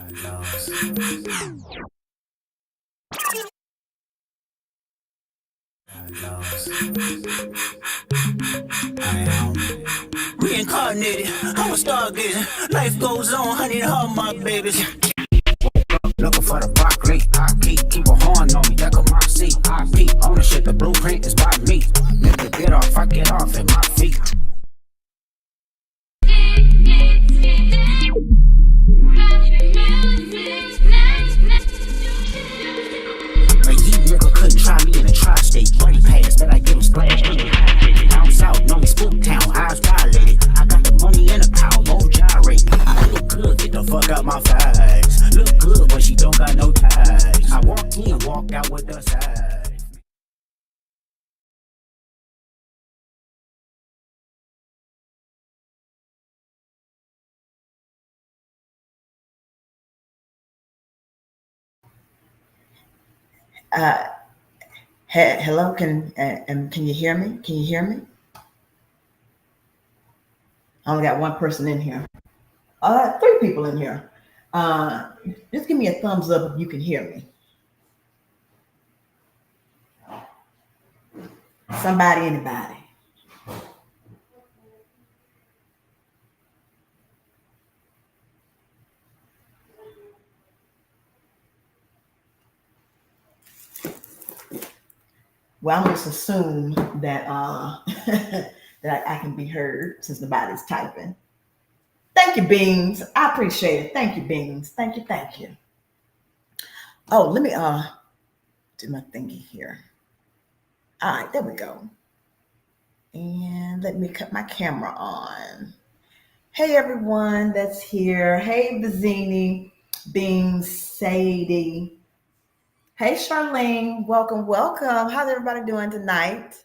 Reincarnated, I'm a stargazer. Life goes on, honey, to all my babies. Looking for the broccoli. I keep a horn on me, that could my seat. I peep ownership, the blueprint is by me. Nigga, get off, I get off at my feet. Like these nigga couldn't try me in a tri-state. Money pass, but I give him splash. Down south, know me spook town, eyes violated. I got the money and the power, won't gyrate. I look good, get the fuck out my face. Look good, but she don't got no ties. I walk in, walk out with the size. Hello, can you hear me? Can you hear me? I only got one person in here. Three people in here. Just give me a thumbs up if you can hear me. Somebody, anybody. Well, I'm just assume that that I can be heard since nobody's typing. Thank you, Beans. I appreciate it. Thank you, Beans. Thank you, thank you. Oh, let me do my thingy here. All right, there we go. And let me cut my camera on. Hey everyone that's here. Hey Vizzini, Beans, Sadie. Hey Charlene, welcome, welcome. How's everybody doing tonight?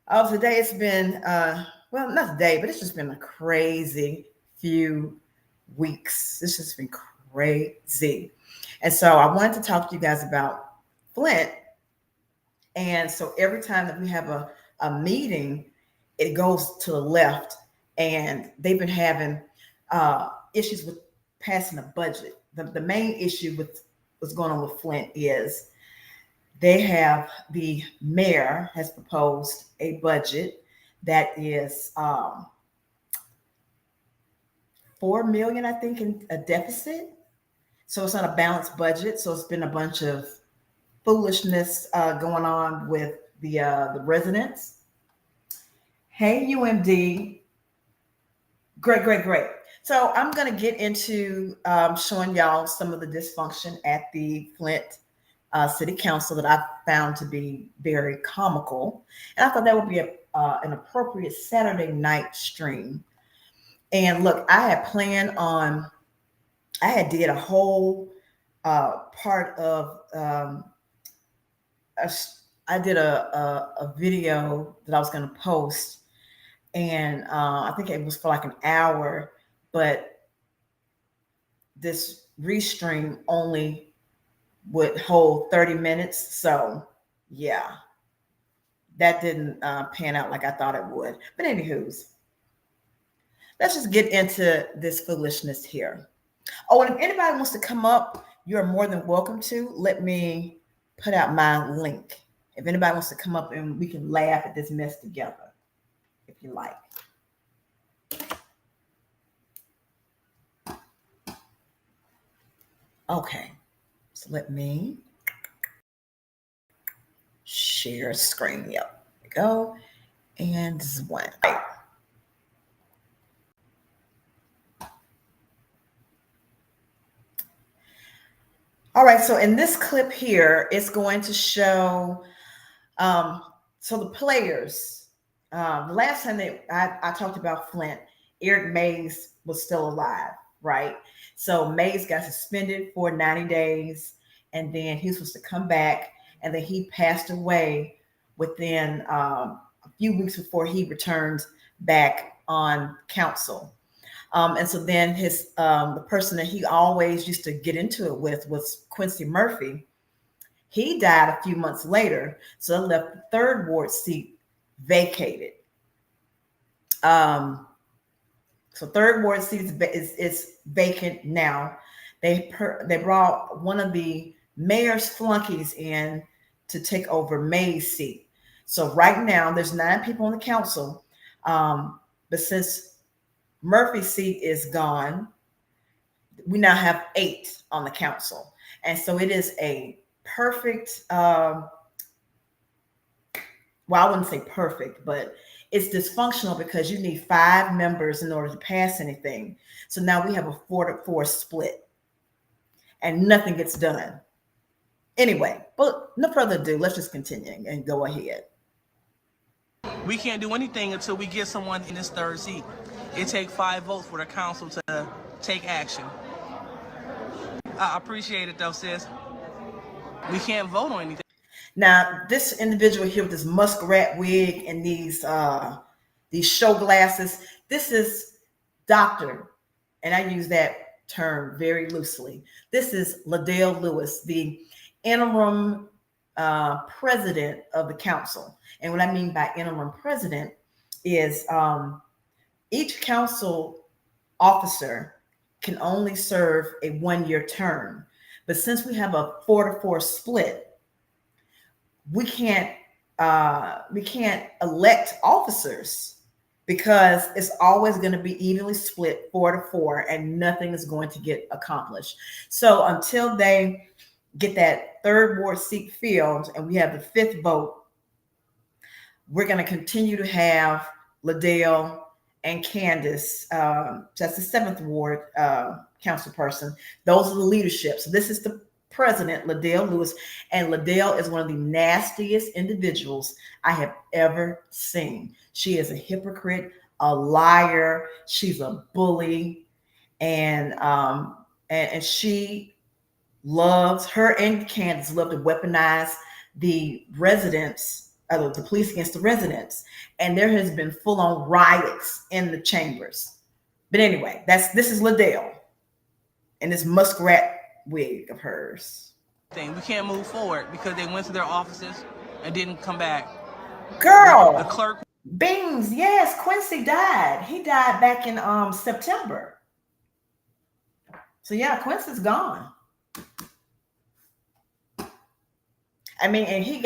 Oh, today it's been well, not today, but it's just been a crazy few weeks. This has been crazy. And so I wanted to talk to you guys about Flint. And so every time that we have a meeting, it goes to the left. And they've been having issues with passing a budget. The main issue with what's going on with Flint is the mayor has proposed a budget that is $4 million, I think, in a deficit. So it's not a balanced budget. So it's been a bunch of foolishness going on with the residents. Hey, UMD. Great. So I'm going to get into showing y'all some of the dysfunction at the Flint City Council that I found to be very comical. And I thought that would be an appropriate Saturday night stream. And look, I had did a whole part of, I did a video that I was going to post. And I think it was for like an hour, but this restream only would hold 30 minutes. So yeah, that didn't pan out like I thought it would. But anywho's, let's just get into this foolishness here. Oh, and if anybody wants to come up, you're more than welcome to. Let me put out my link. If anybody wants to come up and we can laugh at this mess together, if you like. Okay, so let me share screen. Yep, there we go. And this is one. All right, so in this clip here, it's going to show, so the players, the last time I talked about Flint, Eric Mays was still alive, right? So Mays got suspended for 90 days, and then he was supposed to come back, and then he passed away within a few weeks before he returns back on council. And so then the person that he always used to get into it with was Quincy Murphy. He died a few months later, so that left the third ward seat vacated. So third ward seat is vacant now. They brought one of the mayor's flunkies in to take over May's seat. So right now there's 9 people on the council, but since Murphy's seat is gone, we now have 8 on the council, and so it is a perfect. Well, I wouldn't say perfect, but it's dysfunctional because you need 5 members in order to pass anything. So now we have a 4-4 split, and nothing gets done. Anyway, but no further ado, let's just continue and go ahead. We can't do anything until we get someone in this third seat. It takes 5 votes for the council to take action. I appreciate it though, sis. We can't vote on anything. Now, this individual here with this muskrat wig and these show glasses, this is Dr. and I use that term very loosely. This is Liddell Lewis, the interim president of the council. And what I mean by interim president is each council officer can only serve a 1-year term. But since we have a 4-4 split, we can't elect officers because it's always going to be evenly split 4-4 and nothing is going to get accomplished. So until they get that third ward seat filled and we have the 5th vote, we're going to continue to have Liddell and Candace, that's the 7th ward council person. Those are the leadership. So this is the president, Liddell Lewis, and Liddell is one of the nastiest individuals I have ever seen. She is a hypocrite, a liar. She's a bully, and she loves, her and Candace love to weaponize the residents, the police against the residents, and there has been full-on riots in the chambers. But anyway, this is Liddell and this muskrat wig of hers. We can't move forward because they went to their offices and didn't come back. Girl, the clerk. Beans, yes, Quincy died. He died back in September. So yeah, Quincy's gone. I mean, and he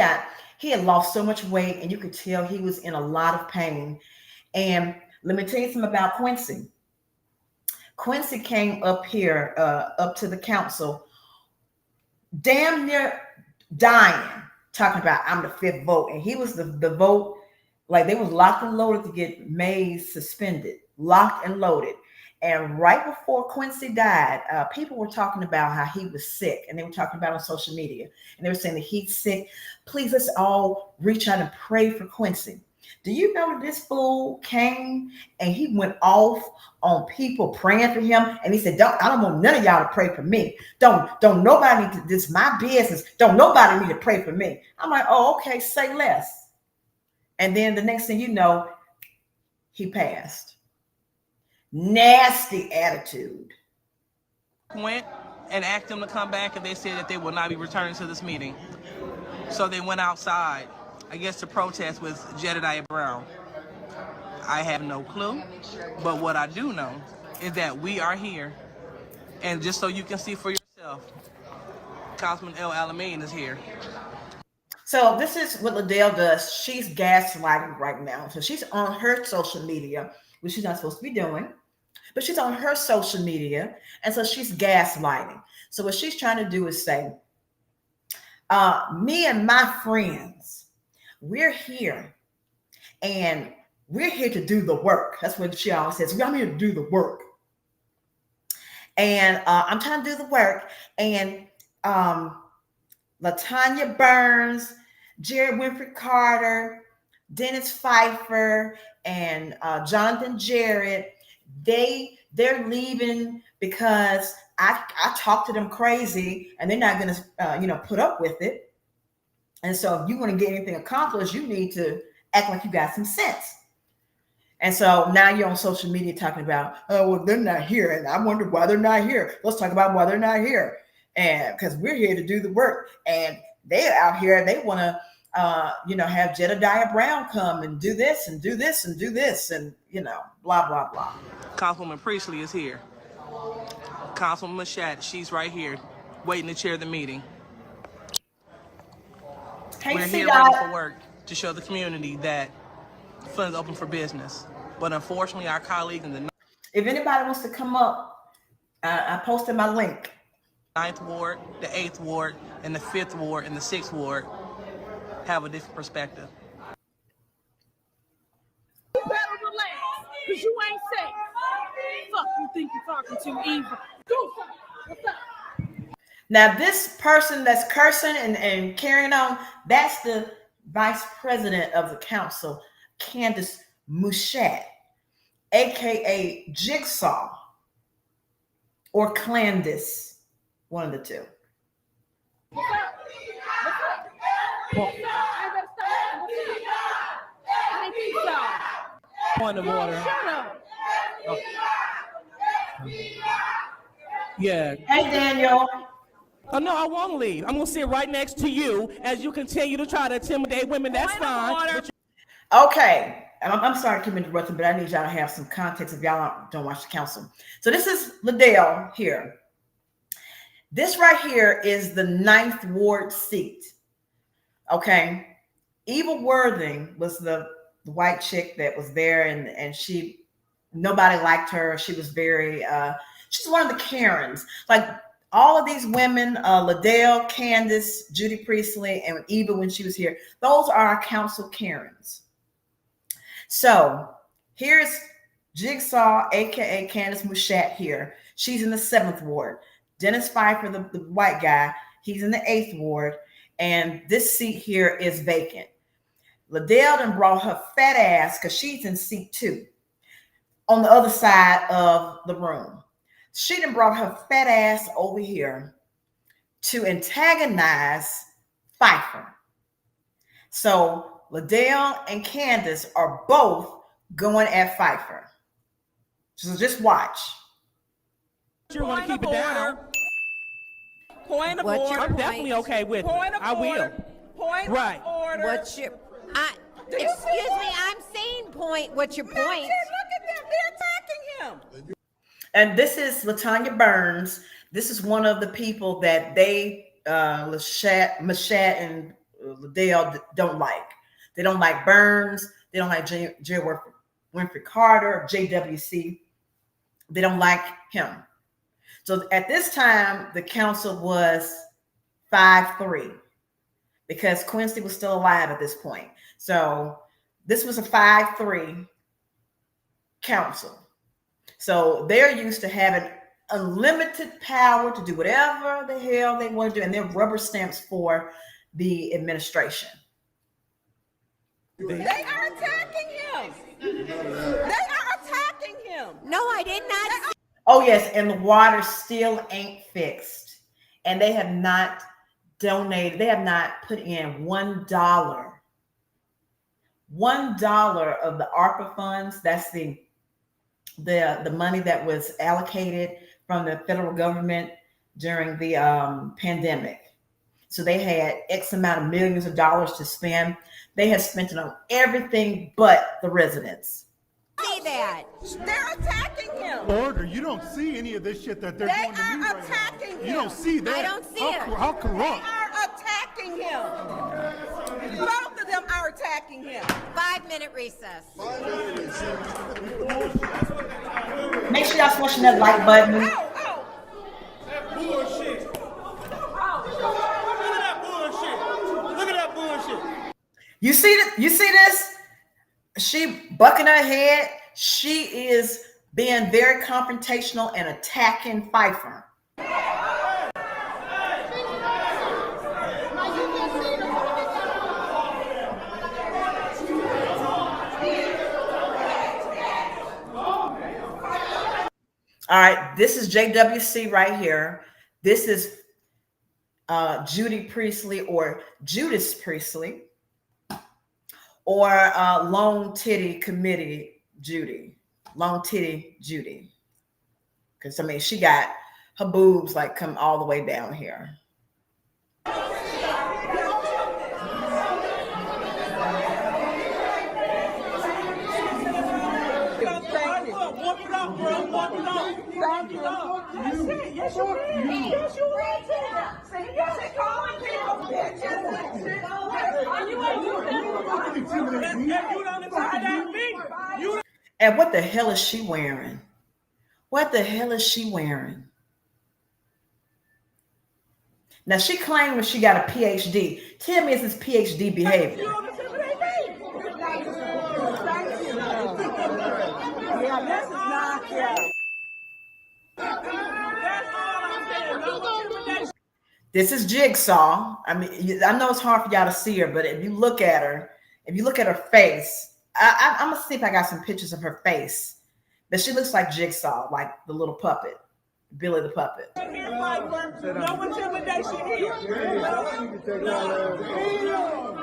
had lost so much weight, and you could tell he was in a lot of pain. And let me tell you something about Quincy. Quincy came up here, up to the council, damn near dying, talking about I'm the 5th vote. And he was the vote, like they was locked and loaded to get Mays suspended, locked and loaded. And right before Quincy died, people were talking about how he was sick, and they were talking about it on social media, and they were saying that he's sick. Please, let's all reach out and pray for Quincy. Do you know that this fool came and he went off on people praying for him? And he said, I don't want none of y'all to pray for me. Don't nobody need to, this is my business. Don't nobody need to pray for me. I'm like, oh, okay, say less. And then the next thing you know, he passed. Nasty attitude. Went and asked them to come back, and they said that they will not be returning to this meeting. So they went outside, I guess, to protest with Jedediah Brown. I have no clue, but what I do know is that we are here, and just so you can see for yourself, Councilman L. Alamein is here. So this is what Liddell does. She's gaslighting right now. So she's on her social media, which she's not supposed to be doing, but she's on her social media, and so she's gaslighting. So what she's trying to do is say, me and my friends, we're here, and we're here to do the work. That's what she always says. I'm here to do the work. And I'm trying to do the work. And LaTanya Burns, Jared Winfrey Carter, Dennis Pfeiffer, and Jonathan Jarrett, they're leaving because I talked to them crazy, and they're not going to put up with it. And so if you want to get anything accomplished, you need to act like you got some sense. And so now you're on social media talking about, oh, well, they're not here, and I wonder why they're not here. Let's talk about why they're not here. And because we're here to do the work, and they're out here, they want to have Jedediah Brown come and do this and do this and do this and, blah, blah, blah. Councilwoman Priestley is here. Councilwoman Mashat, she's right here, waiting to chair the meeting. Hey, We're here C-Dot. ready for work to show the community that Flint is open for business. But unfortunately, our colleagues in the If anybody wants to come up, I posted my link. 9th Ward, the 8th Ward, and the 5th Ward, and the 6th Ward have a different perspective. You better relax, because you ain't safe. Fuck you think you're talking to, Eva. Do something. What's up? Now, this person that's cursing and carrying on, that's the vice president of the council, Candace Mushat, aka Jigsaw, or Clandis, one of the two. What's up? What's up? I better stop. I ain't think so. Point of order. Shut up. Oh. Yeah. Hey, Daniel. Oh, no, I won't leave. I'm going to sit right next to you as you continue to try to intimidate women. That's fine. Okay. I'm sorry to keep interrupting, but I need y'all to have some context if y'all don't watch the council. So this is Liddell here. This right here is the 9th Ward seat. Okay. Eva Worthing was the white chick that was there, and nobody liked her. She was very, she's one of the Karens. Like all of these women, Liddell, Candace, Judy Priestley, and Eva when she was here, those are our council Karens. So here's Jigsaw, aka Candace Mushat here. She's in the 7th Ward. Dennis Pfeiffer, the white guy, he's in the 8th Ward. And this seat here is vacant. Liddell done brought her fat ass, because she's in seat 2 on the other side of the room. She done brought her fat ass over here to antagonize Pfeiffer. So Liddell and Candace are both going at Pfeiffer. So just watch. You want to keep it down? Point of What's order. your I'm definitely okay with it. Point of I will. order. Point Right. of order. What's your? Excuse me. I'm saying point. What's your point? Look at them. They're attacking him. And this is LaTanya Burns. This is one of the people that they, Mashat and Liddell don't like. They don't like Burns. They don't like J. Winfrey Carter, JWC. They don't like him. So at this time, the council was 5-3 because Quincy was still alive at this point. So this was a 5-3 council. So they're used to having unlimited power to do whatever the hell they want to do, and they're rubber stamps for the administration. They are attacking him. They are attacking him. No, I did not. Oh, yes, and the water still ain't fixed. And they have not donated, they have not put in $1. $1 of the ARPA funds, that's the money that was allocated from the federal government during the pandemic. So they had X amount of millions of dollars to spend. They have spent it on everything but the residents. See that? They're attacking him. Order. You don't see any of this shit that they're They doing to me are right attacking now. him. You don't see that. I don't see it. How They corrupt. are attacking him. Both of them are attacking him. 5-minute recess. Make sure y'all smashing that like button. Oh. Bullshit. Look at that bullshit. You see this? She bucking her head. She is being very confrontational and attacking Pfeiffer. All right, this is JWC right here. This is Judy Priestley or Judas Priestley or Long Titty Committee Judy. Long Titty Judy. Because, I mean, she got her boobs like come all the way down here. Walk it off, bro. Walk it off. Thank you. Yes, you did. Yes, you did. See, yes, calling people bitches and shit. You ain't do that. You don't intimidate me. And what the hell is she wearing? What the hell is she wearing? Now, she claimed she got a PhD. Tell me, is this PhD behavior? Yeah, this is not fair. This is Jigsaw. I mean, I know it's hard for y'all to see her, but if you look at her, face, I'm gonna see if I got some pictures of her face. But she looks like Jigsaw, like the little puppet, Billy the puppet. No intimidation here.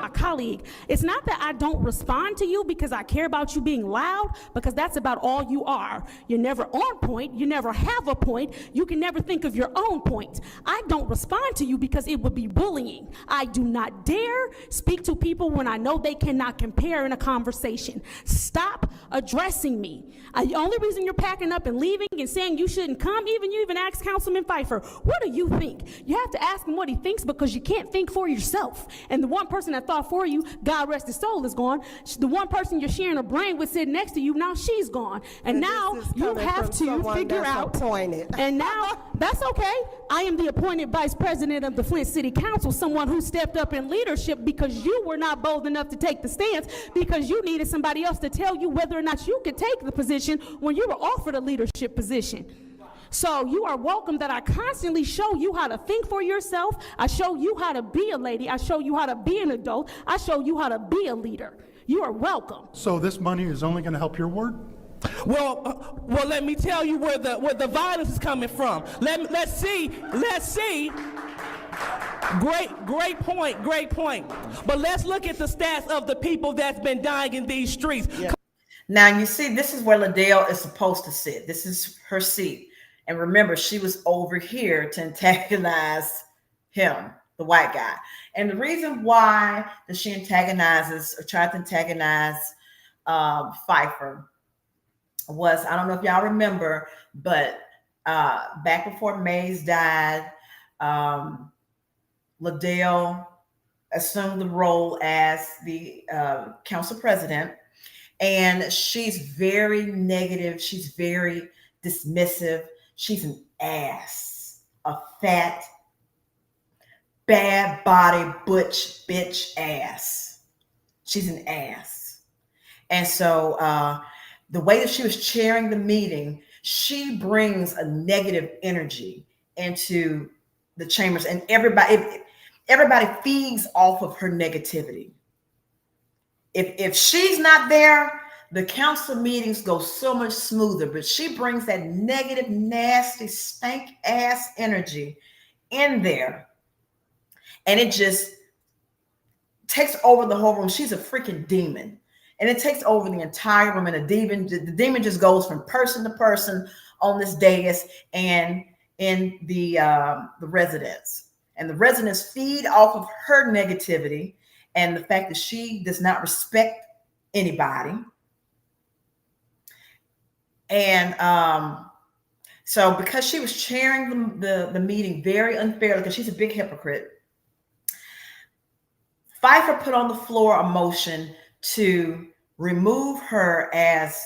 A colleague, it's not that I don't respond to you because I care about you being loud, because that's about all you are. You're never on point. You never have a point. You can never think of your own point. I don't respond to you because it would be bullying. I do not dare speak to people when I know they cannot compare in a conversation. Stop addressing me. The only reason you're packing up and leaving and saying you shouldn't come, you even asked Councilman Pfeiffer, what do you think? You have to ask him what he thinks because you can't think for yourself. And the one person that thought for you, God rest his soul, is gone. The one person you're sharing a brain with sitting next to you, now she's gone. And now you have to figure out. And now, that's okay. I am the appointed vice president of the Flint City Council, someone who stepped up in leadership because you were not bold enough to take the stance, because you needed somebody else to tell you whether or not you could take the position when you were offered a leadership position. So you are welcome that I constantly show you how to think for yourself. I show you how to be a lady. I show you how to be an adult. I show you how to be a leader. You are welcome. So this money is only going to help your ward? Well, let me tell you where the violence is coming from. Let's see. Great point. But let's look at the stats of the people that's been dying in these streets. Yeah. Now, you see, this is where Liddell is supposed to sit. This is her seat. And remember, she was over here to antagonize him, the white guy. And the reason why that she antagonizes or tried to antagonize Pfeiffer was, I don't know if y'all remember, but back before Mays died, Liddell assumed the role as the council president. And she's very negative. She's very dismissive. She's an ass, a fat, bad body, butch, bitch ass. She's an ass. And so the way that she was chairing the meeting, she brings a negative energy into the chambers, and everybody feeds off of her negativity. If she's not there, the council meetings go so much smoother, but she brings that negative, nasty, stank ass energy in there. And it just takes over the whole room. She's a freaking demon. And it takes over the entire room. And the demon just goes from person to person on this dais and in the residents. And the residents feed off of her negativity and the fact that she does not respect anybody. And so because she was chairing the meeting very unfairly, because she's a big hypocrite, Pfeiffer put on the floor a motion to remove her as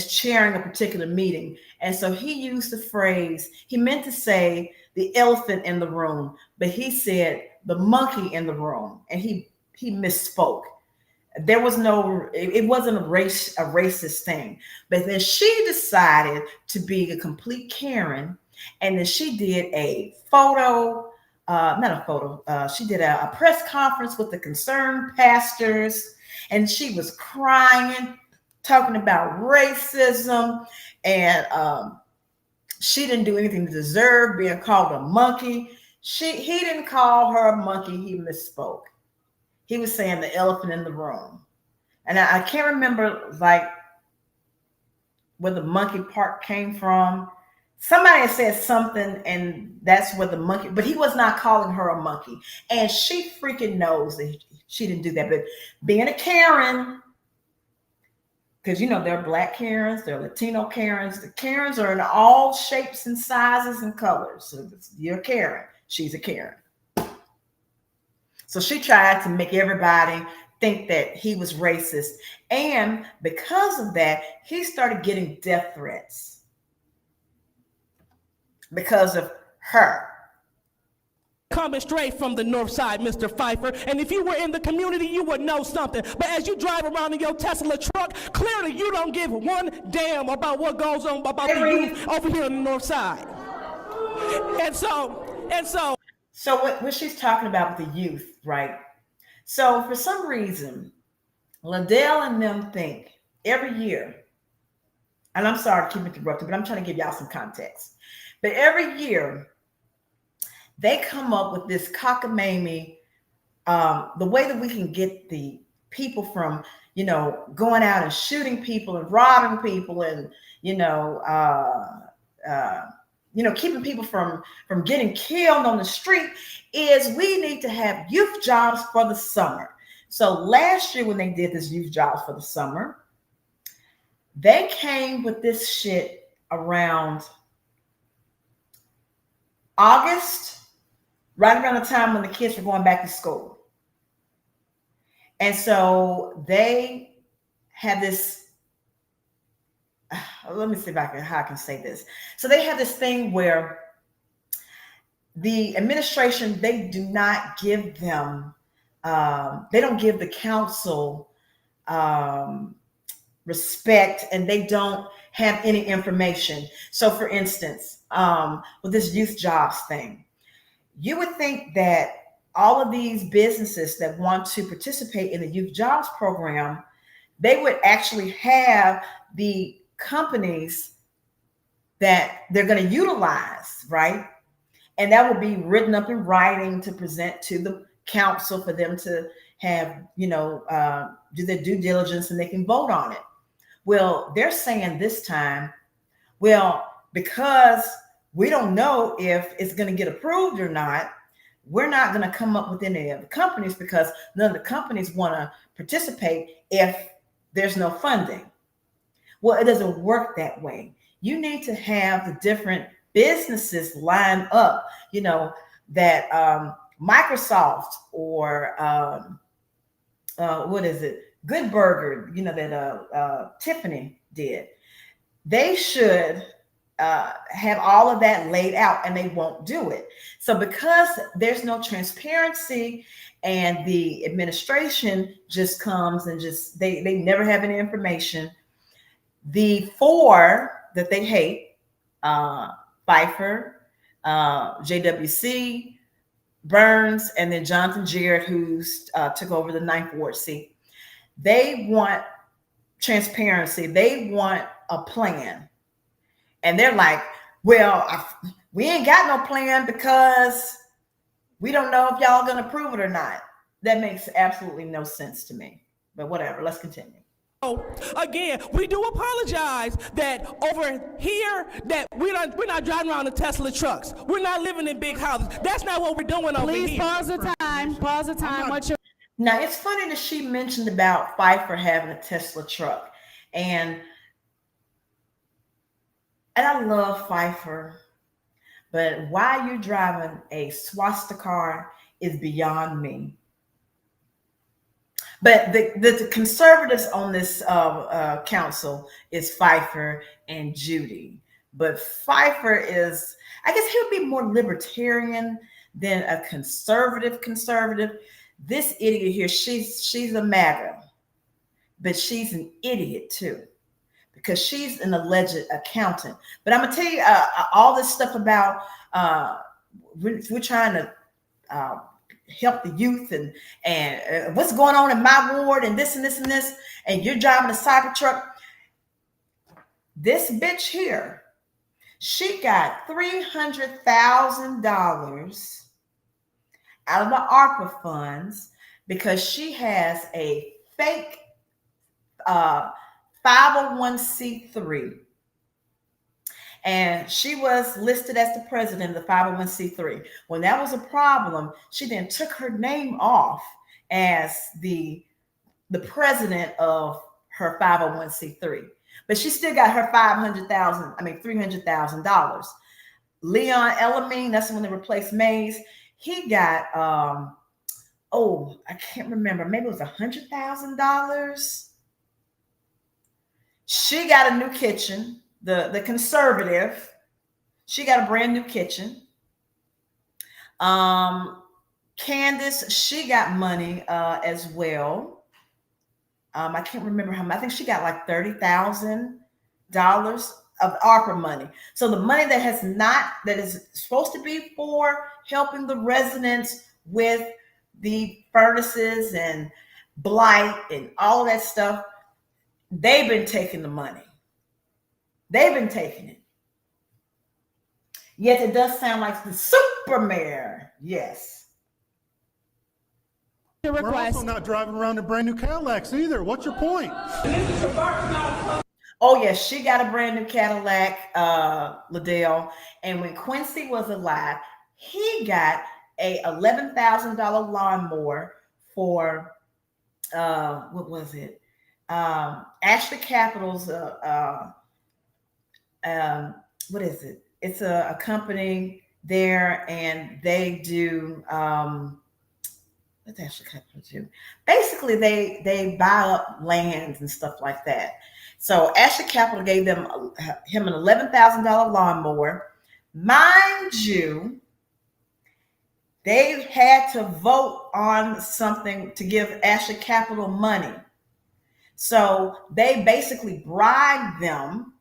chairing a particular meeting. And so he used the phrase, he meant to say the elephant in the room, but he said the monkey in the room, and he misspoke. There was it wasn't a racist thing. But then she decided to be a complete Karen, and then she did a she did a press conference with the concerned pastors, and she was crying, talking about racism, and she didn't do anything to deserve being called a monkey. He didn't call her a monkey. He misspoke. He was saying the elephant in the room. And I can't remember like where the monkey part came from. Somebody had said something, and that's where the monkey, but he was not calling her a monkey. And she freaking knows that she didn't do that. But being a Karen, because there are Black Karens, there are Latino Karens. The Karens are in all shapes and sizes and colors. So you're a Karen, she's a Karen. So she tried to make everybody think that he was racist. And because of that, he started getting death threats because of her. Coming straight from the north side, Mr. Pfeiffer. And if you were in the community, you would know something. But as you drive around in your Tesla truck, clearly you don't give one damn about what goes on about the youth over here on the north side. And so. So what she's talking about with the youth, right? So for some reason, Liddell and them think every year, and I'm sorry to keep interrupting, but I'm trying to give y'all some context. But every year, they come up with this cockamamie, the way that we can get the people from, going out and shooting people and robbing people and, keeping people from getting killed on the street is we need to have youth jobs for the summer. So last year when they did this youth jobs for the summer, they came with this shit around August, right around the time when the kids were going back to school. And so they had this, let me see how I can say this. So they have this thing where the administration, they do not give them, they don't give the council respect, and they don't have any information. So for instance, with this youth jobs thing, you would think that all of these businesses that want to participate in the youth jobs program, they would actually have the companies that they're going to utilize, right? And that would be written up in writing to present to the council for them to have, do their due diligence and they can vote on it. Well, they're saying this time, because we don't know if it's going to get approved or not, we're not going to come up with any of the companies because none of the companies want to participate if there's no funding. Well, it doesn't work that way. You need to have the different businesses line up, that Microsoft or Good Burger, that Tiffany did. They should have all of that laid out, and they won't do it. So because there's no transparency and the administration just comes and they never have any information, the four that they hate, Pfeiffer, JWC, Burns, and then Jonathan Jarrett, who's took over the 9th Ward seat, they want transparency. They want a plan. And they're like, we ain't got no plan because we don't know if y'all going to approve it or not. That makes absolutely no sense to me. But whatever, let's continue. Again, we do apologize that over here that we're not driving around in Tesla trucks. We're not living in big houses. That's not what we're doing over here. Please pause the time. Pause the time. Now, it's funny that she mentioned about Pfeiffer having a Tesla truck. And I love Pfeiffer, but why you're driving a swastika car is beyond me. But the conservatives on this council is Pfeiffer and Judy. But Pfeiffer is, I guess he would be more libertarian than a conservative. This idiot here, she's a MAGA, but she's an idiot too, because she's an alleged accountant. But I'm gonna tell you all this stuff about we're trying to help the youth and what's going on in my ward and this and this and this, and you're driving a cyber truck. This bitch here, she got $300,000 out of the ARPA funds because she has a fake 501c3. And she was listed as the president of the 501c3. When that was a problem, she then took her name off as the president of her 501c3, but she still got her $300,000. Leon Elamine, that's the one that replaced Mays. He got I can't remember, maybe it was $100,000. She got a new kitchen. The conservative, she got a brand new kitchen. Candace, she got money as well. I can't remember how much. I think she got like $30,000 of ARPA money. So the money that is supposed to be for helping the residents with the furnaces and blight and all of that stuff, they've been taking the money. They've been taking it. Yet it does sound like the super mayor. Yes. We're also not driving around in brand new Cadillacs either. What's your point? Oh, yes, she got a brand new Cadillac, Liddell. And when Quincy was alive, he got a $11,000 lawnmower for, what was it? Ashley Capital's, what is it? It's a company there, and they do, what's Ashley Capital do? Basically, they buy up lands and stuff like that. So Ashley Capital gave him an $11,000 lawnmower. Mind you, they had to vote on something to give Ashley Capital money. So they basically bribed them.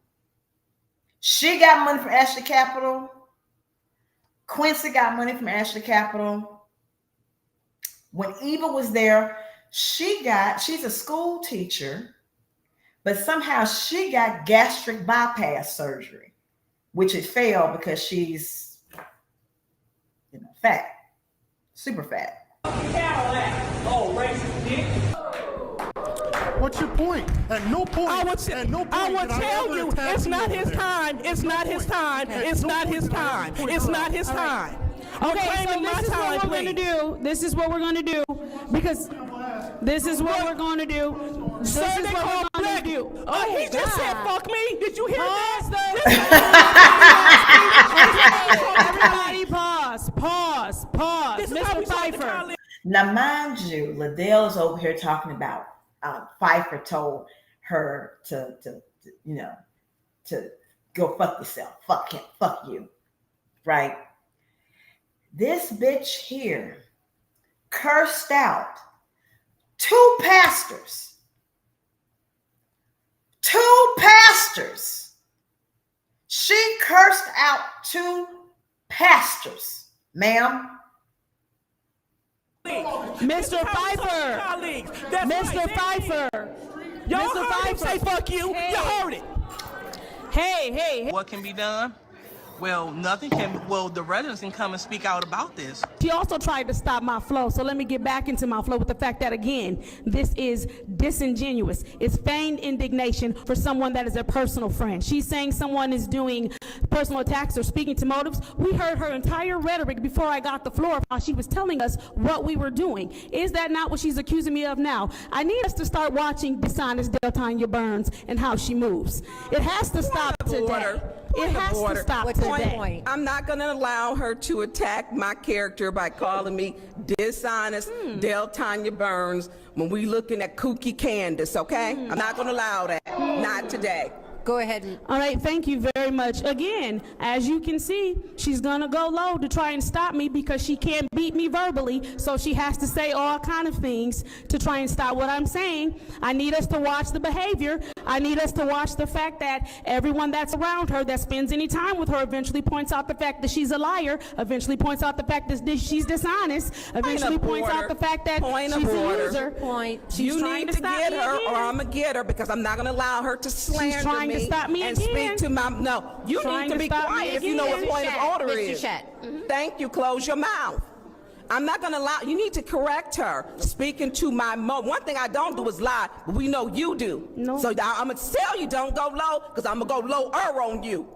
She got money from Ashley Capital. Quincy got money from Ashley Capital. When Eva was there, she's a school teacher, but somehow she got gastric bypass surgery, which it failed because she's, fat, super fat. What's your point? At no point. I will tell you, it's not his time. It's not his time. It's not his time. It's not his time. Okay, so this is what we're going to do. This is what we're going to do, because this is what we're going to do. This is what we're going to do. Oh, he just said, fuck me. Did you hear that? Everybody pause. Mr. Pfeiffer. Now, mind you, Liddell is over here talking about Pfeiffer told her to go fuck yourself. Fuck him. Fuck you. Right? This bitch here cursed out two pastors. She cursed out two pastors, ma'am. Mr. Pfeiffer. Mr. Pfeiffer. Y'all heard him say fuck you. Hey. You heard it. Hey. What can be done? Well, nothing can. Well, the residents can come and speak out about this. She also tried to stop my flow, so let me get back into my flow with the fact that, again, this is disingenuous. It's feigned indignation for someone that is a personal friend. She's saying someone is doing personal attacks or speaking to motives. We heard her entire rhetoric before I got the floor while she was telling us what we were doing. Is that not what she's accusing me of now? I need us to start watching dishonest Deltanya Burns and how she moves. It has to stop today. It has to stop today. I'm not going to allow her to attack my character by calling me dishonest Deltanya Burns when we looking at Kooky Candace, okay? I'm not going to allow that. Not today. Go ahead. All right, thank you very much. Again, as you can see, she's gonna go low to try and stop me because she can't beat me verbally, so she has to say all kind of things to try and stop what I'm saying. I need us to watch the behavior. I need us to watch the fact that everyone that's around her that spends any time with her eventually points out the fact that she's a liar, eventually points out the fact that she's dishonest, eventually points out the fact that she's a loser. You need to get her or I'm going to get her because I'm not going to allow her to slander me. Stop me and again. speak to my you need to be quiet if you know what point of order is. Thank you. Close your mouth. I'm not going to allow you. Need to correct her. Speaking to my one thing I don't do is lie, but we know you do. No. So I'm gonna tell you don't go low because I'm gonna go lower on you.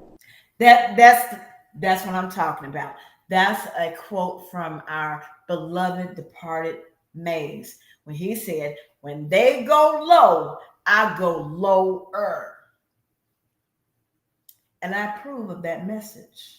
That's what I'm talking about. That's a quote from our beloved departed Mays when he said, "When they go low, I go lower. And I approve of that message.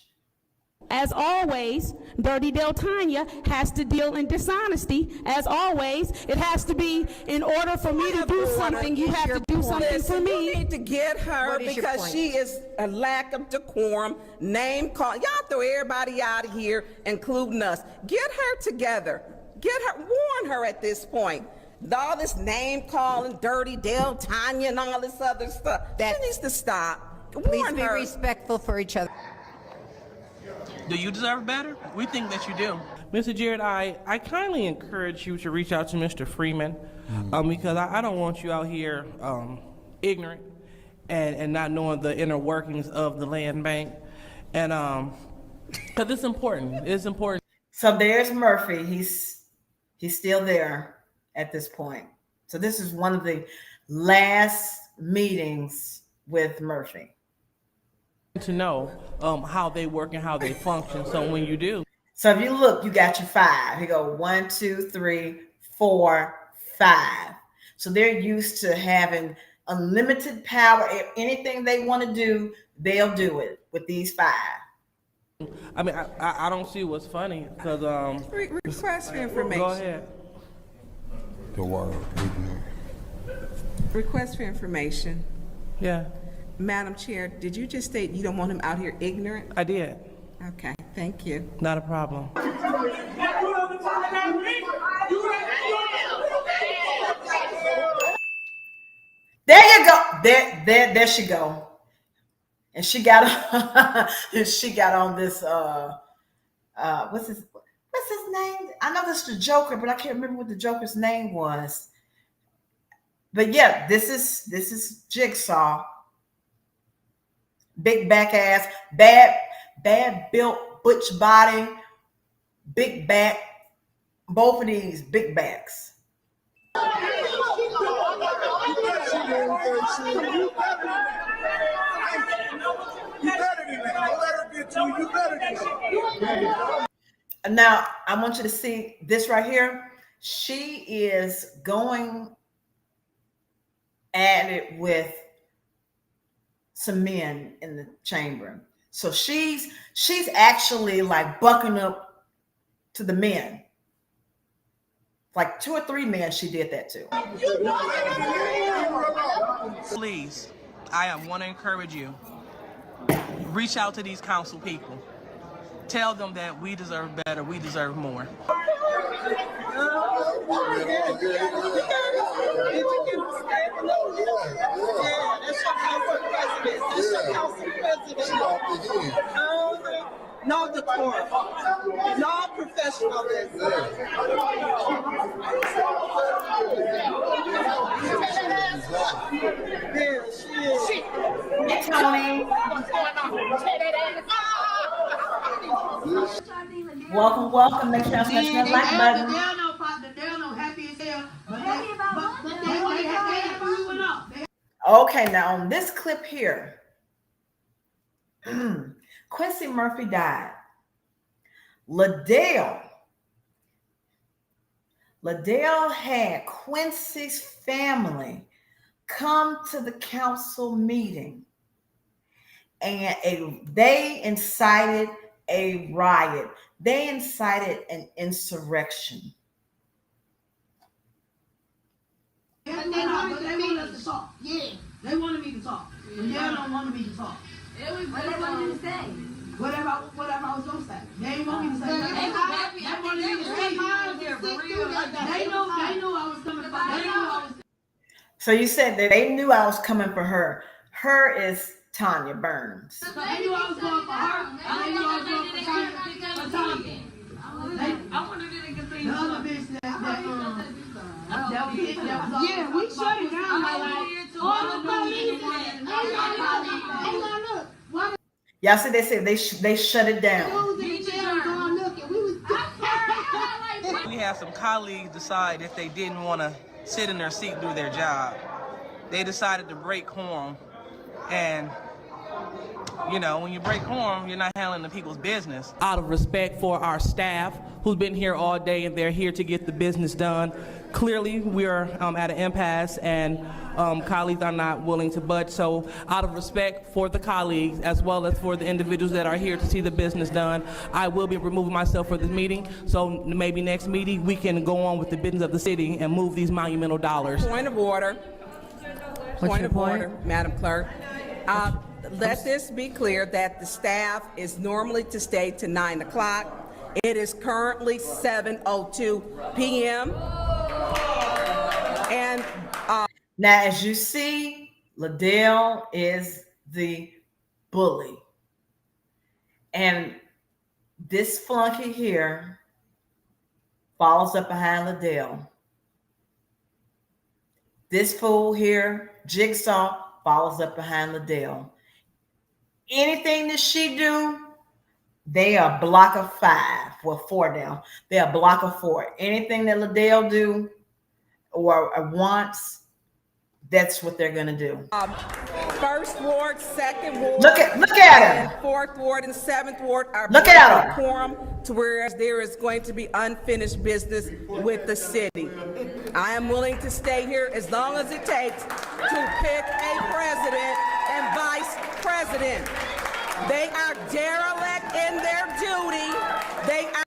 As always, Dirty Del Tanya has to deal in dishonesty. As always, it has to be in order for me to do something, you have to do something for me. You need to get her because she is a lack of decorum, name call. Y'all throw everybody out of here, including us. Get her together. Get her, warn her at this point. All this name calling, Dirty Del Tanya and all this other stuff. That needs to stop. Please be respectful for each other. Do you deserve better? We think that you do. Mr. Jared, I kindly encourage you to reach out to Mr. Freeman because I don't want you out here ignorant and not knowing the inner workings of the land bank. And because it's important. It's important. So there's Murphy. He's still there at this point. So this is one of the last meetings with Murphy. To know how they work and how they function. So when you do. So if you look, you got your 5. You go 1, 2, 3, 4, 5. So they're used to having unlimited power. If anything they want to do, they'll do it with these 5. I mean, I don't see what's funny because request for information. Go ahead. The water. Request for information. Yeah. Madam Chair, did you just state you don't want him out here ignorant? I did. Okay, thank you. Not a problem. There you go. There she go. And she got on this what's his name? I know this is the Joker, but I can't remember what the Joker's name was. But yeah, this is Jigsaw. Big back ass, bad built, butch body, big back. Both of these big backs. Now, I want you to see this right here. She is going at it with some men in the chamber. So she's actually like bucking up to the men. Like 2 or 3 men she did that to. Please, I want to encourage you. Reach out to these council people. Tell them that we deserve better, we deserve more. No decorum, no professionalism. Hey, Tony. Welcome. Make sure I smash that like button. Okay, now on this clip here, Quincy Murphy died. Liddell had Quincy's family come to the council meeting, and they incited a riot. They incited an insurrection. They wanted us to talk. Yeah, they wanted me to talk. But they don't want me to talk. What they wanted you to say? Whatever I was gonna say. They didn't want me to say nothing. They wanted me to say. They knew I was coming for them. So you said that they knew I was coming for her. Her is Tanya Burns. They knew I was going for her. They knew I was going for Tanya. I wanted to get the other bitch yeah, we shut it down. Y'all see, they said they shut it down. We had some colleagues decide if they didn't want to sit in their seat and do their job. They decided to break quorum. And, you know, when you break quorum, you're not handling the people's business. Out of respect for our staff, who's been here all day, and they're here to get the business done. Clearly, we're at an impasse, and colleagues are not willing to budge. So out of respect for the colleagues, as well as for the individuals that are here to see the business done, I will be removing myself for this meeting. So maybe next meeting, we can go on with the business of the city and move these monumental dollars. Point of order. Point of order, Madam Clerk. Let this be clear that the staff is normally to stay to 9 o'clock. It is currently 7:02 p.m. And now, as you see, Liddell is the bully. And this flunky here follows up behind Liddell. This fool here, Jigsaw, follows up behind Liddell. Anything that she do, they are block of 5. Well, 4 now. They are block of 4. Anything that Liddell do or wants, that's what they're gonna do. First Ward, Second Ward, look at her. Fourth Ward and Seventh Ward are look at her. Quorum to whereas there is going to be unfinished business with the city. I am willing to stay here as long as it takes to pick a president and vice president. They are derelict in their duty. They are.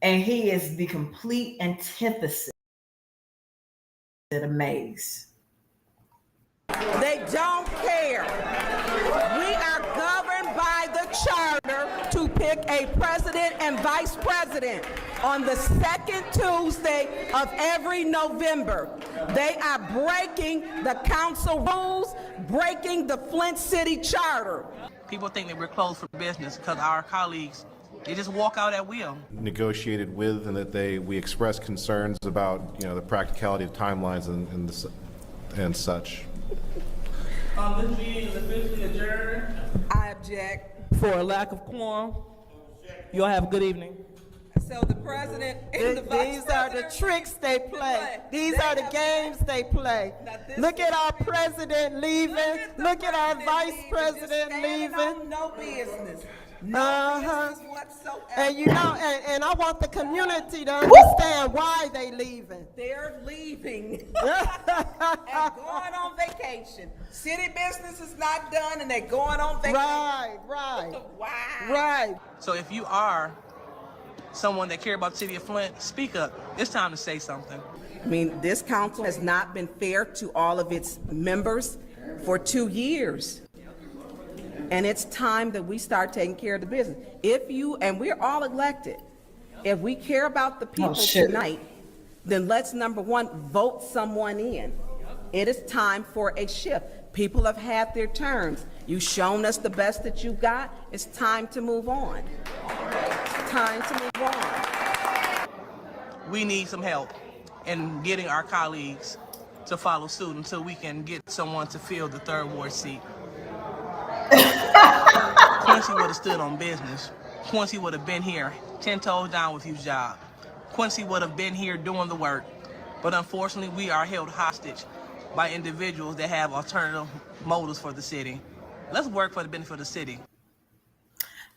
And he is the complete antithesis of Mays. They don't care. We are governed by the charter to pick a president and vice president on the second Tuesday of every November. They are breaking the council rules, breaking the Flint City charter. People think that we're closed for business because our colleagues, they just walk out at will. Negotiated with, and that we expressed concerns about, the practicality of timelines and such. This meeting is officially adjourned. I object. For a lack of quorum. You'll have a good evening. So the president and the vice These are the tricks they play. These are the games they play. Look at our president leaving. Look at our vice president leaving. No business. No business whatsoever. And I want the community to understand why they leaving. They're leaving and going on vacation. City business is not done and they're going on vacation. Right. Wow. Right. So if you are someone that cares about the city of Flint, speak up. It's time to say something. I mean, this council has not been fair to all of its members for 2 years. And it's time that we start taking care of the business. And we're all elected. If we care about the people tonight, then let's, number one, vote someone in. It is time for a shift. People have had their terms. You've shown us the best that you got. It's time to move on. It's time to move on. We need some help in getting our colleagues to follow suit until we can get someone to fill the 3rd Ward seat. Quincy would have stood on business. Quincy would have been here 10 toes down with his job. Quincy would have been here doing the work. But unfortunately, we are held hostage by individuals that have alternative motives for the city. Let's work for the benefit of the city.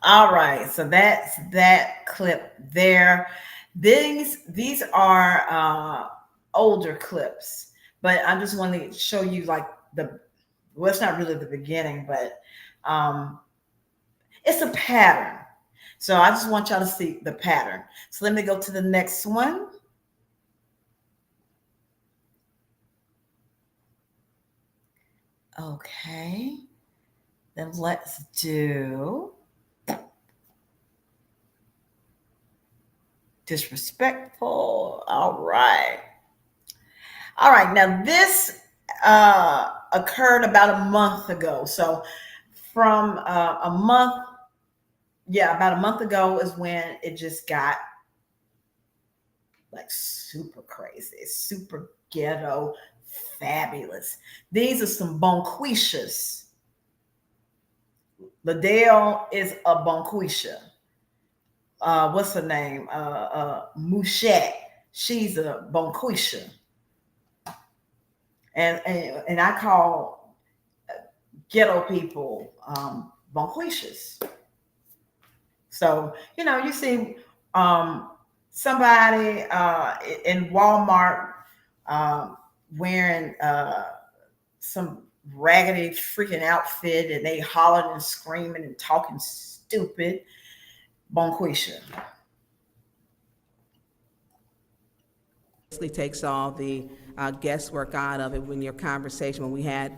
All right, so that's that clip there. These are older clips, but I just wanted to show you like well, it's not really the beginning, but it's a pattern. So I just want y'all to see the pattern. So let me go to the next one. Okay, then let's do disrespectful. All right. Now this occurred about a month ago. So from about a month ago is when it just got like super crazy, super ghetto, fabulous. These are some bonquishas. Liddell is a bonquisha. what's her name? Mouchette. She's a bonquisha. And I call ghetto people bonquishas. So, you see somebody in Walmart wearing some raggedy freaking outfit, and they hollering and screaming and talking stupid. Bonquisha. Takes all the guesswork out of it when your conversation when we had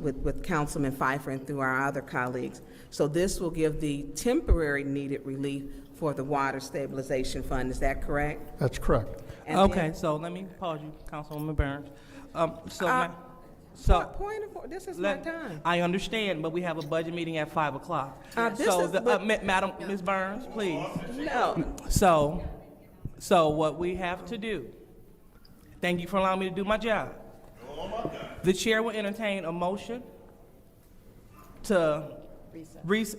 with Councilman Pfeiffer and through our other colleagues. So this will give the temporary needed relief for the water stabilization fund. Is that correct? That's correct. And Okay, so let me pause you, Councilwoman Burns. This is my time. I understand, but we have a budget meeting at 5 o'clock. Madam, Ms. Burns, please. No. So what we have to do, thank you for allowing me to do my job. The chair will entertain a motion to recess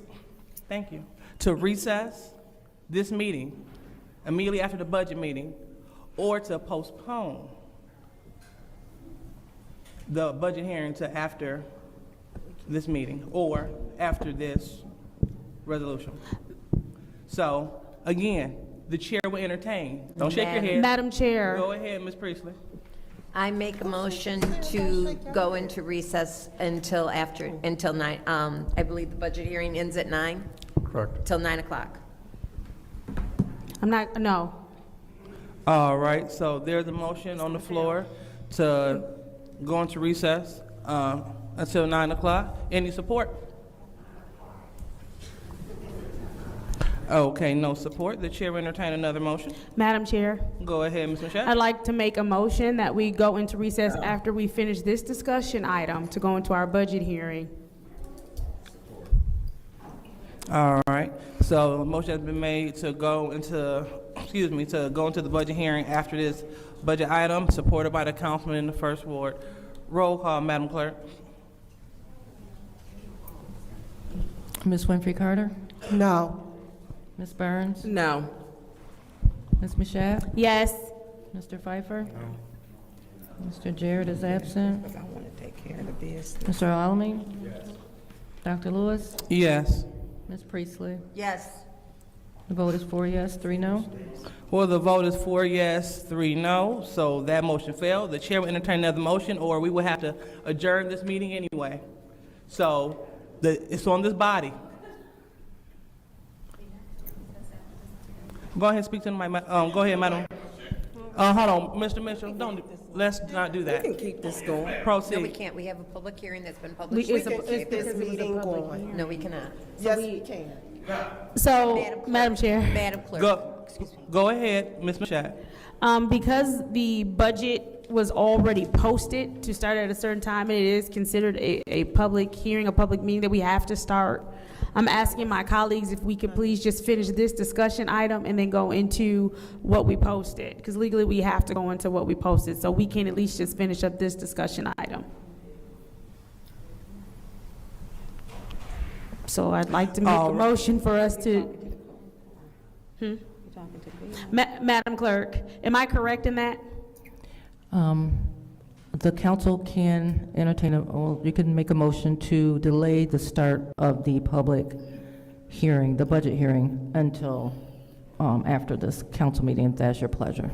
this meeting immediately after the budget meeting, or to postpone the budget hearing to after this meeting or after this resolution. So again, the chair will entertain. Don't shake your head. Madam Chair. Go ahead, Ms. Priestley. I make a motion to go into recess until 9. I believe the budget hearing ends at 9. Correct. Till 9 o'clock. No. All right, so there's a motion on the floor to go into recess until 9 o'clock. Any support? Okay, no support. The chair will entertain another motion. Madam Chair. Go ahead, Ms. Michelle. I'd like to make a motion that we go into recess after we finish this discussion item to go into our budget hearing. All right, so a motion has been made to go into the budget hearing after this budget item, supported by the councilman in the first ward. Roll call, Madam Clerk. Ms. Winfrey Carter? No. Ms. Burns? No. Ms. Mashat? Yes. Mr. Pfeiffer? No. Mr. Jarrett is absent. I want to take care of the business. Mr. Alamin? Yes. Dr. Lewis? Yes. Ms. Priestley? Yes. The vote is 4 yes, 3 no. Well, the vote is 4 yes, 3 no, so that motion failed. The chair will entertain another motion, or we will have to adjourn this meeting anyway. So it's on this body. Go ahead and speak to my, go ahead, madam. Hold on, Mr. Mitchell, let's not do that. We can keep this going. Proceed. No, we can't. We have a public hearing that's been published. We can keep this meeting going. No, we cannot. Yes, we can. So, Madam Chair. Madam Clerk. Go ahead, Ms. Mashat. Because the budget was already posted to start at a certain time, and it is considered a public hearing, a public meeting that we have to start, I'm asking my colleagues if we could please just finish this discussion item and then go into what we posted, because legally we have to go into what we posted, so we can at least just finish up this discussion item. So I'd like to make a motion for us to. Madam Clerk, am I correct in that? The council can entertain you can make a motion to delay the start of the public hearing, the budget hearing, until after this council meeting, if that's your pleasure.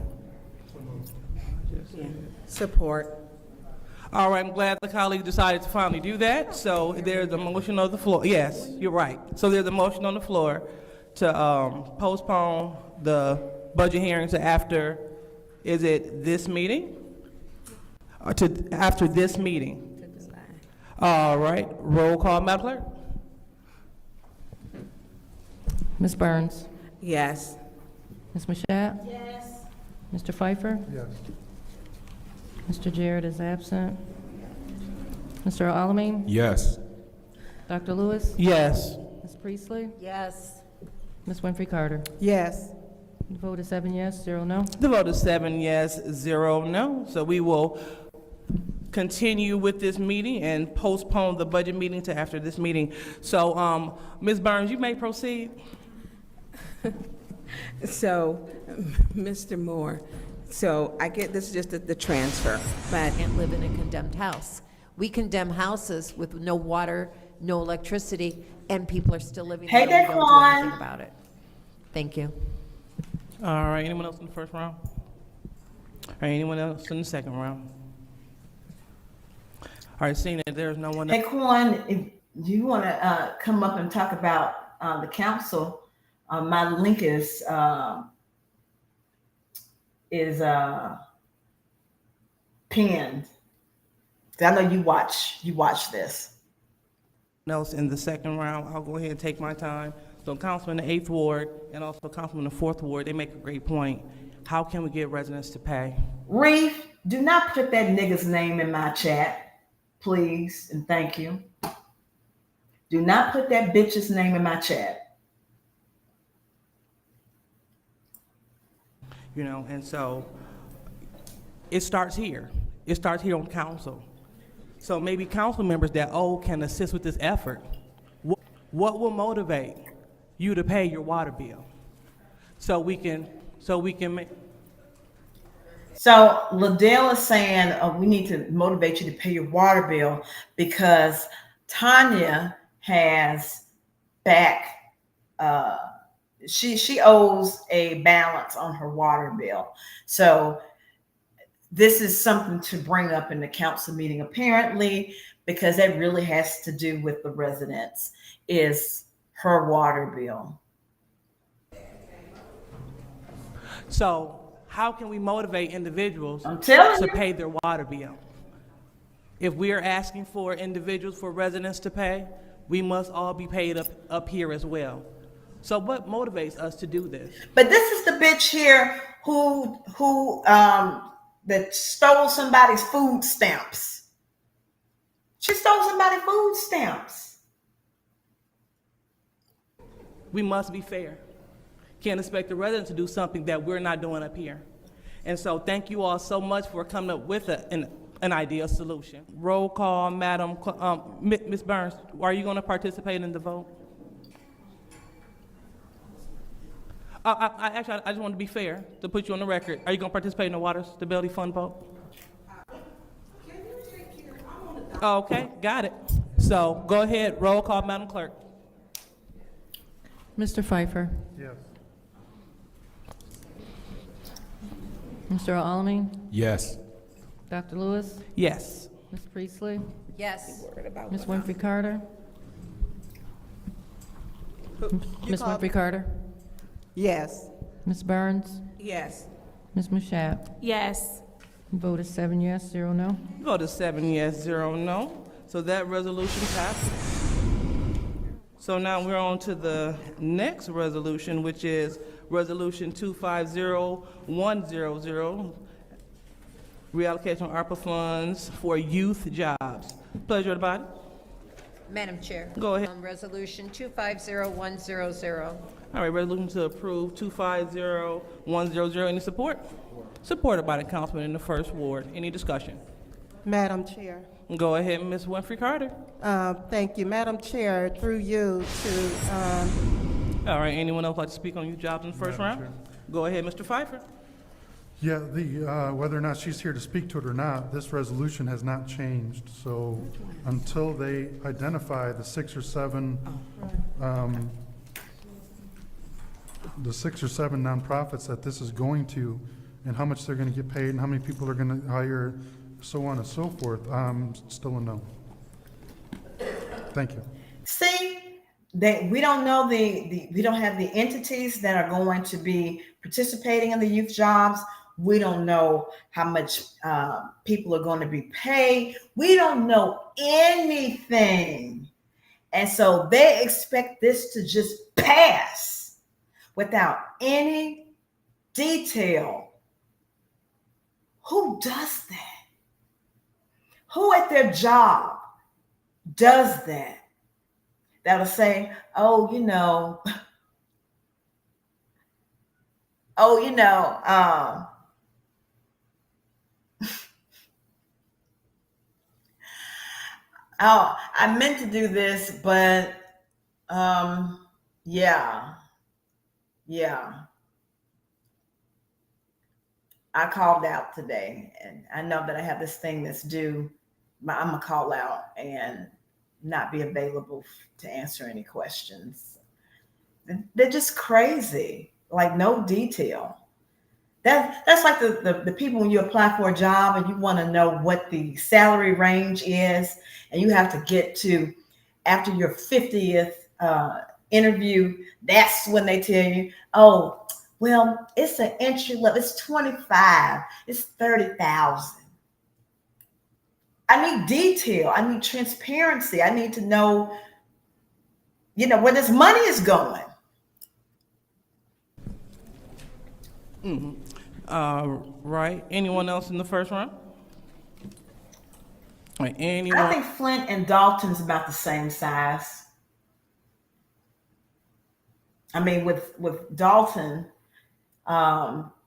Support. All right, I'm glad the colleague decided to finally do that. So there's a motion on the floor. Yes, you're right. So there's a motion on the floor to postpone the budget hearing to after, is it this meeting? Or to after this meeting? All right, roll call, Madam Clerk. Ms. Burns? Yes. Ms. Mashat? Yes. Mr. Pfeiffer? Yes. Mr. Jarrett is absent. Mr. Alamin? Yes. Dr. Lewis? Yes. Ms. Priestley? Yes. Ms. Winfrey Carter? Yes. The vote is 7 yes, 0 no. The vote is 7 yes, 0 no. So we will continue with this meeting and postpone the budget meeting to after this meeting. So, Ms. Burns, you may proceed. So, Mr. Moore, so I get this is just the transfer, but Can't live in a condemned house. We condemn houses with no water, no electricity, and people are still living Hey, there and don't do Daquan. anything about it. Thank you. All right, anyone else in the first round? All right, anyone else in the second round? All right, seeing that there's no one. Hey, Quan, if you want to come up and talk about the council, my link is pinned. I know you watch this. Else in the second round, I'll go ahead and take my time. So Councilman in the 8th Ward and also Councilman in the 4th Ward, they make a great point. How can we get residents to pay? Reef, do not put that nigga's name in my chat, please, and thank you. Do not put that bitch's name in my chat. You know, and so it starts here. It starts here on council. So maybe council members that can assist with this effort. What will motivate you to pay your water bill? So we can make. So Liddell is saying we need to motivate you to pay your water bill because Tanya has back. She owes a balance on her water bill. So this is something to bring up in the council meeting, apparently, because that really has to do with the residents, is her water bill. So how can we motivate individuals to pay their water bill? If we are asking for individuals, for residents to pay, we must all be paid up here as well. So what motivates us to do this? But this is the bitch here who that stole somebody's food stamps. She stole somebody's food stamps. We must be fair. Can't expect the residents to do something that we're not doing up here. And so thank you all so much for coming up with an ideal solution. Roll call, Madam, Ms. Burns, are you going to participate in the vote? I just want to be fair, to put you on the record. Are you going to participate in the Water Stability Fund vote? Okay, got it. So go ahead, roll call, Madam Clerk. Mr. Pfeiffer? Yes. Mr. Alamin? Yes. Dr. Lewis? Yes. Ms. Priestley? Yes. Ms. Winfrey Carter? Ms. Winfrey Carter? Yes. Ms. Burns? yes. Ms. Mushat? Yes. Vote is 7 yes, 0 no. Vote is 7 yes, 0 no. So that resolution passes. So now we're on to the next resolution, which is Resolution 250100, reallocation of ARPA funds for youth jobs. Pleasure of the body. Madam Chair. Go ahead. Resolution 250100. All right, resolution to approve 250100. Any support? Supported by the councilman in the 1st Ward. Any discussion? Madam Chair. Go ahead, Ms. Winfrey Carter. Thank you, Madam Chair, through you to, All right, anyone else like to speak on youth jobs in the first round? Chair. Go ahead, Mr. Pfeiffer. Yeah, whether or not she's here to speak to it or not, this resolution has not changed. So until they identify the 6 or 7 nonprofits that this is going to, and how much they're going to get paid, and how many people are going to hire, so on and so forth, still a no. Thank you. See, we don't know we don't have the entities that are going to be participating in the youth jobs. We don't know how much people are going to be paid. We don't know anything. And so they expect this to just pass without any detail. Who does that? Who at their job does that? That'll say, oh, oh, I meant to do this, but yeah. I called out today, and I know that I have this thing that's due. I'm gonna call out and not be available to answer any questions. They're just crazy, like no detail. That's like the people when you apply for a job and you want to know what the salary range is, and you have to get to after your 50th interview. That's when they tell you, oh, well, it's an entry level. It's 25. It's 30,000. I need detail. I need transparency. I need to know, where this money is going. Right. Anyone else in the first round? Right. Anyone? I think Flint and Dalton is about the same size. I mean, with Dalton,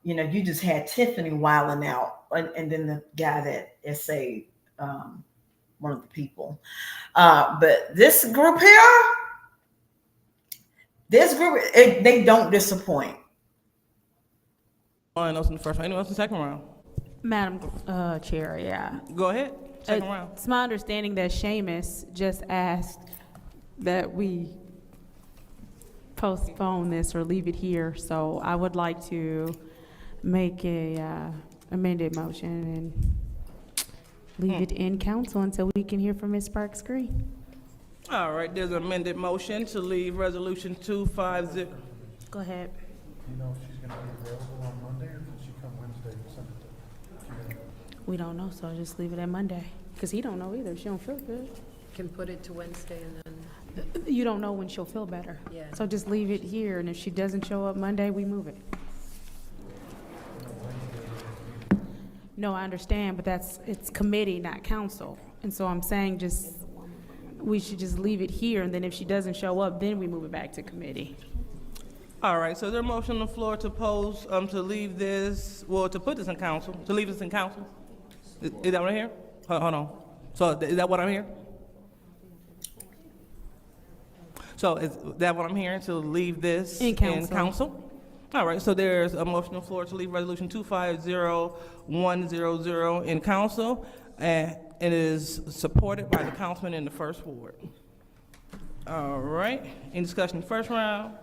you just had Tiffany wilding out, and then the guy that essayed one of the people. But this group here, they don't disappoint. Anyone else in the first round? Anyone else in the second round? Madam Chair, yeah. Go ahead. Second round. It's my understanding that Seamus just asked that we postpone this or leave it here. So I would like to make a amended motion and leave it in council until we can hear from Ms. Sparks-Green. All right. There's an amended motion to leave resolution 250. Go ahead. Do you know if she's going to be available on Monday, or can she come Wednesday to send it to? We don't know, so just leave it at Monday. Because he don't know either. She don't feel good. Can put it to Wednesday and then. You don't know when she'll feel better. Yeah. So just leave it here, and if she doesn't show up Monday, we move it. No, I understand, but it's committee, not council. And so I'm saying we should just leave it here, and then if she doesn't show up, then we move it back to committee. All right. So there's a motion on the floor to to leave this, to put this in council, to leave this in council. Is that what I hear? Hold on. So is that what I'm hearing? So is that what I'm hearing, to leave this in council? All right, so there's a motion on the floor to leave resolution 250100 in council, and it is supported by the councilman in the first ward. All right, any discussion in the first round?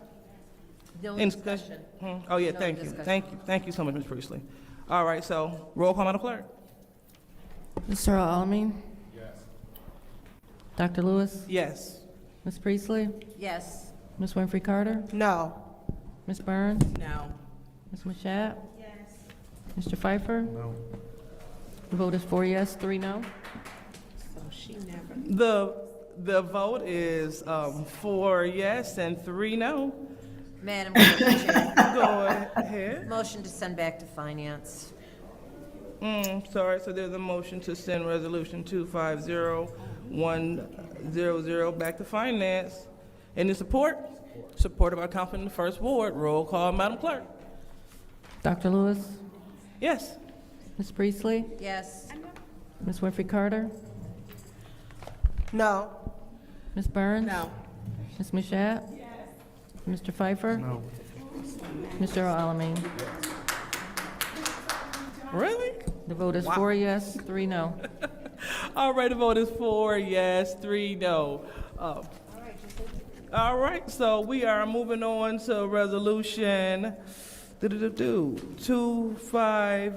No Any discussion. Oh, yeah, No thank you. discussion. Thank you so much, Ms. Priestley. All right, so roll call, Madam Clerk. Mr. Alamin? Yes. Dr. Lewis? Yes. Ms. Priestley? Yes. Ms. Winfrey Carter? No. Ms. Burns? No. Ms. Mashat? Yes. Mr. Pfeiffer? No. The vote is 4 yes, 3 no. So she never. The vote is 4 yes and 3 no. Madam Chair. Go ahead. Motion to send back to finance. Sorry, so there's a motion to send resolution 250100 back to finance. Any support? Supported by Councilman in the first ward. Roll call, Madam Clerk. Dr. Lewis? Yes. Ms. Priestley? Yes. Ms. Winfrey Carter? No. Ms. Burns? No. Ms. Mashat? Yes. Mr. Pfeiffer? No. Mr. Alamin? Really? The vote is 4 yes, 3 no. All right, the vote is 4 yes, 3 no. All right, so we are moving on to resolution 250,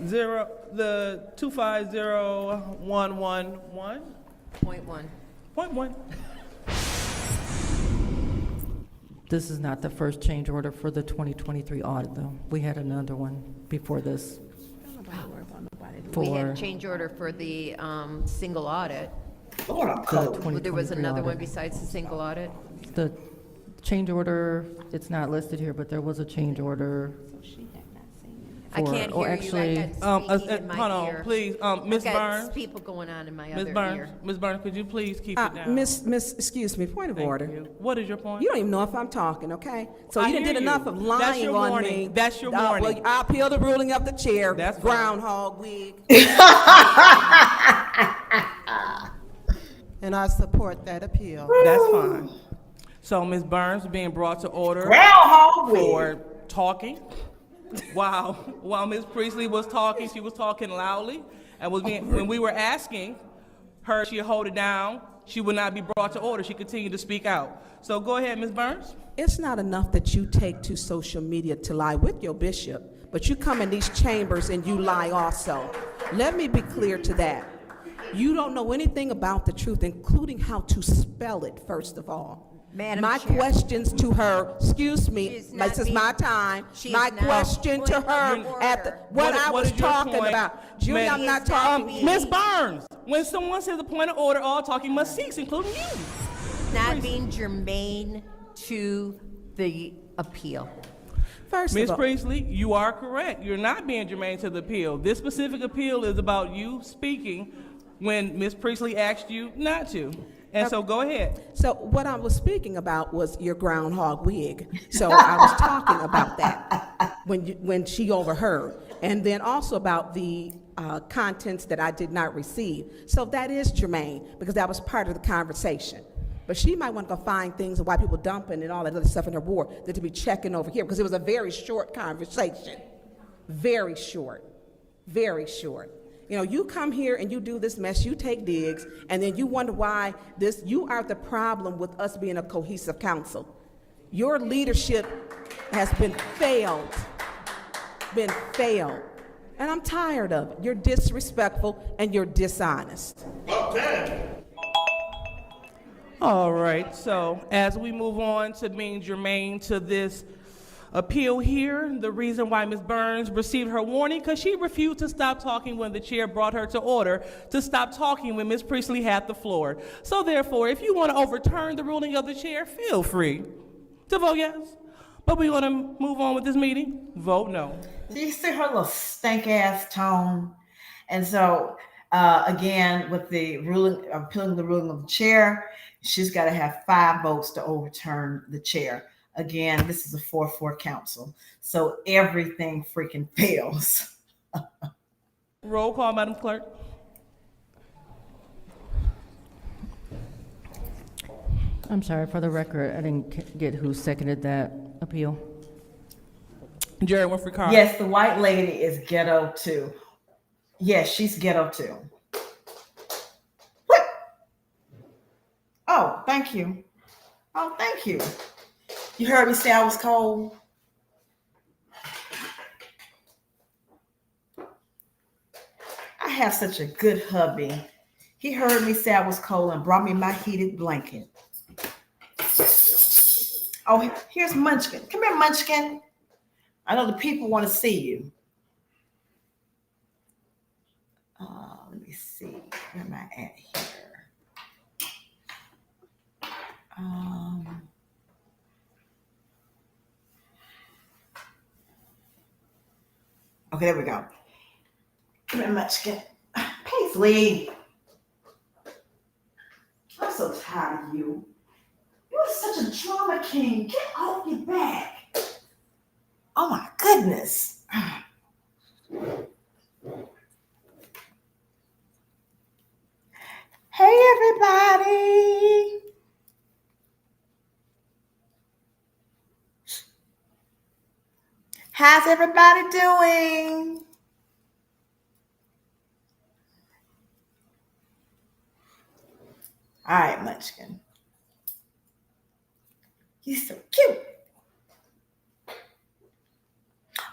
the 250111.1. This is not the first change order for the 2023 audit, though. We had another one before this. We had a change order for the single audit. The There was 2023 another one audit. besides the single audit? The change order, it's not listed here, but there was a change order. I can't or hear actually- you. I got speaking in my Hold ear. on, please, Ms. I've got Burns. people going on in my Ms. other Burns, ear. Ms. Burns, could you please keep it down? Excuse me, point of Thank order. you. What is your point? You don't even know if I'm talking, okay? So I you done hear did you. enough of That's lying your on warning. me. That's your Well, warning. I appeal the ruling of the chair. That's fine. Groundhog wig. And I support that appeal. That's fine. So Ms. Burns being brought to order Groundhog for talking. While Ms. Priestley was talking, she was talking loudly, and when we were asking her, she hold it down. She would not be brought to order. She continued to speak out. So go ahead, Ms. Burns. It's not enough that you take to social media to lie with your bishop, but you come in these chambers and you lie also. Let me be clear to that. You don't know anything about the truth, including how to spell it, first of all. Madam My Chair. questions to her, excuse me, this is my time. My question to her at the, what I was talking about. Julie, I'm not talking. Ms. Burns, when someone says a point of order, all talking must cease, including you. Not being germane to the appeal. First of Ms. all, Priestley, you are correct. You're not being germane to the appeal. This specific appeal is about you speaking when Ms. Priestley asked you not to. And so go ahead. so what I was speaking about was your groundhog wig. So I was talking about that when she overheard. And then also about the contents that I did not receive. So that is germane, because that was part of the conversation. But she might want to go find things of why people dumping and all that other stuff in her board that to be checking over here, because it was a very short conversation. Very short. Very short. You know, you come here and you do this mess, you take digs, and then you wonder why you are the problem with us being a cohesive council. Your leadership has been failed. And I'm tired of it. You're disrespectful and you're dishonest. All right, so as we move on to being germane to this appeal here, the reason why Ms. Burns received her warning, because she refused to stop talking when the chair brought her to order, to stop talking when Ms. Priestley had the floor. So therefore, if you want to overturn the ruling of the chair, feel free to vote yes. But we want to move on with this meeting, vote no. Do you see her little stank ass tone? And so, again, with the ruling, appealing the ruling of the chair, she's got to have 5 votes to overturn the chair. Again, this is a 4-4 council, so everything freaking fails. Roll call, Madam Clerk. I'm sorry, for the record, I didn't get who seconded that appeal. Jerry Winfrey Carter. Yes, the white lady is ghetto too. Yes, she's ghetto too. What? Oh, thank you. Oh, thank you. You heard me say I was cold. I have such a good hubby. He heard me say I was cold and brought me my heated blanket. Oh, here's Munchkin. Come here, Munchkin. I know the people want to see you. Let me see. Where am I at here? Okay, there we go. Come here, Munchkin. Paisley. I'm so tired of you. You're such a drama king. Get off your back. Oh my goodness. Hey, everybody. How's everybody doing? All right, Munchkin. You're so cute.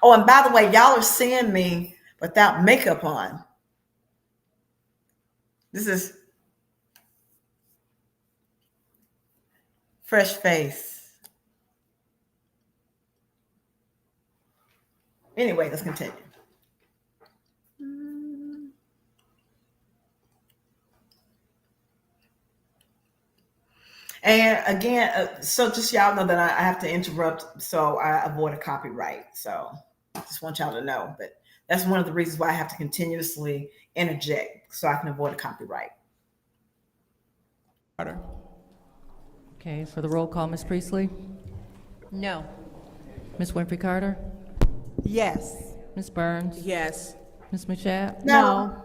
Oh, and by the way, y'all are seeing me without makeup on. This is fresh face. Anyway, let's continue. And again, so just y'all know that I have to interrupt, so I avoid a copyright. So I just want y'all to know, but that's one of the reasons why I have to continuously interject, so I can avoid a copyright. Okay, for the roll call, Ms. Priestley? No. Ms. Winfrey Carter? Yes. Ms. Burns? Yes. Ms. Mashat? No.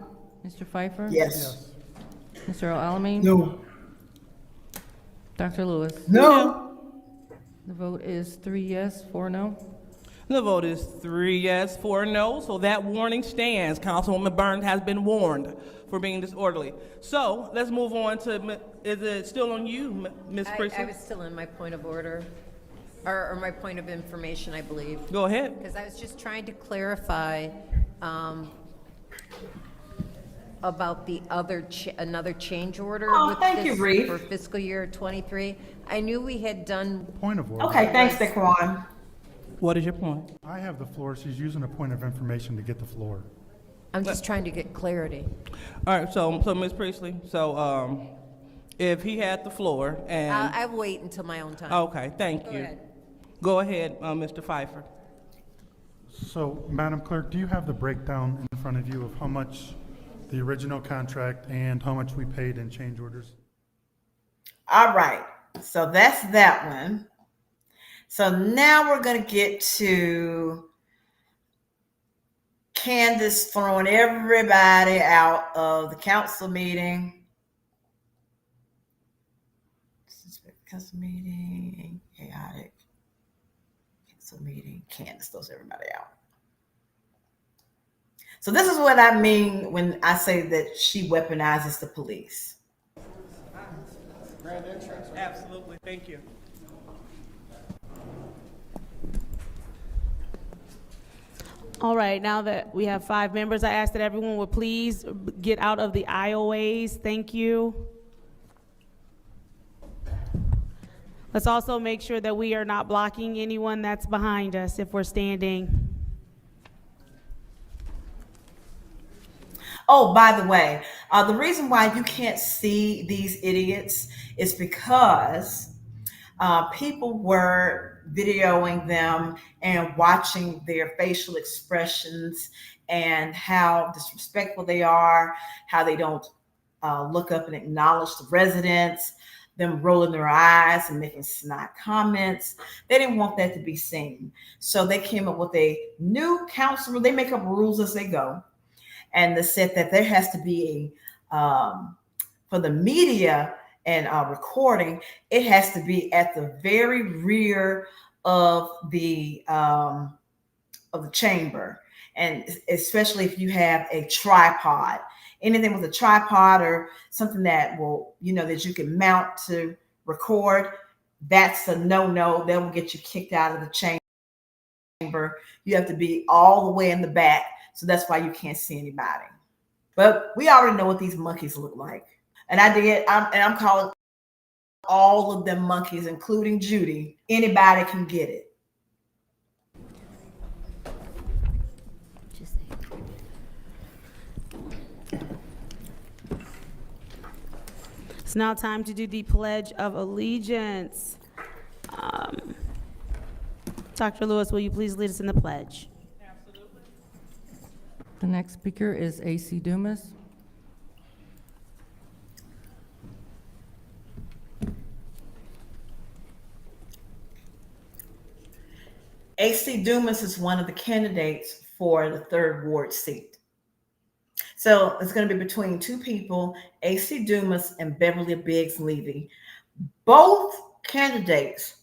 Mr. Pfeiffer? Yes. Mr. Alamin? No. Dr. Lewis? No. The vote is 3 yes, 4 no. The vote is 3 yes, 4 no, so that warning stands. Councilwoman Burns has been warned for being disorderly. So let's move on to, is it still on you, Ms. Priestley? I was still in my point of order, or my point of information, I believe. Go ahead. Because I was just trying to clarify about the other, another change order. Oh, thank you, Reeve. For fiscal year '23. I knew we had done. Point of order. Okay, thanks, Daquan. What is your point? I have the floor. She's using a point of information to get the floor. I'm just trying to get clarity. All right, so Ms. Priestley, so if he had the floor and. I'll wait until my own time. Okay, thank you. Ahead. Go ahead, Mr. Pfeiffer. So, Madam Clerk, do you have the breakdown in front of you of how much the original contract and how much we paid in change orders? All right, so that's that one. So now we're going to get to Candace throwing everybody out of the council meeting. Council meeting, chaotic. Council meeting, Candace throws everybody out. So this is what I mean when I say that she weaponizes the police. Absolutely, thank you. All right, now that we have 5 members, I ask that everyone would please get out of the aisleways. Thank you. Let's also make sure that we are not blocking anyone that's behind us if we're standing. Oh, by the way, the reason why you can't see these idiots is because people were videoing them and watching their facial expressions and how disrespectful they are, how they don't look up and acknowledge the residents, them rolling their eyes and making snide comments. They didn't want that to be seen. So they came up with a new council rule. They make up rules as they go. And they said that there has to be for the media and recording, it has to be at the very rear of the chamber, and especially if you have a tripod, anything with a tripod or something that will, that you can mount to record, that's a no-no. That will get you kicked out of the chamber. You have to be all the way in the back, so that's why you can't see anybody. But we already know what these monkeys look like. And I'm calling all of them monkeys, including Judy. Anybody can get it. It's now time to do the Pledge of Allegiance. Dr. Lewis, will you please lead us in the pledge? Absolutely. The next speaker is A.C. Dumas. A.C. Dumas is one of the candidates for the 3rd Ward seat. So it's going to be between 2 people, A.C. Dumas and Beverly Biggs Levy. Both candidates,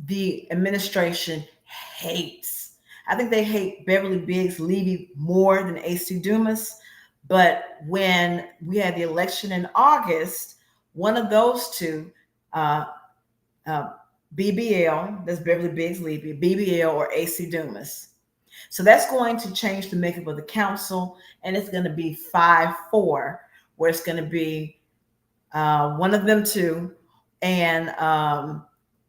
the administration hates. I think they hate Beverly Biggs Levy more than A.C. Dumas. But when we had the election in August, one of those two, BBL, that's Beverly Biggs Levy, BBL or A.C. Dumas. So that's going to change the makeup of the council, and it's going to be 5-4, where it's going to be one of them two, and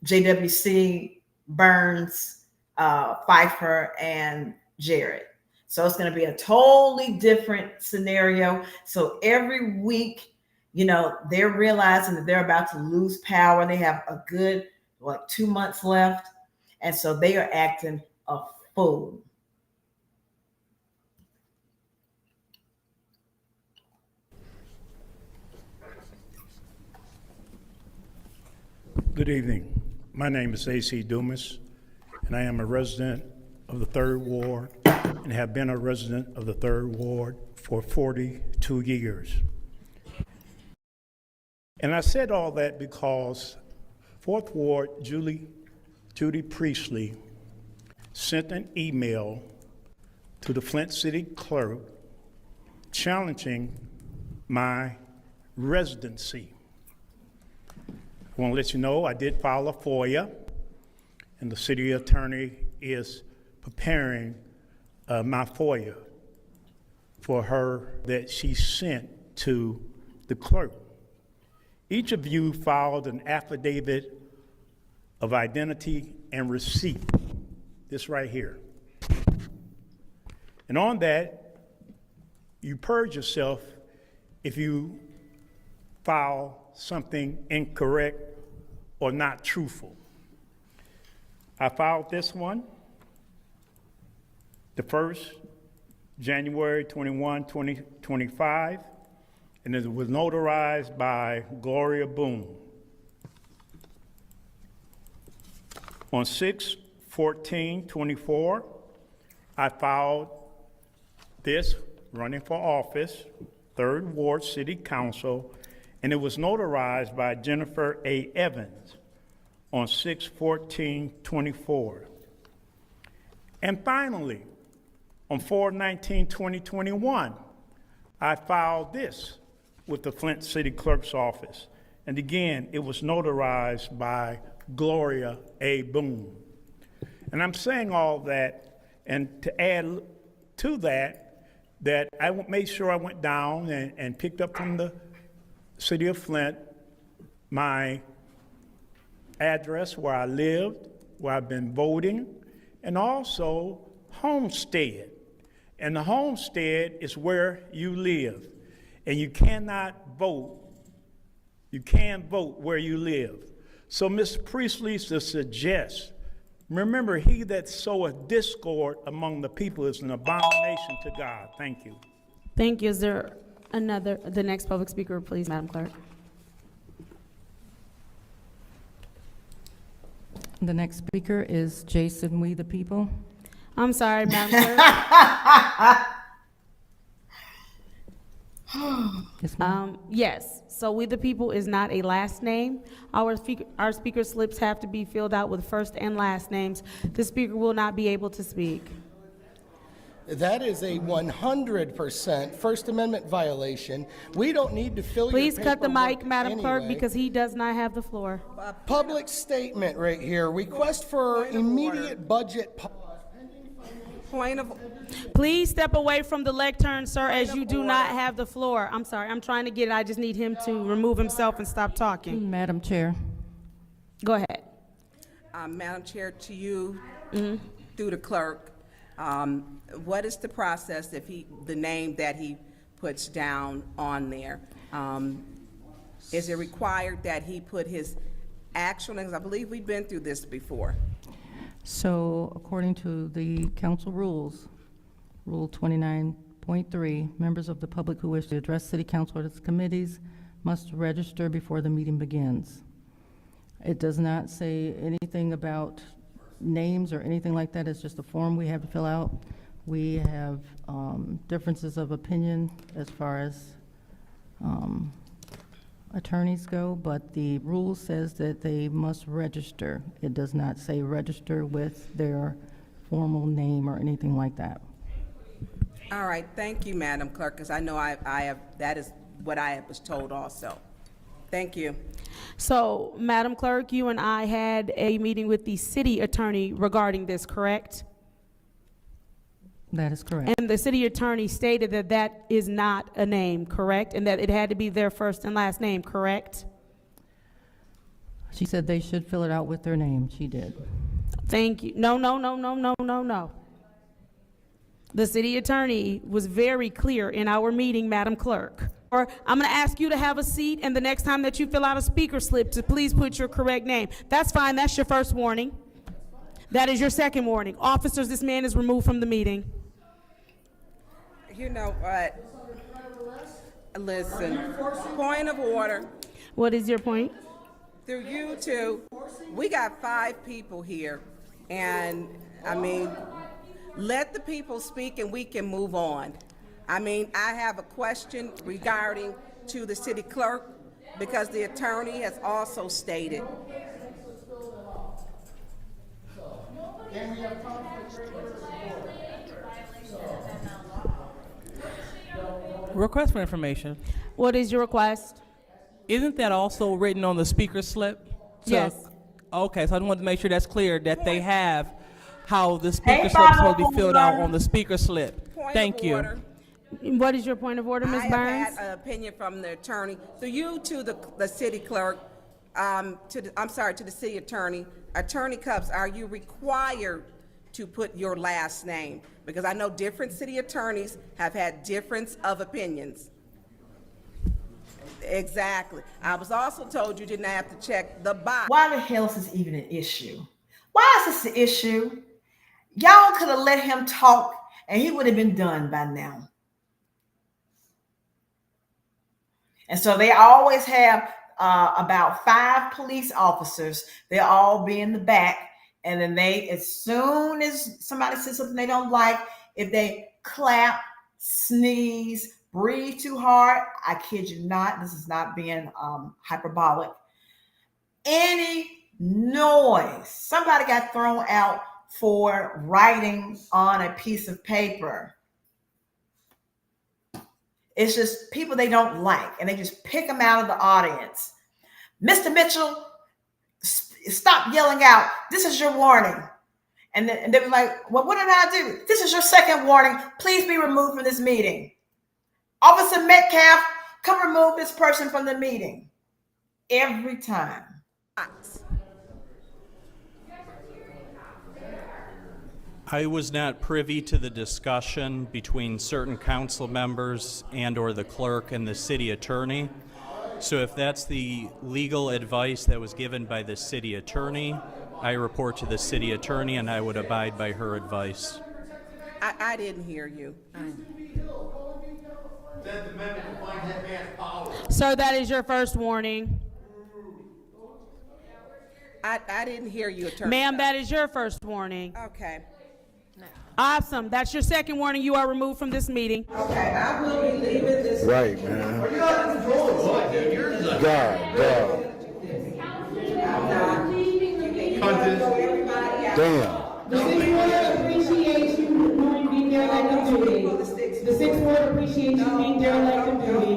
JWC, Burns, Pfeiffer, and Jarrett. So it's going to be a totally different scenario. So every week, they're realizing that they're about to lose power. They have a good 2 months left, and so they are acting a fool. Good evening. My name is A.C. Dumas, and I am a resident of the 3rd Ward and have been a resident of the 3rd Ward for 42 years. And I said all that because 4th Ward Judy Priestley sent an email to the Flint City Clerk challenging my residency. I want to let you know I did file a FOIA, and the city attorney is preparing my FOIA for her that she sent to the clerk. Each of you filed an affidavit of identity and receipt, this right here. And on that, you purge yourself if you file something incorrect or not truthful. I filed this one, the 1st, January 21, 2025, and it was notarized by Gloria Boone. On 6/14/24, I filed this, running for office, 3rd Ward City Council, and it was notarized by Jennifer A. Evans on 6/14/24. And finally, on 4/19/2021, I filed this with the Flint City Clerk's office. And again, it was notarized by Gloria A. Boone. And I'm saying all that, and to add to that I made sure I went down and picked up from the city of Flint my address where I lived, where I've been voting, and also homestead. And the homestead is where you live. And you cannot vote. You can't vote where you live. So, Ms. Priestley, to suggest, remember, he that soweth discord among the people is an abomination to God. Thank you. Thank you. Is there the next public speaker, please, Madam Clerk? The next speaker is Jason We the People. I'm sorry, Madam Clerk. Yes, so We the People is not a last name. Our speaker slips have to be filled out with first and last names. The speaker will not be able to speak. That is a 100% First Amendment violation. We don't need to fill Please your cut the paperwork mic, Madam Clerk, anyway. because he does not have the floor. Public statement right here. Request for immediate budget. Point of Please step away from the lectern, sir, as you do not have the floor. I'm sorry, I'm trying to get it. I just need him to remove himself and stop talking. Madam Chair. Go ahead. Madam Chair, to you, through the clerk, what is the process if the name that he puts down on there? Is it required that he put his actual names? I believe we've been through this before. So according to the council rules, Rule 29.3, members of the public who wish to address city council or its committees must register before the meeting begins. It does not say anything about names or anything like that. It's just a form we have to fill out. We have differences of opinion as far as attorneys go, but the rule says that they must register. It does not say register with their formal name or anything like that. All right, thank you, Madam Clerk, because I know I have, that is what I was told also. Thank you. So, Madam Clerk, you and I had a meeting with the city attorney regarding this, correct? That is correct. And the city attorney stated that that is not a name, correct? And that it had to be their first and last name, correct? She said they should fill it out with their name. She did. Thank you. No. The city attorney was very clear in our meeting, Madam Clerk. Or I'm going to ask you to have a seat, and the next time that you fill out a speaker slip, to please put your correct name. That's fine. That's your first warning. That is your second warning. Officers, this man is removed from the meeting. You know what? Listen, point of order. What is your point? Through you two, we got 5 people here, and I mean, let the people speak and we can move on. I mean, I have a question regarding to the city clerk, because the attorney has also stated. Can we have conflict Request for information. What is your request? Isn't that also written on the speaker slip? Yes. Okay, so I wanted to make sure that's clear, that they have how the speaker slip is supposed to be filled out on the speaker slip. Thank you. What is your point of order, Ms. Burns? I have had an opinion from the attorney. Through you to the city clerk, to the city attorney. Attorney Cups, are you required to put your last name? Because I know different city attorneys have had difference of opinions. Exactly. I was also told you didn't have to check the box. Why the hell is this even an issue? Why is this an issue? Y'all could have let him talk and he would have been done by now. And so they always have about 5 police officers. They'll all be in the back. And then as soon as somebody says something they don't like, if they clap, sneeze, breathe too hard, I kid you not, this is not being hyperbolic, any noise, somebody got thrown out for writing on a piece of paper. It's just people they don't like, and they just pick them out of the audience. Mr. Mitchell, stop yelling out. This is your warning. And they were like, well, what did I do? This is your second warning. Please be removed from this meeting. Officer Metcalf, come remove this person from the meeting. Every time. I was not privy to the discussion between certain council members and or the clerk and the city attorney. So if that's the legal advice that was given by the city attorney, I report to the city attorney and I would abide by her advice. I didn't hear you. Sir, that is your first warning. I didn't hear you, attorney. Ma'am, that is your first warning. Okay. Awesome. That's your second warning. You are removed from this meeting. Okay, I will be leaving this. Right, man. God. Damn. The Sixth Ward appreciates you being derelict of duty. The Sixth Ward appreciates you being derelict of duty.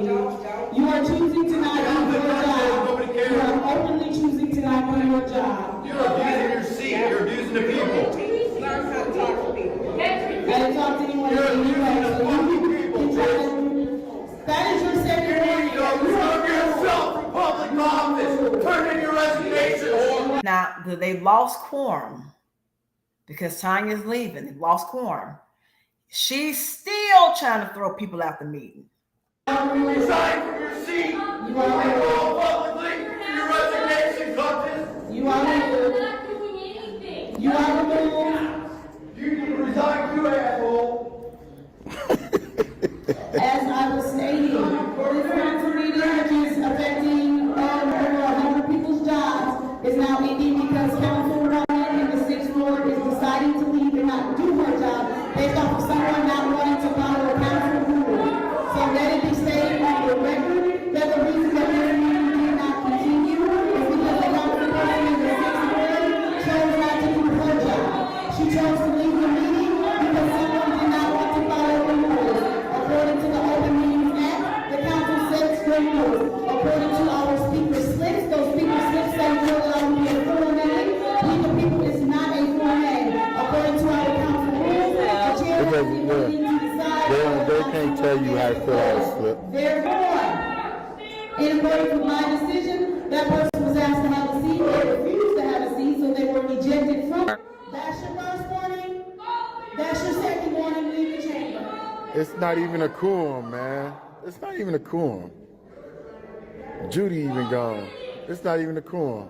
You are choosing to not do your job. You are openly choosing to not do your job. You're abusing your seat. You're abusing the people. Learn how to talk to people. I didn't talk to anyone else. That is your second warning. You remove yourself from public office. Turn in your resignation. Now, they lost quorum because Tanya's leaving. They lost quorum. She's still trying to throw people out the meeting. You resign from your seat. You call publicly for your resignation, Countess. You are removed. You are removed. You need to resign too, asshole. As I was stating, this council meeting, which is affecting over 100 people's jobs, is now ending because Councilwoman in the Sixth Ward is deciding to leave and not do her job based off of someone not wanting to follow a council rule. So let it be stated on the record that the reason that this meeting did not continue is because the councilwoman in the Sixth Ward chose not to do her job. She chose to leave the meeting because someone did not want to follow the rules. According to the Open Meetings Act, the council sets the rules. According to our speaker slips, those speaker slips say we're allowed to be a full name. Leave the people is not a full name. According to our council rules, the chair has the ability to decide. They can't tell you how to fill out a slip. Therefore, in accordance with my decision, that person was asked to have a seat. They refused to have a seat, so they were ejected from. That's your first warning. That's your second warning. Leave the chamber. It's not even a quorum, man. It's not even a quorum. Judy even gone. It's not even a quorum.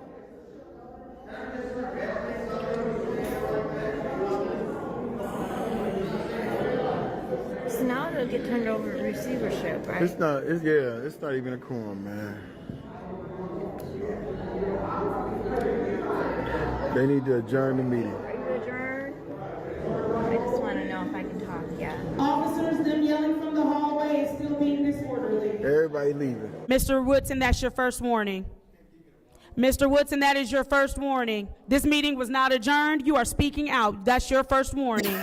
So now it'll get turned over to receivership, right? It's not even a quorum, man. They need to adjourn the meeting. Are you adjourned? I just want to know if I can talk, yeah. Officers, them yelling from the hallway is still being disorderly. Everybody leaving. Mr. Woodson, that's your first warning. Mr. Woodson, that is your first warning. This meeting was not adjourned. You are speaking out. That's your first warning.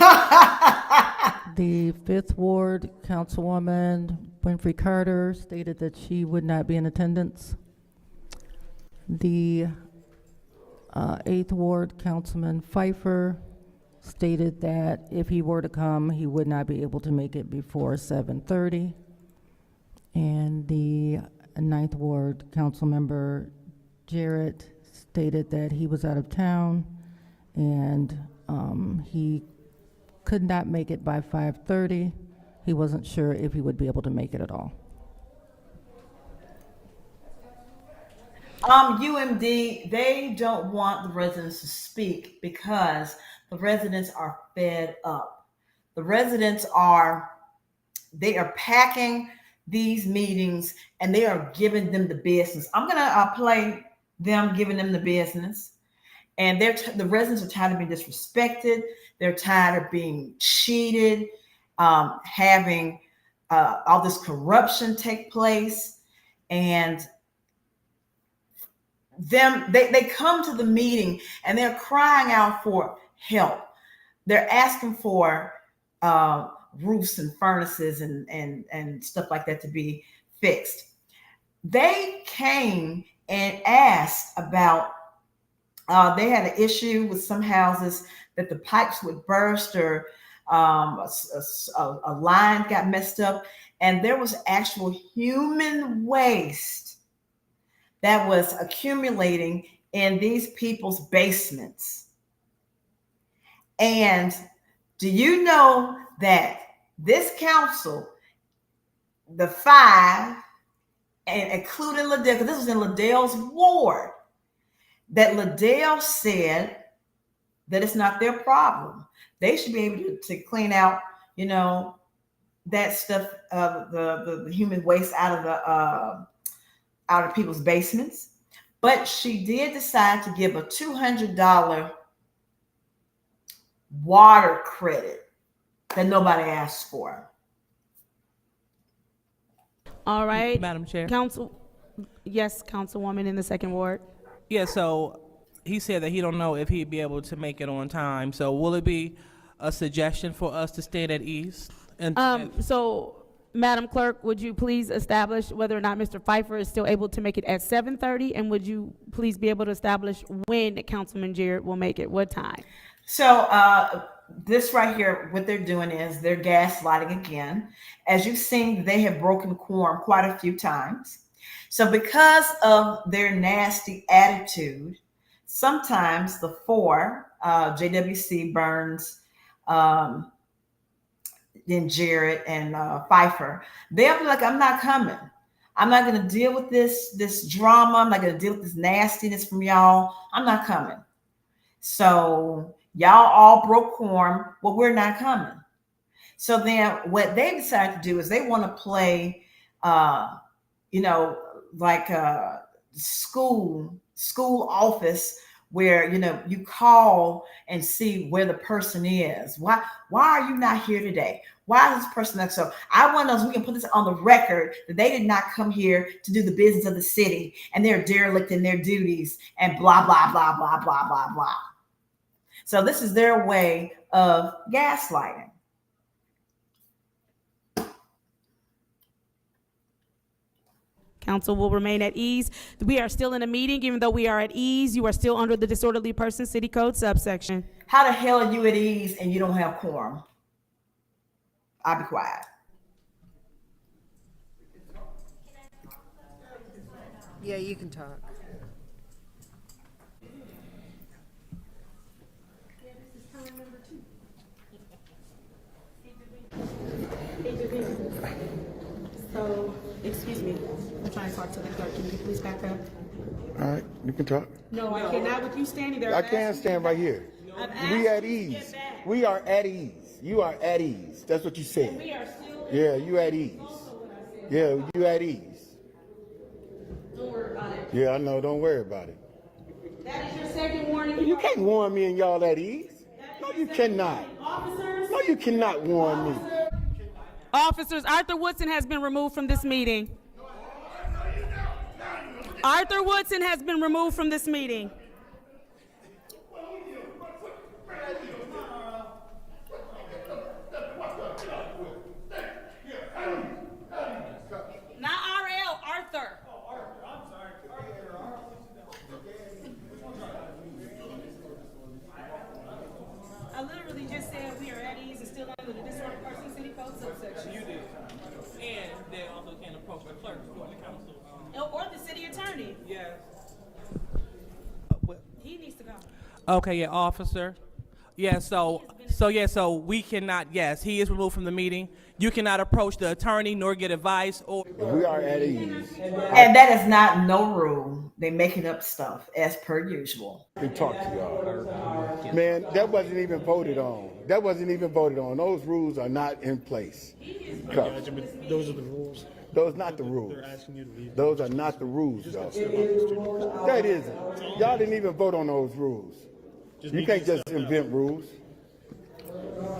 The 5th Ward Councilwoman Winfrey Carter stated that she would not be in attendance. The 8th Ward Councilman Pfeiffer stated that if he were to come, he would not be able to make it before 7:30. And the 9th Ward Councilmember Jarrett stated that he was out of town and he could not make it by 5:30. He wasn't sure if he would be able to make it at all. UMD, they don't want the residents to speak because the residents are fed up. The residents they are packing these meetings and they are giving them the business. I'm gonna play them giving them the business. And the residents are tired of being disrespected. They're tired of being cheated, having all this corruption take place. And they come to the meeting and they're crying out for help. They're asking for roofs and furnaces and stuff like that to be fixed. They came and asked about, they had an issue with some houses that the pipes would burst or a line got messed up, and there was actual human waste that was accumulating in these people's basements. And do you know that this council, the 5, and including Liddell, because this was in Liddell's ward, that Liddell said that it's not their problem. They should be able to clean out, that stuff, the human waste out of people's basements. But she did decide to give a $200 water credit that nobody asked for. All right, Madam Chair. Yes, Councilwoman in the 2nd Ward. Yeah, so he said that he don't know if he'd be able to make it on time. So will it be a suggestion for us to stay at ease? So, Madam Clerk, would you please establish whether or not Mr. Pfeiffer is still able to make it at 7:30? And would you please be able to establish when Councilman Jarrett will make it? What time? So this right here, what they're doing is they're gaslighting again. As you've seen, they have broken quorum quite a few times. So because of their nasty attitude, sometimes the 4, JWC, Burns, then Jarrett and Pfeiffer, they'll be like, I'm not coming. I'm not going to deal with this drama. I'm not going to deal with this nastiness from y'all. I'm not coming. So y'all all broke quorum. Well, we're not coming. So then what they decided to do is they want to play, like a school office where, you call and see where the person is. Why are you not here today? Why is this person not? So I want us, we can put this on the record that they did not come here to do the business of the city and they're derelict in their duties and blah, blah, blah, blah, blah, blah, blah. So this is their way of gaslighting. Council will remain at ease. We are still in a meeting. Even though we are at ease, you are still under the disorderly person city code subsection. How the hell are you at ease and you don't have quorum? I'll be quiet. Yeah, you can talk. So, excuse me, I'm trying to talk to the clerk. Can you please back up? All right, you can talk. No, I cannot with you standing there. I can't stand right here. We at ease. We are at ease. You are at ease. That's what you said. We are still. Yeah, you at ease. Yeah, you at ease. Don't worry about it. Yeah, I know. Don't worry about it. That is your second warning. You can't warn me and y'all at ease. No, you cannot. Officers. No, you cannot warn me. Officers, Arthur Woodson has been removed from this meeting. Arthur Woodson has been removed from this meeting. Not RL, Arthur. I literally just said we are at ease and still under the disorderly person city code subsection. You did. And they also can approach the clerk or the council. Or the city attorney. Yes. He needs to go. Okay, yeah, officer. Yeah, so we cannot, yes, he is removed from the meeting. You cannot approach the attorney nor get advice or. We are at ease. And that is not no rule. They're making up stuff as per usual. I can talk to y'all. Man, that wasn't even voted on. Those rules are not in place. Those are the rules. Those not the rules. They're asking you to leave. Those are not the rules, though. That isn't. Y'all didn't even vote on those rules. You can't just invent rules.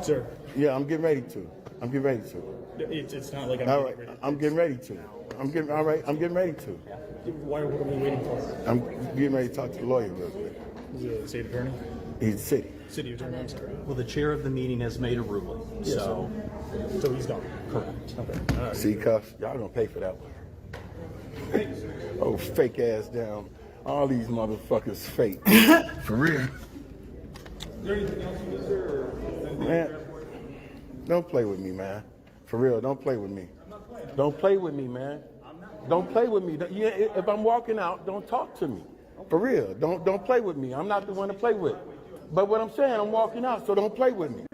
Sir. Yeah, I'm getting ready to. It's not like I'm all right. I'm getting ready to. I'm getting ready to. What are we waiting for? I'm getting ready to talk to the lawyer real quick. Is it the state attorney? He's the city. City attorney, I'm sorry. Well, the chair of the meeting has made a ruling, so he's gone. Correct. Okay. All right. See, cuffs, y'all gonna pay for that one. Oh, fake ass down. All these motherfuckers fake. For real. Is there anything else you deserve? Man, don't play with me, man. For real, don't play with me. Don't play with me, man. Don't play with me. If I'm walking out, don't talk to me. For real, don't play with me. I'm not the one to play with. But what I'm saying, I'm walking out, so don't play with me.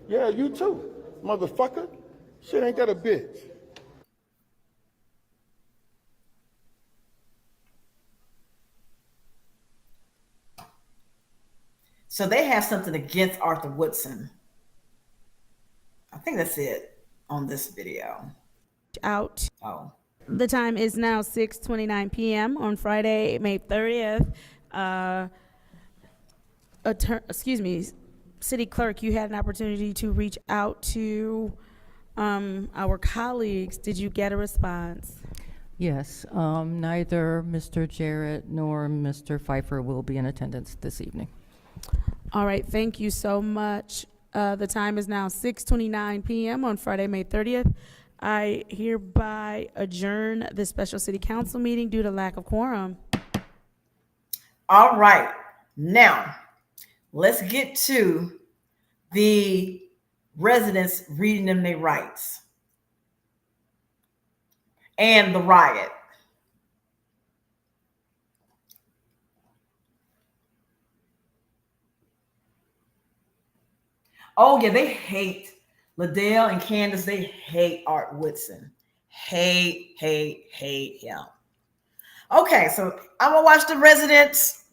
Yeah, you too, motherfucker. Shit, ain't that a bitch? So they have something against Arthur Woodson. I think that's it on this video. Out. Oh. The time is now 6:29 p.m. on Friday, May 30th. City Clerk, you had an opportunity to reach out to our colleagues. Did you get a response? Yes, neither Mr. Jarrett nor Mr. Pfeiffer will be in attendance this evening. All right, thank you so much. The time is now 6:29 p.m. on Friday, May 30th. I hereby adjourn the special city council meeting due to lack of quorum. All right, now let's get to the residents reading them their rights and the riot. Oh yeah, they hate Liddell and Candace. They hate Art Woodson. Hate him. Okay, so I'm gonna watch the residents.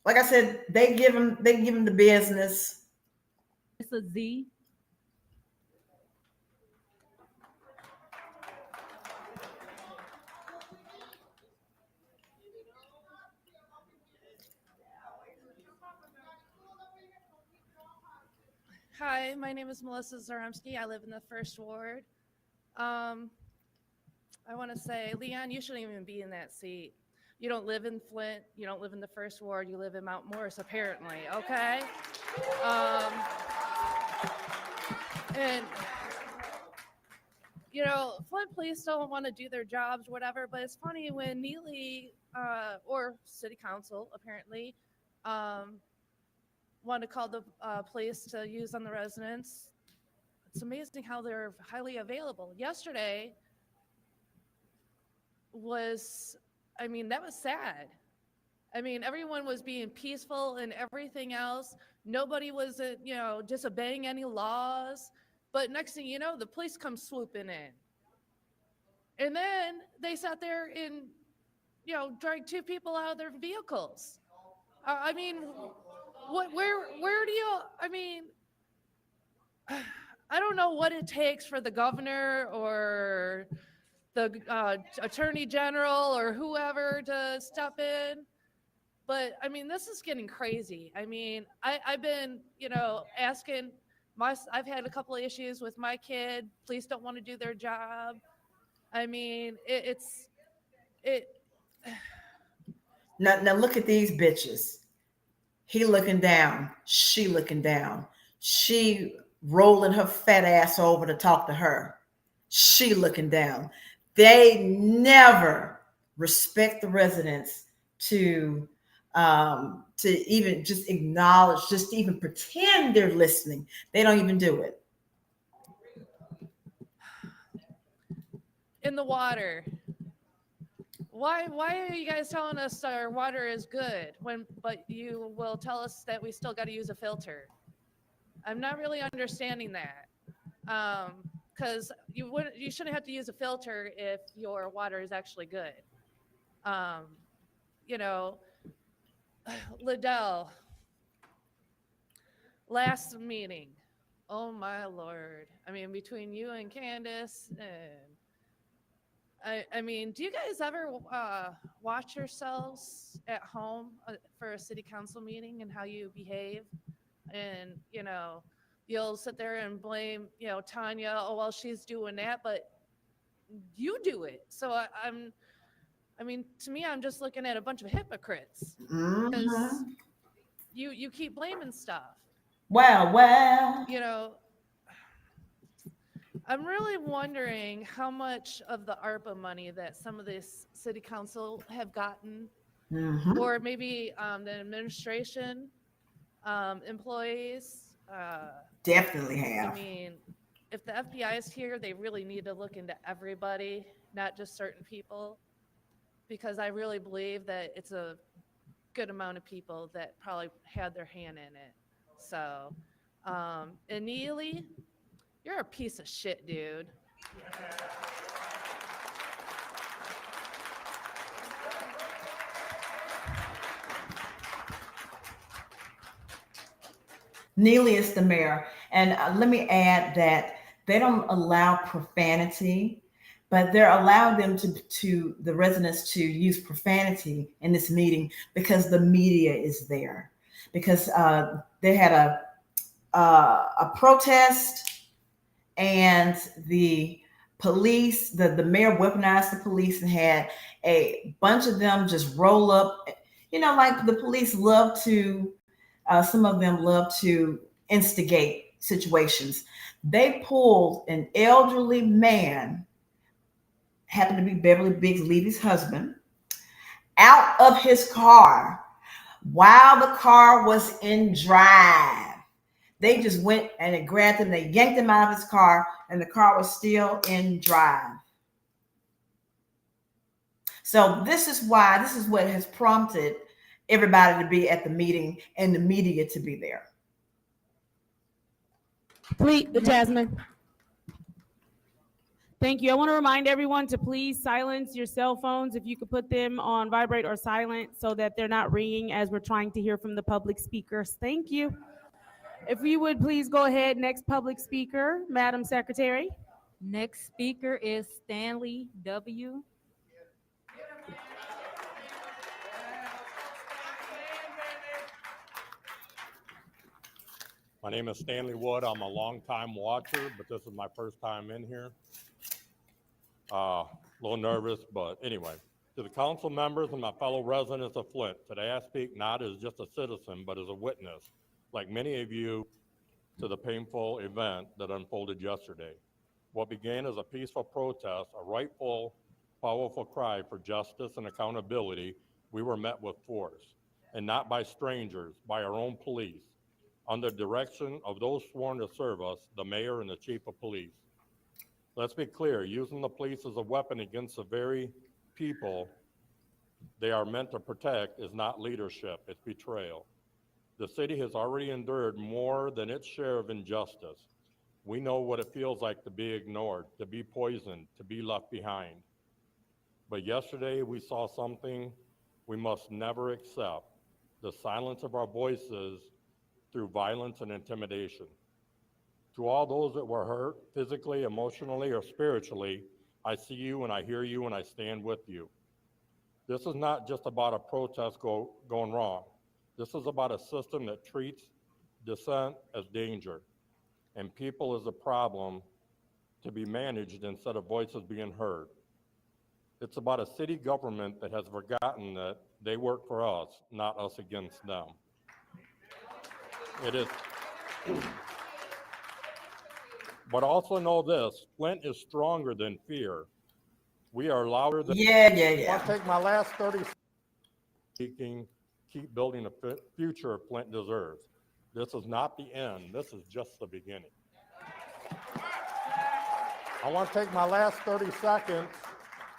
Like I said, they give him the business. It's a Z. Hi, my name is Melissa Zaremski. I live in the First Ward. I want to say, Leon, you shouldn't even be in that seat. You don't live in Flint. You don't live in the First Ward. You live in Mount Morris, apparently, okay? And, you know, Flint police don't want to do their jobs, whatever, but it's funny when Neely, or City Council, apparently, want to call the police to use on the residents. It's amazing how they're highly available. Yesterday was, I mean, that was sad. I mean, everyone was being peaceful and everything else. Nobody was, you know, disobeying any laws. But next thing you know, the police come swooping in. And then they sat there and, you know, dragged two people out of their vehicles. I mean, where do you, I mean, I don't know what it takes for the governor or the attorney general or whoever to step in. But I mean, this is getting crazy. I mean, I've been, you know, asking I've had a couple of issues with my kid. Police don't want to do their job. I mean, it's it. Now look at these bitches. He looking down. She looking down. She rolling her fat ass over to talk to her. She looking down. They never respect the residents to even just acknowledge, just to even pretend they're listening. They don't even do it. In the water. Why are you guys telling us our water is good but you will tell us that we still got to use a filter? I'm not really understanding that. Because you shouldn't have to use a filter if your water is actually good. You know, Liddell, last meeting. Oh my Lord. I mean, between you and Candace and I mean, do you guys ever watch yourselves at home for a city council meeting and how you behave? And, you know, you'll sit there and blame, you know, Tanya, oh, well, she's doing that, but you do it. So I mean, to me, I'm just looking at a bunch of hypocrites because you keep blaming stuff. Well. You know, I'm really wondering how much of the ARPA money that some of this city council have gotten, or maybe the administration employees. Definitely have. I mean, if the FBI is here, they really need to look into everybody, not just certain people, because I really believe that it's a good amount of people that probably had their hand in it. So, and Neely, you're a piece of shit, dude. Neely is the mayor. And let me add that they don't allow profanity, but they're allowing them to the residents to use profanity in this meeting because the media is there. Because they had a protest, and the police, the mayor weaponized the police and had a bunch of them just roll up. You know, like the police love to, some of them love to instigate situations. They pulled an elderly man, happened to be Beverly Biggs Levy's husband, out of his car while the car was in drive. They just went and they grabbed him, they yanked him out of his car, and the car was still in drive. So this is what has prompted everybody to be at the meeting and the media to be there. Please, Jasmine. Thank you. I want to remind everyone to please silence your cell phones if you could put them on vibrate or silent so that they're not ringing as we're trying to hear from the public speakers. Thank you. If you would please go ahead, next public speaker, Madam Secretary. Next speaker is Stanley W. My name is Stanley Wood. I'm a longtime watcher, but this is my first time in here. A little nervous, but anyway. To the council members and my fellow residents of Flint, today I speak not as just a citizen, but as a witness, like many of you, to the painful event that unfolded yesterday. What began as a peaceful protest, a rightful, powerful cry for justice and accountability, we were met with force, and not by strangers, by our own police, under direction of those sworn to serve us, the mayor and the chief of police. Let's be clear, using the police as a weapon against the very people they are meant to protect is not leadership, it's betrayal. The city has already endured more than its share of injustice. We know what it feels like to be ignored, to be poisoned, to be left behind. But yesterday we saw something we must never accept, the silence of our voices through violence and intimidation. To all those that were hurt, physically, emotionally, or spiritually, I see you and I hear you and I stand with you. This is not just about a protest going wrong. This is about a system that treats dissent as danger and people as a problem to be managed instead of voices being heard. It's about a city government that has forgotten that they work for us, not us against them. It is. But also know this, Flint is stronger than fear. We are louder than. I'll take my last 30 seconds speaking, keep building the future Flint deserves. This is not the end, this is just the beginning. I want to take my last 30 seconds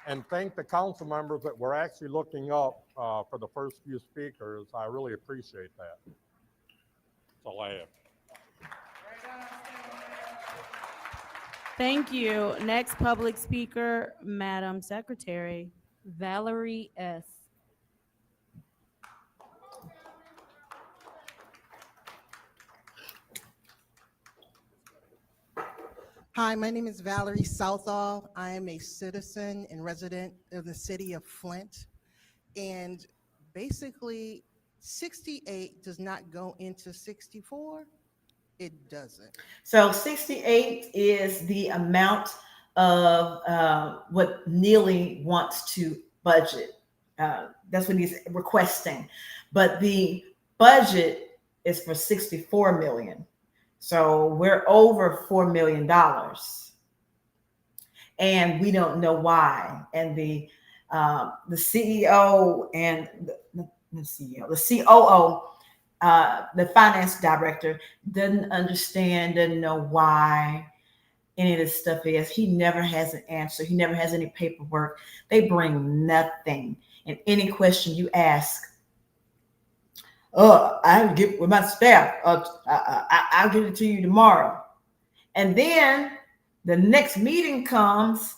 and thank the council members that were actually looking up for the first few speakers. I really appreciate that. That's all I have. Thank you. Next public speaker, Madam Secretary. Valerie S. Hi, my name is Valerie Southall. I am a citizen and resident of the city of Flint. And basically, 68 does not go into 64. It doesn't. So 68 is the amount of what Neely wants to budget. That's what he's requesting. But the budget is for 64 million. So we're over $4 million. And we don't know why. And the CEO and the COO, the finance director, doesn't understand, doesn't know why any of this stuff is. He never has an answer. He never has any paperwork. They bring nothing. And any question you ask, I have to get with my staff. I'll get it to you tomorrow. And then the next meeting comes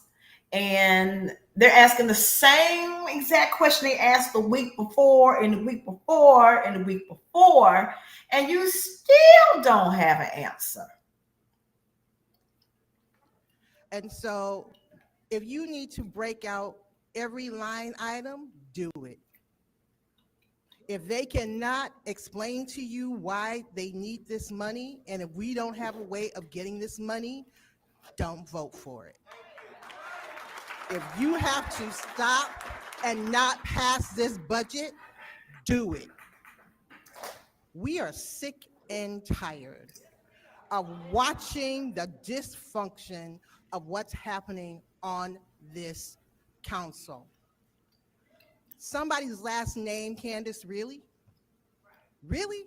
and they're asking the same exact question they asked the week before and the week before and the week before, and you still don't have an answer. And so if you need to break out every line item, do it. If they cannot explain to you why they need this money, and if we don't have a way of getting this money, don't vote for it. If you have to stop and not pass this budget, do it. We are sick and tired of watching the dysfunction of what's happening on this council. Somebody's last name, Candace, really? Really?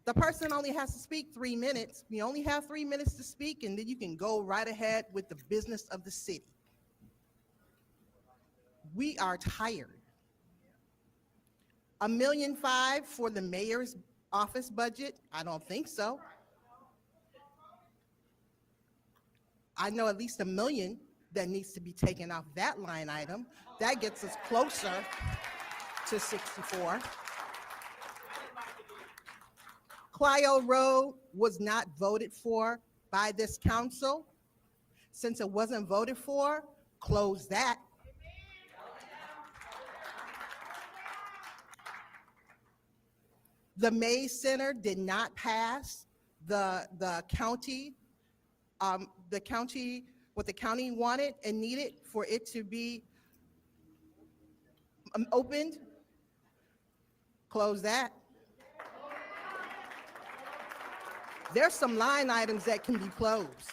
The person only has to speak 3 minutes. You only have 3 minutes to speak, and then you can go right ahead with the business of the city. We are tired. $1.5 million for the mayor's office budget? I don't think so. I know at least $1 million that needs to be taken off that line item. That gets us closer to 64. Clio Road was not voted for by this council. Since it wasn't voted for, close that. The Mays Center did not pass. The county, what the county wanted and needed for it to be opened, close that. There's some line items that can be closed.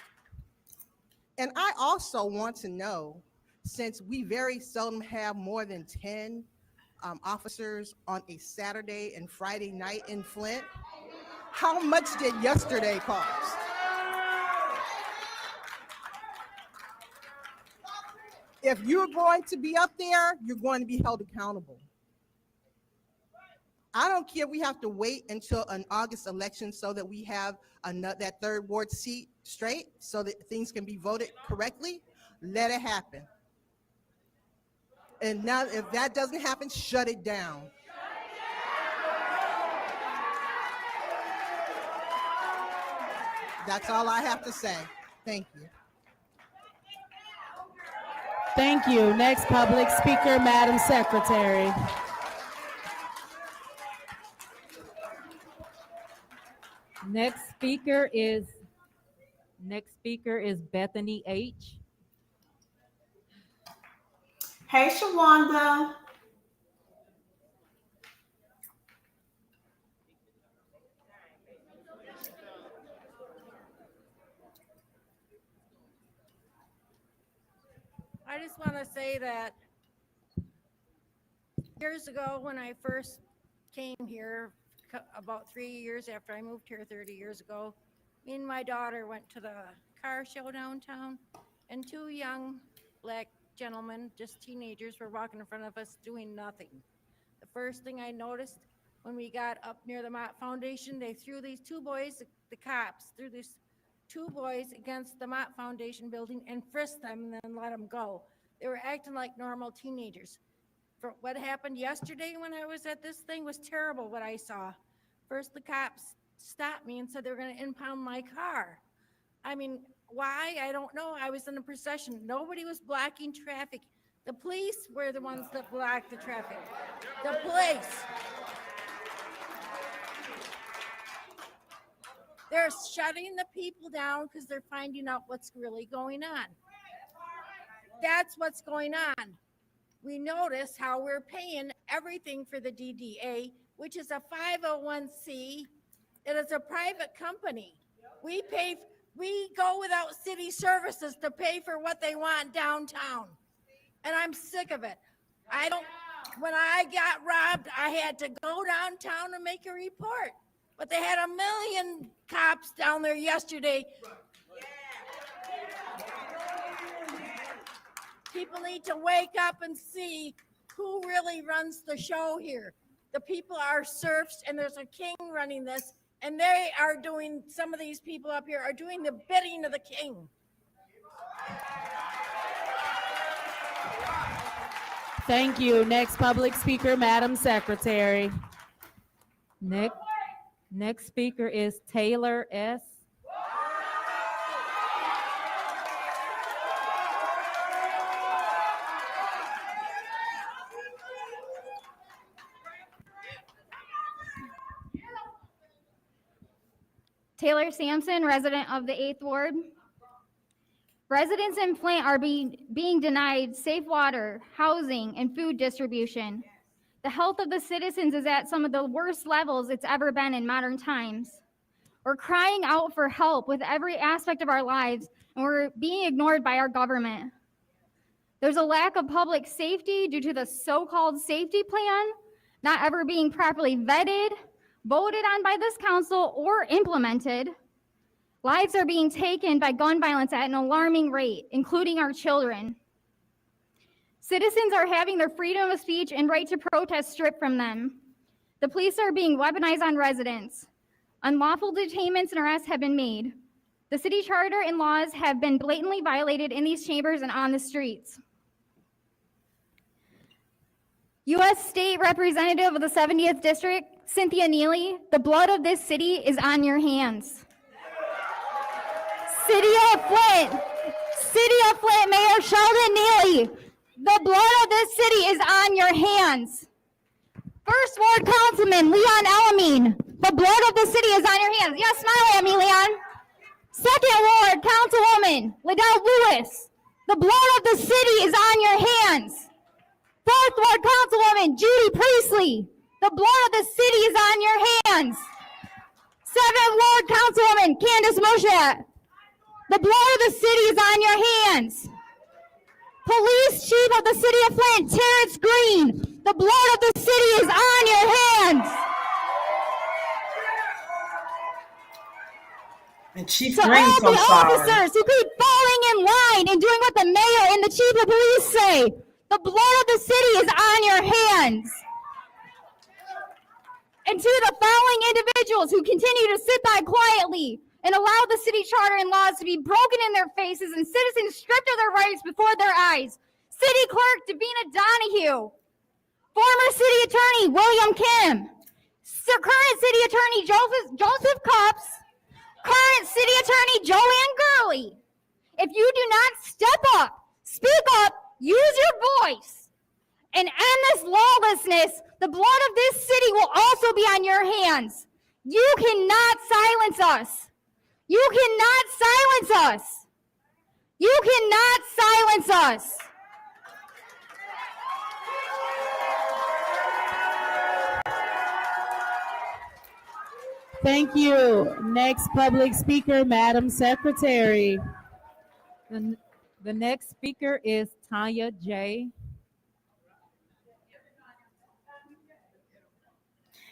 And I also want to know, since we very seldom have more than 10 officers on a Saturday and Friday night in Flint, how much did yesterday cost? If you're going to be up there, you're going to be held accountable. I don't care if we have to wait until an August election so that we have that third ward seat straight so that things can be voted correctly. Let it happen. And now if that doesn't happen, shut it down. That's all I have to say. Thank you. Thank you. Next public speaker, Madam Secretary. Next speaker is Bethany H. Hey, Shawanda. I just want to say that years ago, when I first came here, about 3 years after I moved here 30 years ago, me and my daughter went to the car show downtown, and two young black gentlemen, just teenagers, were walking in front of us doing nothing. The first thing I noticed when we got up near the Mott Foundation, they threw these two boys, the cops, threw these two boys against the Mott Foundation building and frisked them and then let them go. They were acting like normal teenagers. For what happened yesterday when I was at this thing was terrible what I saw. First, the cops stopped me and said they were going to impound my car. I mean, why? I don't know. I was in a procession. Nobody was blocking traffic. The police were the ones that blocked the traffic. The police. They're shutting the people down because they're finding out what's really going on. That's what's going on. We notice how we're paying everything for the DDA, which is a 501c. It is a private company. We go without city services to pay for what they want downtown. And I'm sick of it. When I got robbed, I had to go downtown and make a report. But they had 1 million cops down there yesterday. People need to wake up and see who really runs the show here. The people are serfs, and there's a king running this, and they are doing, some of these people up here are doing the bidding of the king. Thank you. Next public speaker, Madam Secretary. Next speaker is Taylor S. Taylor Sampson, resident of the 8th Ward. Residents in Flint are being denied safe water, housing, and food distribution. The health of the citizens is at some of the worst levels it's ever been in modern times. We're crying out for help with every aspect of our lives, and we're being ignored by our government. There's a lack of public safety due to the so-called safety plan not ever being properly vetted, voted on by this council, or implemented. Lives are being taken by gun violence at an alarming rate, including our children. Citizens are having their freedom of speech and right to protest stripped from them. The police are being weaponized on residents. Unlawful detainments and arrests have been made. The city charter and laws have been blatantly violated in these chambers and on the streets. U.S. State Representative of the 70th District, Cynthia Neely, the blood of this city is on your hands. City of Flint, Mayor Sheldon Neely, the blood of this city is on your hands. First Ward Councilman Leon Elamine, the blood of the city is on your hands. Yeah, smile at me, Leon. Second Ward Councilwoman Liddell Lewis, the blood of the city is on your hands. Fourth Ward Councilwoman Judy Priestley, the blood of the city is on your hands. Seventh Ward Councilwoman Candace Moshe, the blood of the city is on your hands. Police Chief of the City of Flint, Terrence Green, the blood of the city is on your hands. And Chief to Green, all so the sorry. officers who keep falling in line and doing what the mayor and the chief of police say, the blood of the city is on your hands. And to the following individuals who continue to sit by quietly and allow the city charter and laws to be broken in their faces and citizens stripped of their rights before their eyes. City Clerk Davina Donahue, former City Attorney William Kim, current City Attorney Joseph Cupps, current City Attorney Joanne Gurley. If you do not step up, speak up, use your voice, and end this lawlessness, the blood of this city will also be on your hands. You cannot silence us. You cannot silence us. You cannot silence us. Thank you. Next public speaker, Madam Secretary. The next speaker is Tanya J.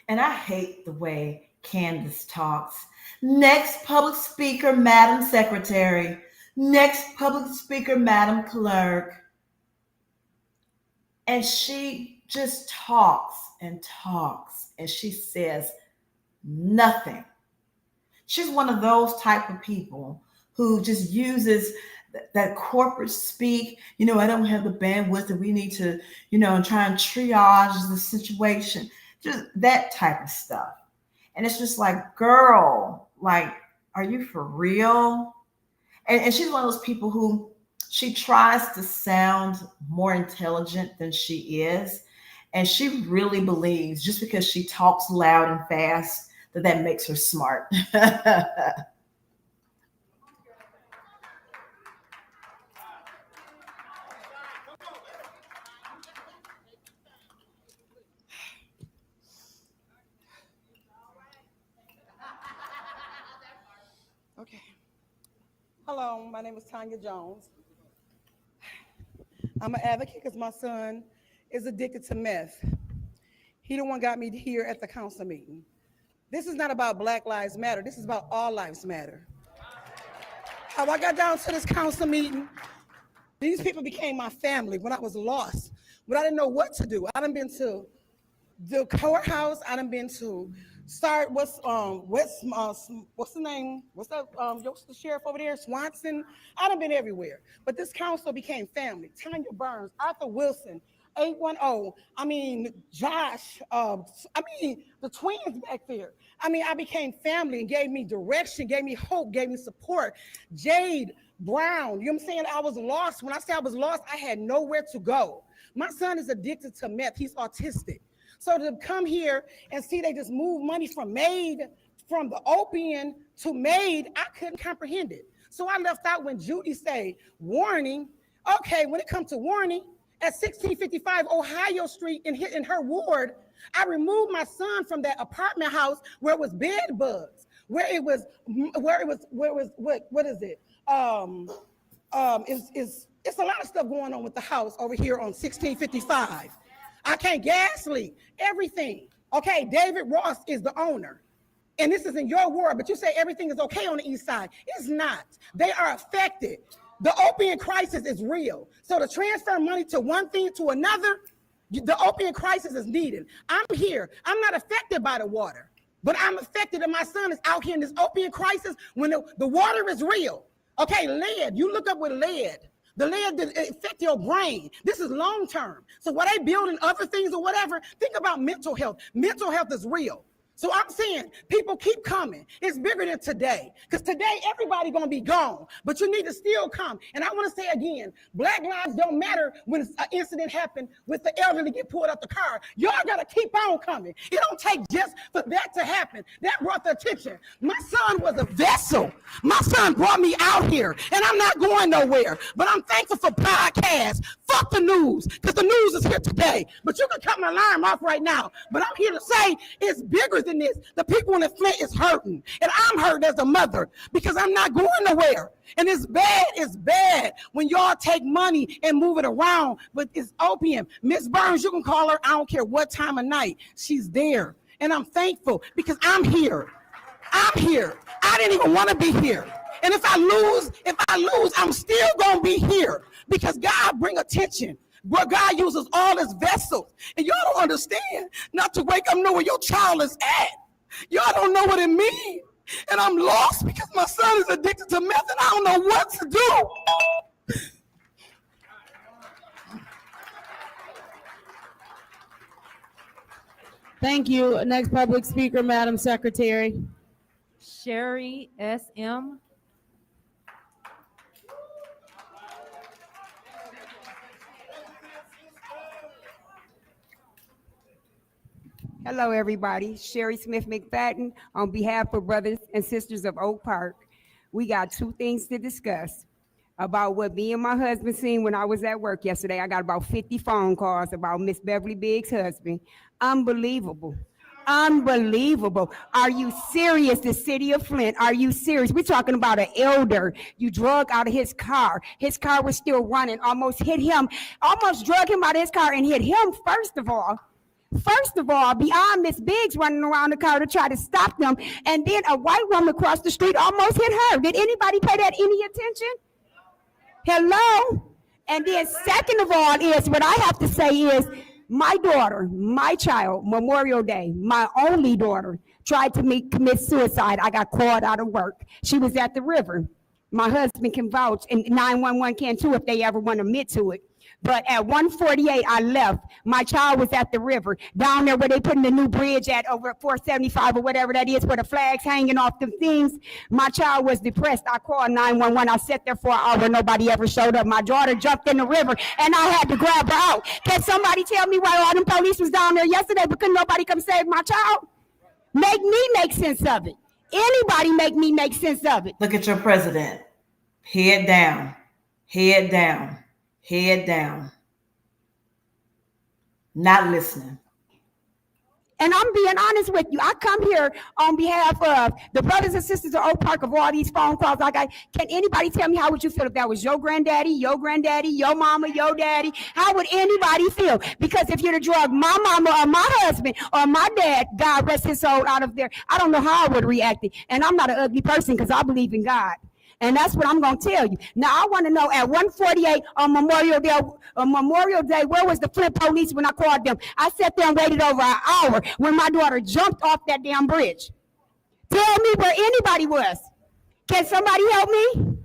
And I hate the way Candace talks. Next public speaker, Madam Secretary. Next public speaker, Madam Clerk. And she just talks and talks, and she says nothing. She's one of those type of people who just uses that corporate speak. You know, I don't have the bandwidth that we need to, try and triage the situation. Just that type of stuff. And it's just like, girl, like, are you for real? And she's one of those people who she tries to sound more intelligent than she is. And she really believes just because she talks loud and fast that makes her smart. Okay. Hello, my name is Tanya Jones. I'm an advocate because my son is addicted to meth. He the one got me here at the council meeting. This is not about Black Lives Matter. This is about all lives matter. How I got down to this council meeting, these people became my family when I was lost, when I didn't know what to do. I done been to the courthouse. I done been to what's the name? What's that? The sheriff over there, Swanson. I done been everywhere. But this council became family. Tanya Burns, Arthur Wilson, 810. Josh. The twins back there. I became family and gave me direction, gave me hope, gave me support. Jade Brown, you know what I'm saying? I was lost. When I say I was lost, I had nowhere to go. My son is addicted to meth. He's autistic. So to come here and see they just move money from the opium to MAID, I couldn't comprehend it. So I left out when Judy said, warning. Okay, when it comes to warning, at 1655 Ohio Street in her ward, I removed my son from that apartment house where it was bed bugs, what is it? It's a lot of stuff going on with the house over here on 1655. I can't gas leak, everything. Okay, David Ross is the owner. And this is in your ward, but you say everything is okay on the east side. It's not. They are affected. The opium crisis is real. So to transfer money to one thing to another, the opium crisis is needed. I'm here. I'm not affected by the water, but I'm affected and my son is out here in this opium crisis when the water is real. Okay, lead. You look up with lead. The lead affect your brain. This is long term. So while they building other things or whatever, think about mental health. Mental health is real. So I'm saying people keep coming. It's bigger than today. Because today everybody gonna be gone. But you need to still come. And I want to say again, Black lives don't matter when an incident happened with the elderly get pulled out the car. Y'all gotta keep on coming. It don't take just for that to happen. That brought the attention. My son was a vessel. My son brought me out here. And I'm not going nowhere. But I'm thankful for podcasts. Fuck the news. Because the news is here today. But you can cut my alarm off right now. But I'm here to say it's bigger than this. The people in the Flint is hurting. And I'm hurting as a mother because I'm not going nowhere. And it's bad when y'all take money and move it around. But it's opium. Miss Burns, you can call her. I don't care what time of night. She's there. And I'm thankful because I'm here. I'm here. I didn't even want to be here. And if I lose, I'm still going to be here because God bring attention. But God uses all his vessels. And y'all don't understand not to wake up knowing your child is at. Y'all don't know what it means. And I'm lost because my son is addicted to meth and I don't know what to do. Thank you. Next public speaker, Madam Secretary. Sherry S.M. Hello, everybody. Sherry Smith McFadden on behalf of brothers and sisters of Oak Park. We got two things to discuss about what me and my husband seen when I was at work yesterday. I got about 50 phone calls about Miss Beverly Biggs' husband. Unbelievable. Unbelievable. Are you serious? The city of Flint, are you serious? We're talking about an elder. You drug out of his car. His car was still running, almost hit him, almost drug him out of his car and hit him first of all. Beyond Miss Biggs running around the car to try to stop them. And then a white woman across the street almost hit her. Did anybody pay that any attention? Hello? And then second of all is, what I have to say is, my daughter, my child, Memorial Day, my only daughter, tried to commit suicide. I got called out of work. She was at the river. My husband can vouch, and 911 can too if they ever want to admit to it. But at 1:48, I left. My child was at the river, down there where they putting the new bridge at over at 475 or whatever that is, where the flag's hanging off the things. My child was depressed. I called 911. I sat there for an hour. Nobody ever showed up. My daughter jumped in the river, and I had to grab her out. Can somebody tell me why all them police was down there yesterday, but couldn't nobody come save my child? Make me make sense of it. Anybody make me make sense of it. Look at your president. Head down, head down, head down. Not listening. And I'm being honest with you. I come here on behalf of the brothers and sisters of Oak Park, of all these phone calls I got. Can anybody tell me how would you feel if that was your granddaddy, your mama, your daddy? How would anybody feel? Because if you'd have drugged my mama or my husband or my dad, God rest his soul, out of there, I don't know how I would have reacted. And I'm not an ugly person because I believe in God. And that's what I'm going to tell you. Now, I want to know at 1:48 on Memorial Day, where was the Flint police when I called them? I sat there and waited over an hour when my daughter jumped off that damn bridge. Tell me where anybody was. Can somebody help me?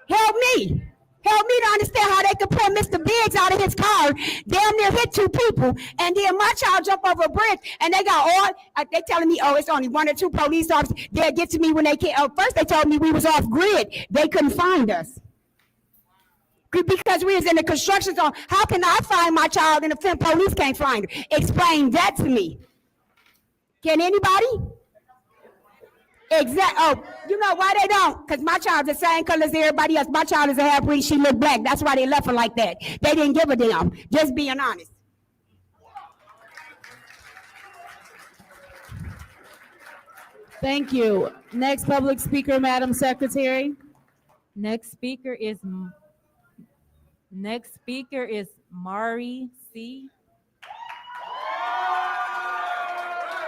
Help me. Help me to understand how they could pull Mr. Biggs out of his car, damn near hit two people, and then my child jump over a bridge, and they got all, they telling me, oh, it's only one or two police officers. They'll get to me when they can. First they told me we was off grid. They couldn't find us. Because we was in the construction zone. How can I find my child and the Flint police can't find her? Explain that to me. Can anybody? Exactly. Oh, you know why they don't? Because my child's the same color as everybody else. My child is a half-breed. She look black. That's why they left her like that. They didn't give a damn. Just being honest. Thank you. Next public speaker, Madam Secretary. Next speaker is Mari C.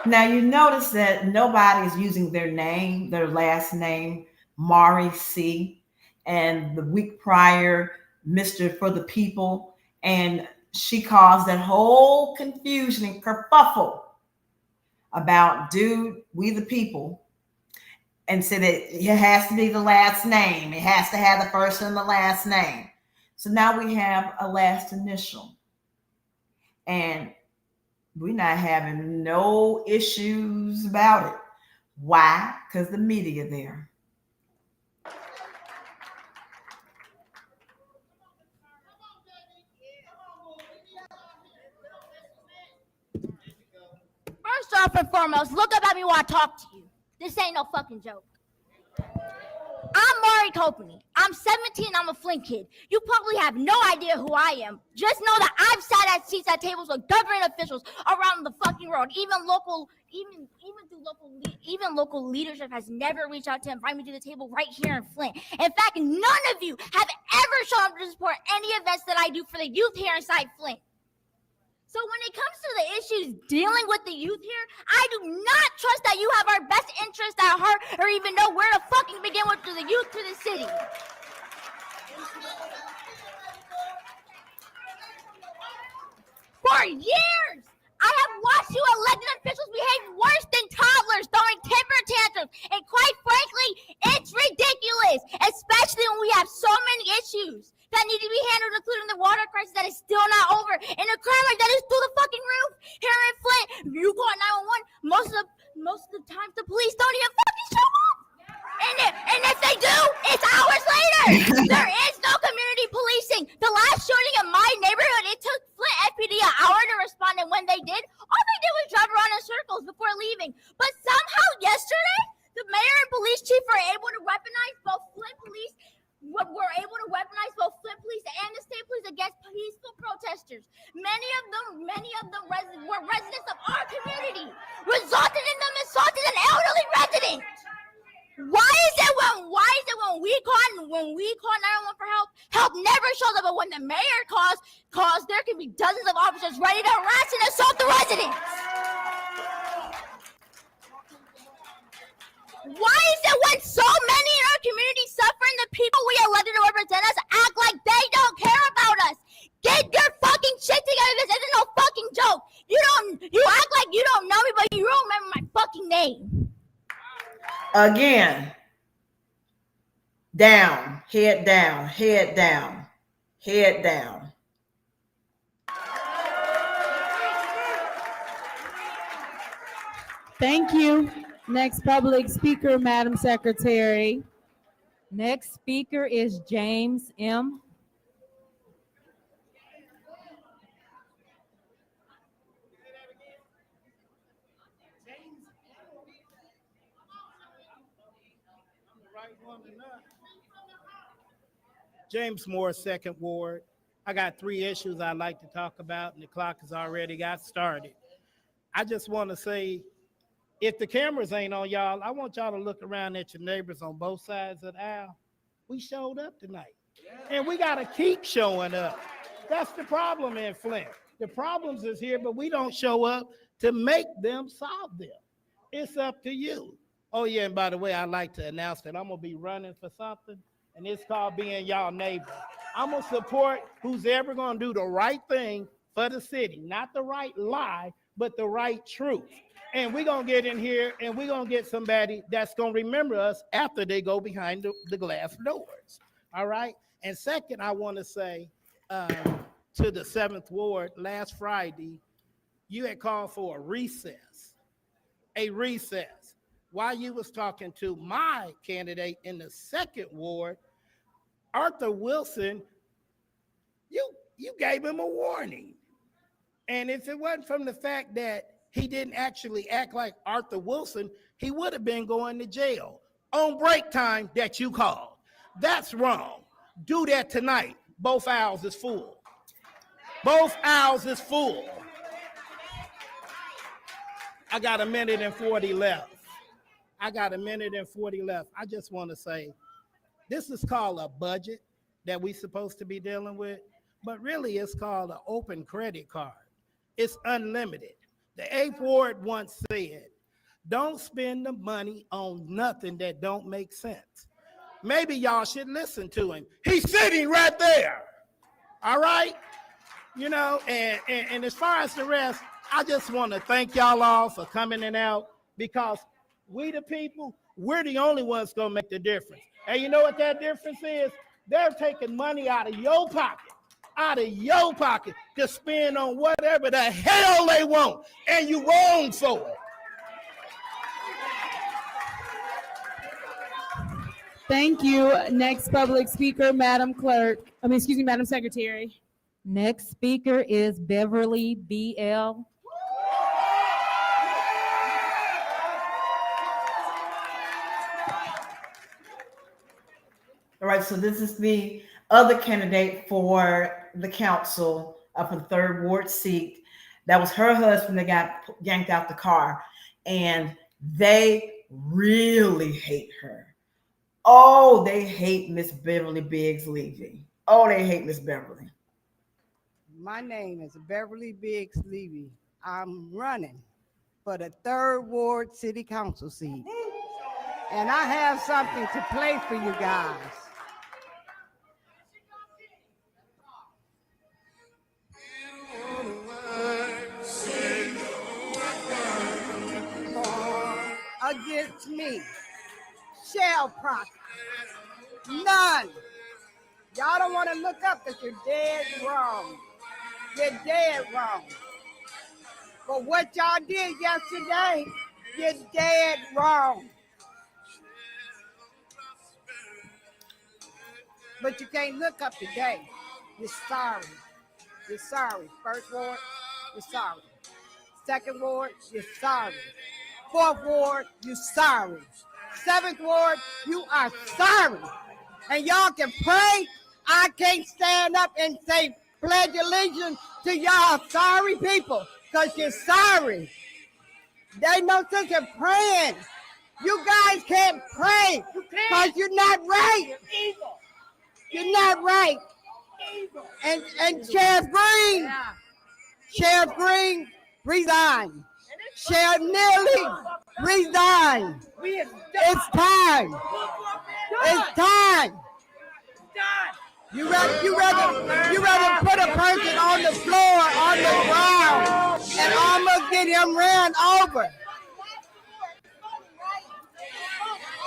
Now you notice that nobody is using their name, their last name, Mari C. And the week prior, Mr. for the People. And she caused that whole confusion and kerfuffle about, dude, we the people. And said that it has to be the last name. It has to have the first and the last name. So now we have a last initial. And we're not having no issues about it. Why? Because the media there. First off and foremost, look up at me while I talk to you. This ain't no fucking joke. I'm Mari Copeney. I'm 17. I'm a Flint kid. You probably have no idea who I am. Just know that I've sat at seats at tables with government officials around the fucking world. Even local leadership has never reached out to invite me to the table right here in Flint. In fact, none of you have ever shown up to support any events that I do for the youth here inside Flint. So when it comes to the issues dealing with the youth here, I do not trust that you have our best interest at heart or even know where to fucking begin with the youth to the city. For years, I have watched you elected officials behave worse than toddlers, throwing temper tantrums, and quite frankly, it's ridiculous, especially when we have so many issues that need to be handled, including the water crisis that is still not over, and a crime rate that is through the fucking roof here in Flint. You call 911, most of the time the police don't even fucking show up. And if they do, it's hours later. There is no community policing. The last shooting in my neighborhood, it took Flint FPD an hour to respond, and when they did, all they did was drive around in circles before leaving. But somehow yesterday, the mayor and police chief were able to weaponize both Flint police and the state police against peaceful protesters. Many were residents of our community, resulting in them assaulting an elderly resident. Why is it when we call 911 for help never shows up, but when the mayor calls, there can be dozens of officers ready to harass and assault the residents? Why is it when so many in our community suffer and the people we elected to represent us act like they don't care about us? Get your fucking shit together. This isn't no fucking joke. You act like you don't know me, but you don't remember my fucking name. Again, down, head down, head down, head down. Thank you. Next public speaker, Madam Secretary. Next speaker is James M. James Moore, Second Ward. I got 3 issues I'd like to talk about, and the clock has already got started. I just want to say, if the cameras ain't on y'all, I want y'all to look around at your neighbors on both sides of the aisle. We showed up tonight, and we got to keep showing up. That's the problem in Flint. The problems is here, but we don't show up to make them solve them. It's up to you. Oh, yeah, and by the way, I'd like to announce that I'm going to be running for something, and it's called being y'all neighbor. I'm going to support who's ever going to do the right thing for the city, not the right lie, but the right truth. And we're going to get in here and we're going to get somebody that's going to remember us after they go behind the glass doors. All right. And second, I want to say to the 7th Ward, last Friday, you had called for a recess. While you was talking to my candidate in the 2nd Ward, Arthur Wilson, you gave him a warning. And if it wasn't from the fact that he didn't actually act like Arthur Wilson, he would have been going to jail on break time that you called. That's wrong. Do that tonight. Both aisles is full. Both aisles is full. I got 1 minute and 40 left. I just want to say, this is called a budget that we're supposed to be dealing with, but really it's called an open credit card. It's unlimited. The 8th Ward once said, don't spend the money on nothing that don't make sense. Maybe y'all should listen to him. He's sitting right there. All right? You know, and as far as the rest, I just want to thank y'all all for coming in out, because we the people, we're the only ones going to make the difference. And you know what that difference is? They're taking money out of your pocket to spend on whatever the hell they want, and you wrong for it. Thank you. Next public speaker, Madam Secretary. Next speaker is Beverly B.L. All right, so this is the other candidate for the council for the 3rd Ward seat. That was her husband that got yanked out the car, and they really hate her. Oh, they hate Miss Beverly Biggs Levy. Oh, they hate Miss Beverly. My name is Beverly Biggs Levy. I'm running for the 3rd Ward City Council seat, and I have something to play for you guys. Against me, shall prosper. None. Y'all don't want to look up because you're dead wrong. You're dead wrong. But what y'all did yesterday, you're dead wrong. But you can't look up today. You're sorry. You're sorry. 1st Ward, you're sorry. 2nd Ward, you're sorry. 4th Ward, you sorry. 7th Ward, you are sorry. And y'all can pray. I can't stand up and say pledge allegiance to y'all sorry people. because you're sorry. There's no sense in praying. You guys can't pray because you're not right. You're not right. And Sheriff Green, resign. Sheriff Neely, resign. It's time. It's time. You rather put a person on the floor, on the ground, and almost get him ran over.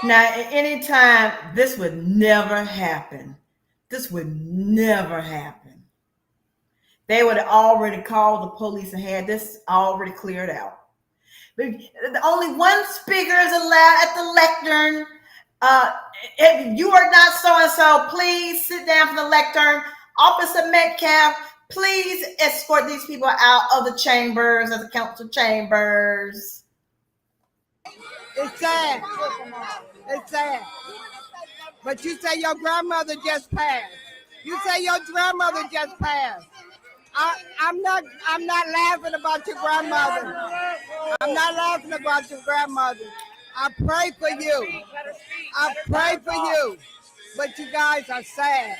Now, at any time, this would never happen. This would never happen. They would have already called the police and had this already cleared out. But only one speaker is allowed at the lectern. If you are not so-and-so, please sit down for the lectern. Officer Metcalf, please escort these people out of the chambers, of the council chambers. It's sad. It's sad. But you say your grandmother just passed. You say your grandmother just passed. I'm not laughing about your grandmother. I'm not laughing about your grandmother. I pray for you. I pray for you. But you guys are sad.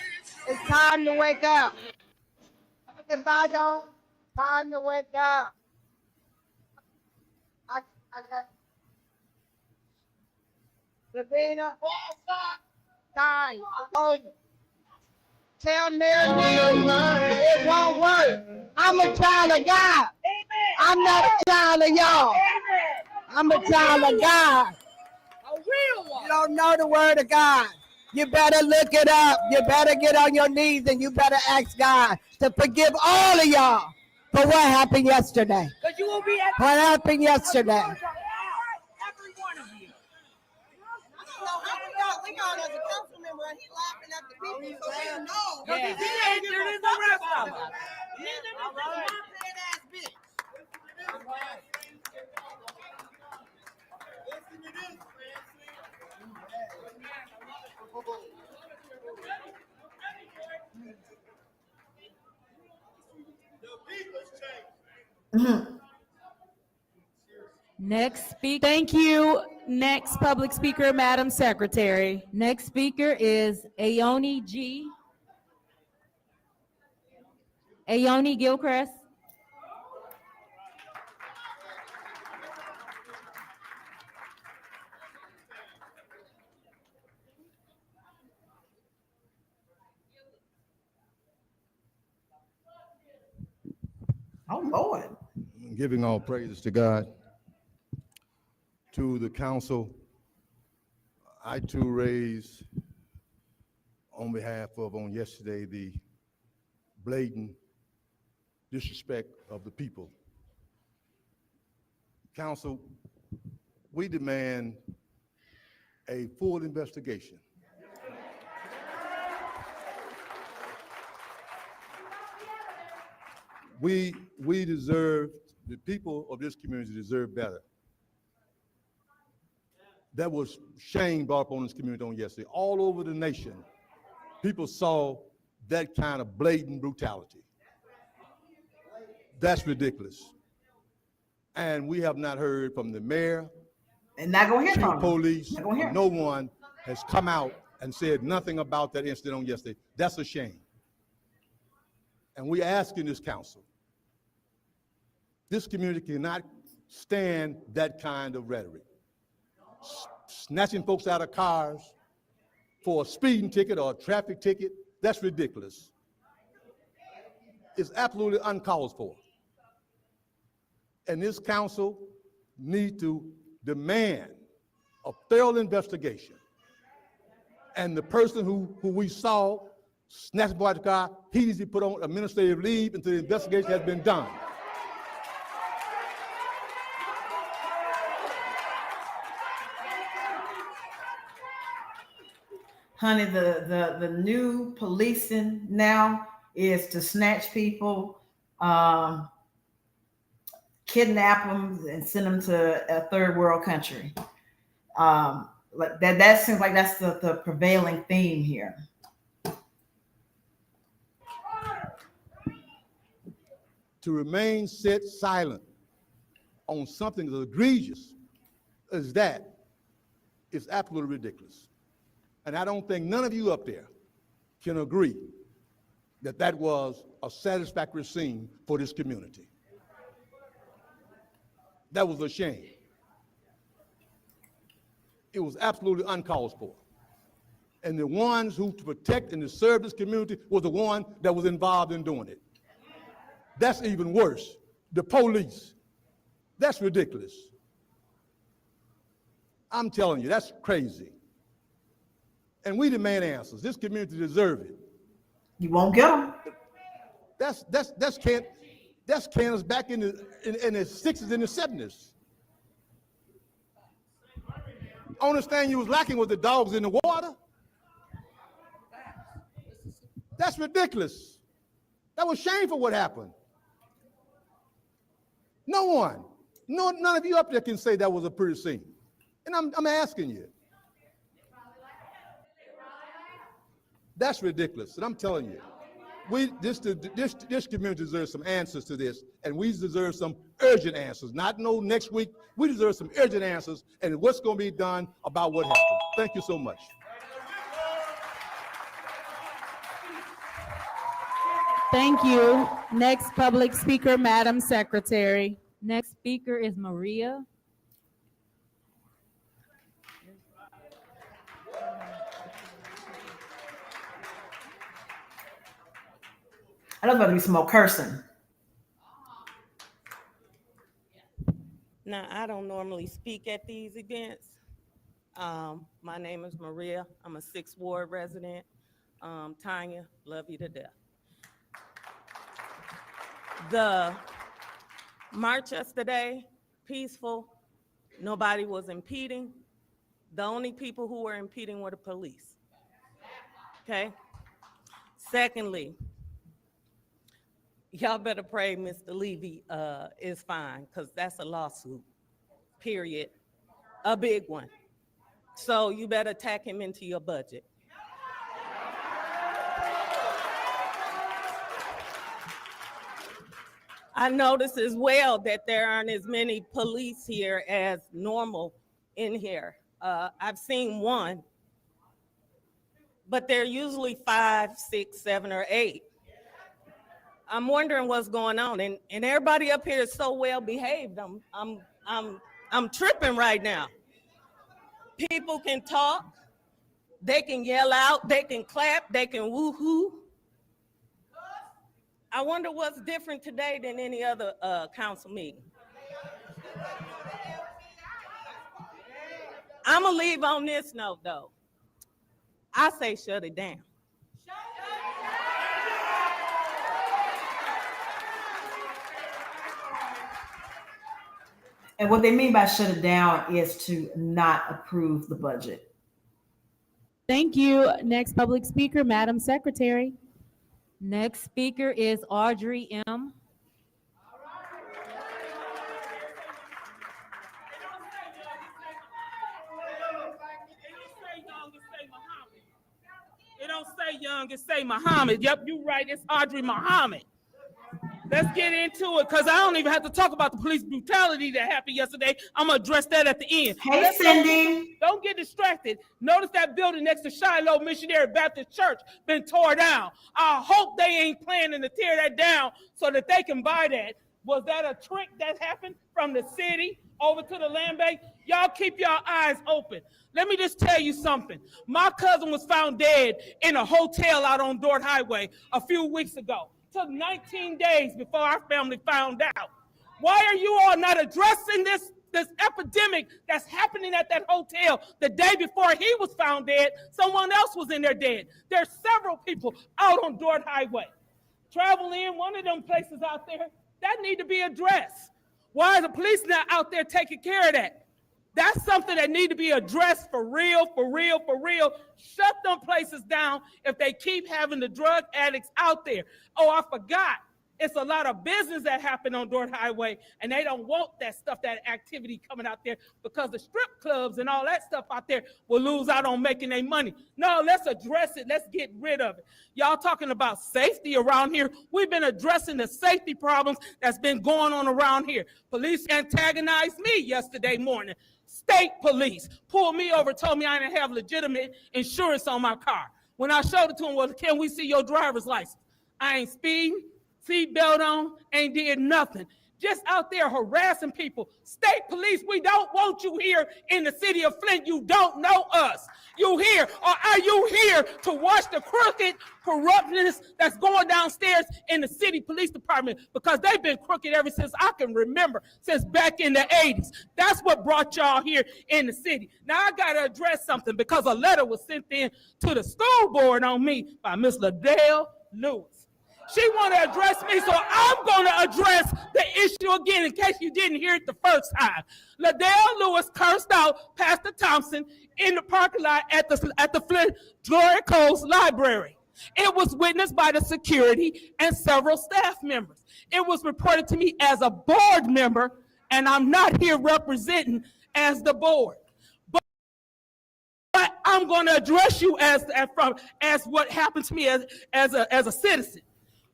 It's time to wake up. If I don't, time to wake up. I got Savina. Time. Tell Mary it won't work. I'm a child of God. I'm not a child of y'all. I'm a child of God. You don't know the word of God. You better look it up. You better get on your knees and you better ask God to forgive all of y'all for what happened yesterday. What happened yesterday? Every one of you. We got as a council member and he's laughing at the people, so we know. Because he injured as the rest of us. All right. All right. Listen to this, Next speaker. Thank you. Next public speaker, Madam Secretary. Next speaker is Aoni G. Aoni Gilchrist. Oh, Lord. Giving all praises to God. To the council, I too raised on behalf of, on yesterday, the blatant disrespect of the people. Council, we demand a full investigation. We deserve, the people of this community deserve better. That was shame brought up on this community on yesterday. All over the nation, people saw that kind of blatant brutality. That's ridiculous. And we have not heard from the mayor, and not gonna hear chief from police, them. no one has come out and said nothing about that incident on yesterday. That's a shame. And we're asking this council, this community cannot stand that kind of rhetoric. Snatching folks out of cars for a speeding ticket or a traffic ticket, that's ridiculous. It's absolutely uncalled for. And this council needs to demand a thorough investigation. And the person who we saw snatch out the car, he needs to be put on administrative leave until the investigation has been done. Honey, the new policing now is to snatch people, kidnap them, and send them to a third world country. Like that seems like that's the prevailing theme here. to remain sit silent on something as egregious as that is absolutely ridiculous. And I don't think none of you up there can agree that that was a satisfactory scene for this community. That was a shame. It was absolutely uncalled for. And the ones who to protect and to serve this community was the one that was involved in doing it. That's even worse. The police. That's ridiculous. I'm telling you, that's crazy. And we demand answers. This community deserves it. You won't get them. That's Candace back in the 60s and the 70s. Only thing you was lacking was the dogs in the water. That's ridiculous. That was shameful what happened. No one, none of you up there can say that was a pretty scene. And I'm asking you. That's ridiculous. And I'm telling you, this community deserves some answers to this, and we deserve some urgent answers. Not no next week. We deserve some urgent answers and what's going to be done about what happened. Thank you so much. Thank you. Next public speaker, Madam Secretary. Next speaker is Maria. I know there's going to be some more cursing. Now, I don't normally speak at these events. My name is Maria. I'm a 6th Ward resident. Tanya, love you to death. The march yesterday, peaceful. Nobody was impeding. The only people who were impeding were the police. Okay? Secondly, y'all better pray Mr. Levy is fine, because that's a lawsuit, period. A big one. So you better tack him into your budget. I notice as well that there aren't as many police here as normal in here. I've seen one, but they're usually 5, 6, 7, or 8. I'm wondering what's going on, and everybody up here is so well behaved. I'm tripping right now. People can talk, they can yell out, they can clap, they can woo-hoo. I wonder what's different today than any other council meeting. I'm gonna leave on this note though. I say shut it down. And what they mean by shut it down is to not approve the budget. Thank you. Next public speaker, Madam Secretary. Next speaker is Audrey M. It don't say young, it say Muhammad. Yep, you right, it's Audrey Muhammad. Let's get into it, because I don't even have to talk about the police brutality that happened yesterday. I'm going to address that at the end. Hey, Cindy. Don't get distracted. Notice that building next to Shiloh Missionary Baptist Church been tore down. I hope they ain't planning to tear that down so that they can buy that. Was that a trick that happened from the city over to the land bank? Y'all keep your eyes open. Let me just tell you something. My cousin was found dead in a hotel out on Dort Highway a few weeks ago. Took 19 days before our family found out. Why are you all not addressing this epidemic that's happening at that hotel? The day before he was found dead, someone else was in there dead. There's several people out on Dort Highway. Travel in, one of them places out there, that need to be addressed. Why are the police not out there taking care of that? That's something that need to be addressed for real, for real, for real. Shut them places down if they keep having the drug addicts out there. Oh, I forgot. It's a lot of business that happen on Dordt Highway, and they don't want that stuff, that activity coming out there, because the strip clubs and all that stuff out there will lose out on making their money. No, let's address it. Let's get rid of it. Y'all talking about safety around here. We've been addressing the safety problems that's been going on around here. Police antagonized me yesterday morning. State police pulled me over, told me I didn't have legitimate insurance on my car. When I showed it to them, well, can we see your driver's license? I ain't speeding, seatbelt on, ain't did nothing. Just out there harassing people. State police, we don't want you here in the city of Flint. You don't know us. You here, or are you here to watch the crooked corruptness that's going downstairs in the city police department? Because they've been crooked ever since I can remember, since back in the 80s. That's what brought y'all here in the city. Now I gotta address something, because a letter was sent in to the school board on me by Miss Liddell Lewis. She want to address me, so I'm going to address the issue again in case you didn't hear it the first time. Liddell Lewis cursed out Pastor Thompson in the parking lot at the Flint Glory Coast Library. It was witnessed by the security and several staff members. It was reported to me as a board member, and I'm not here representing as the board. But I'm going to address you as what happened to me as a citizen.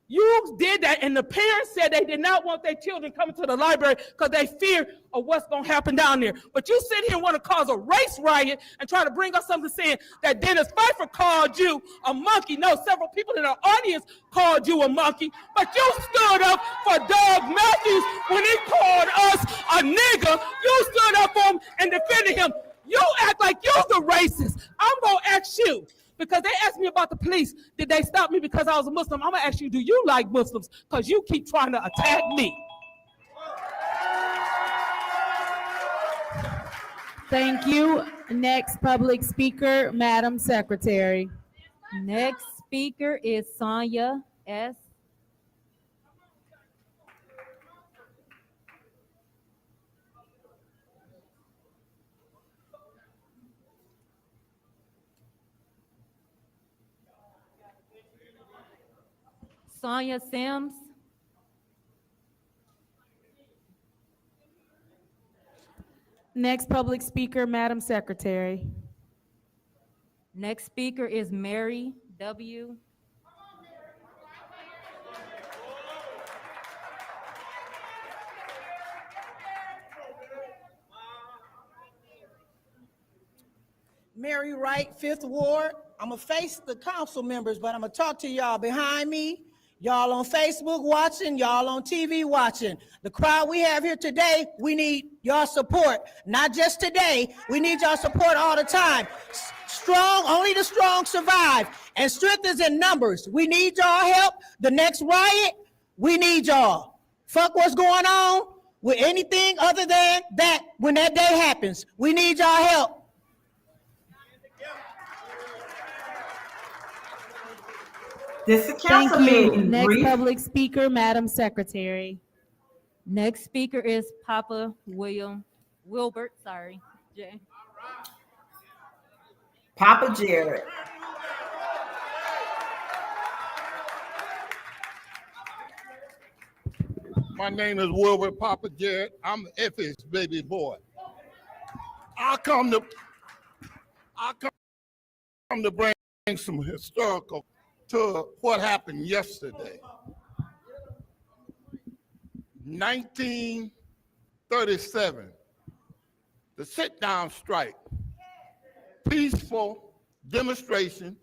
You did that, and the parents said they did not want their children coming to the library because they fear of what's going to happen down there. But you sit here and want to cause a race riot and try to bring us something saying that Dennis Pfeiffer called you a monkey. No, several people in our audience called you a monkey, but you stood up for Doug Matthews when he called us a nigger. You stood up for him and defended him. You act like you're the racist. I'm going to ask you. Because they asked me about the police. Did they stop me because I was a Muslim? I'm going to ask you, do you like Muslims? Because you keep trying to attack me. Thank you. Next public speaker, Madam Secretary. Next speaker is Sonia S. Sonia Sims. Next public speaker, Madam Secretary. Next speaker is Mary W. Mary Wright, 5th Ward. I'm going to face the council members, but I'm going to talk to y'all behind me. Y'all on Facebook watching, y'all on TV watching. The crowd we have here today, we need y'all support. Not just today, we need y'all support all the time. Strong, only the strong survive. And strength is in numbers. We need y'all help. The next riot, we need y'all. Fuck what's going on with anything other than that when that day happens. We need y'all help. This is council meeting. Next public speaker, Madam Secretary. Next speaker is Papa Wilbert, Jay. Papa Jared. My name is Wilbert Papa Jared. I'm the Effie's baby boy. I come to bring some historical to what happened yesterday. 1937, the sit-down strike, peaceful demonstration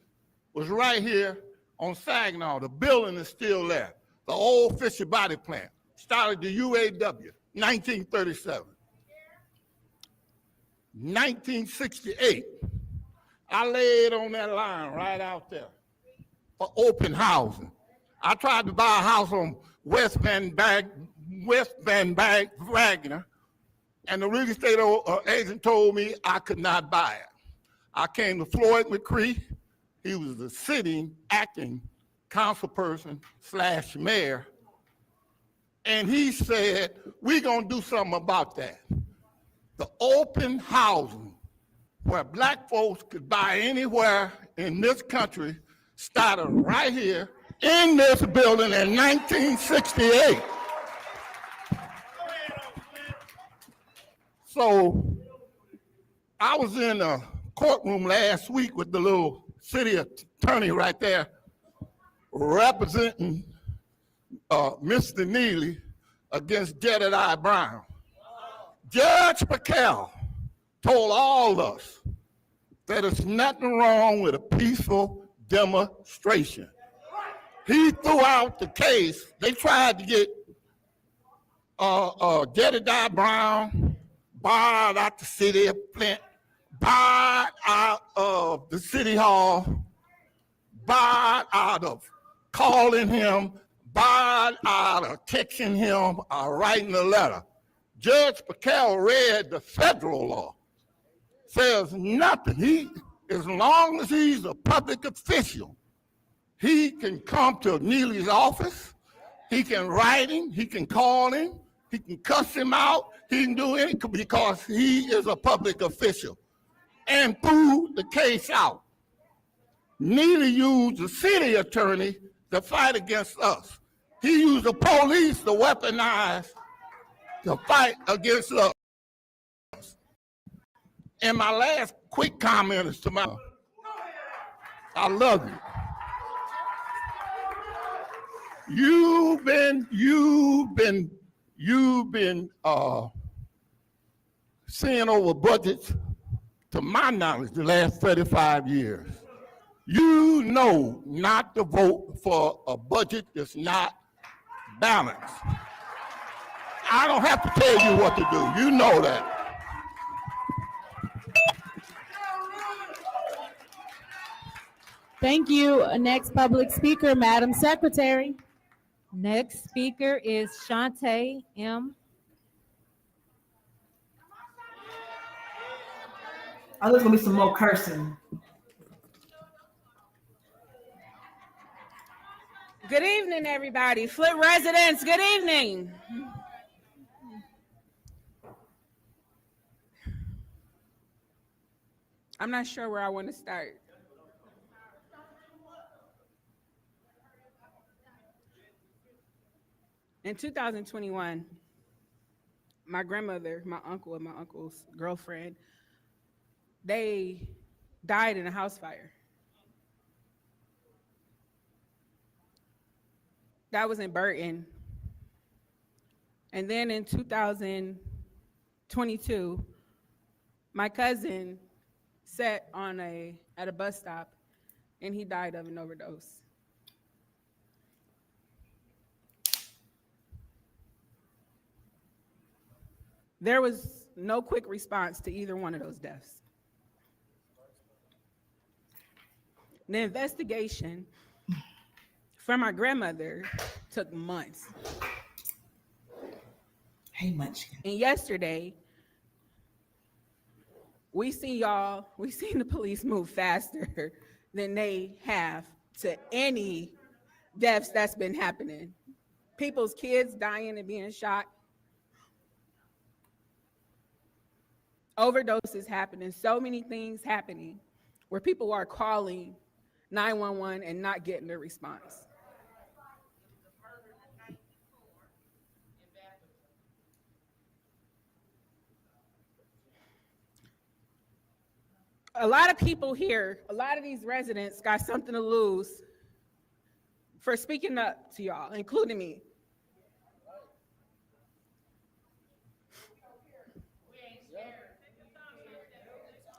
was right here on Saginaw. The building is still there. The old Fisher Body Plant started the UAW, 1937. 1968, I laid on that line right out there for open housing. I tried to buy a house on West Van Wagner, and the real estate agent told me I could not buy it. I came to Floyd McCree. He was the sitting, acting councilperson / mayor, and he said, we're gonna do something about that. The open housing, where black folks could buy anywhere in this country, started right here in this building in 1968. So I was in a courtroom last week with the little city attorney right there representing Mr. Neely against Jedediah Brown. Judge Patel told all of us that there's nothing wrong with a peaceful demonstration. He threw out the case. They tried to get Jedediah Brown barred out the city of Flint, barred out of the city hall, barred out of calling him, barred out of texting him or writing a letter. Judge Patel read the federal law. Says nothing. As long as he's a public official, he can come to Neely's office, he can write him, he can call him, he can cuss him out, he can do anything because he is a public official. And threw the case out. Neely used the city attorney to fight against us. He used the police to weaponize to fight against us. And my last quick comment is to I love you. You've been seeing over budgets, to my knowledge, the last 35 years. You know not to vote for a budget that's not balanced. I don't have to tell you what to do. You know that. Thank you. Next public speaker, Madam Secretary. Next speaker is Shantae M. Oh, there's gonna be some more cursing. Good evening, everybody. Flint residents, good evening. I'm not sure where I want to start. In 2021, my grandmother, my uncle, and my uncle's girlfriend, they died in a house fire. That was in Burton. And then in 2022, my cousin sat at a bus stop and he died of an overdose. There was no quick response to either one of those deaths. The investigation for my grandmother took months. Hey, Munchkin. And yesterday, we seen the police move faster than they have to any deaths that's been happening. People's kids dying and being shot. Overdoses happening, so many things happening where people are calling 911 and not getting a response. A lot of people here, a lot of these residents got something to lose for speaking up to y'all, including me.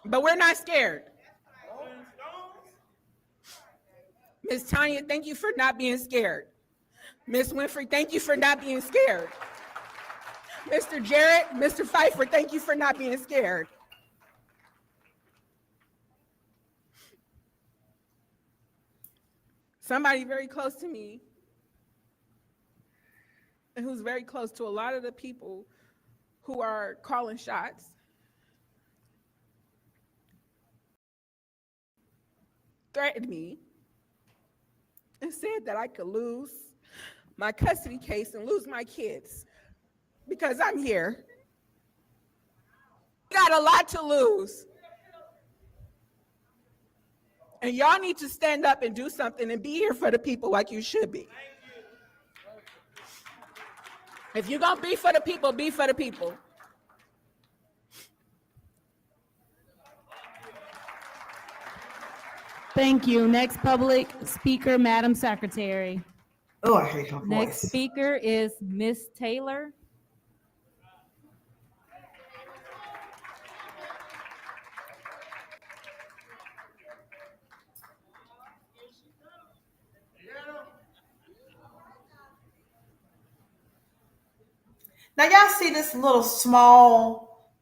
But we're not scared. Ms. Tanya, thank you for not being scared. Ms. Winfrey, thank you for not being scared. Mr. Jarrett, Mr. Pfeiffer, thank you for not being scared. Somebody very close to me, and who's very close to a lot of the people who are calling shots, threatened me and said that I could lose my custody case and lose my kids because I'm here. Got a lot to lose. And y'all need to stand up and do something and be here for the people like you should be. If you're going to be for the people, be for the people. Thank you. Next public speaker, Madam Secretary. Oh, I hate her voice. Next speaker is Miss Taylor. Now y'all see this little small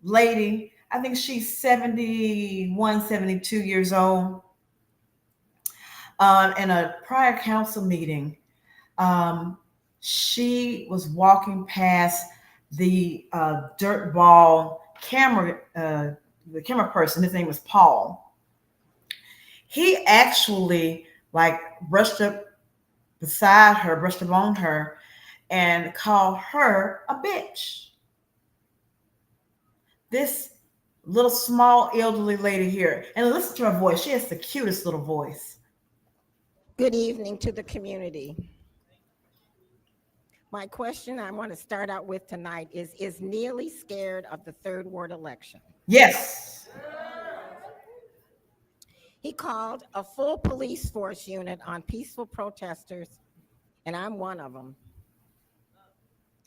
lady. I think she's 71, 72 years old. In a prior council meeting, she was walking past the dirt ball camera, the camera person. His name was Paul. He actually brushed up beside her, brushed up on her, and called her a bitch. This little small elderly lady here, and listen to her voice. She has the cutest little voice. Good evening to the community. My question I want to start out with tonight is Neely scared of the third ward election? Yes. He called a full police force unit on peaceful protesters, and I'm one of them.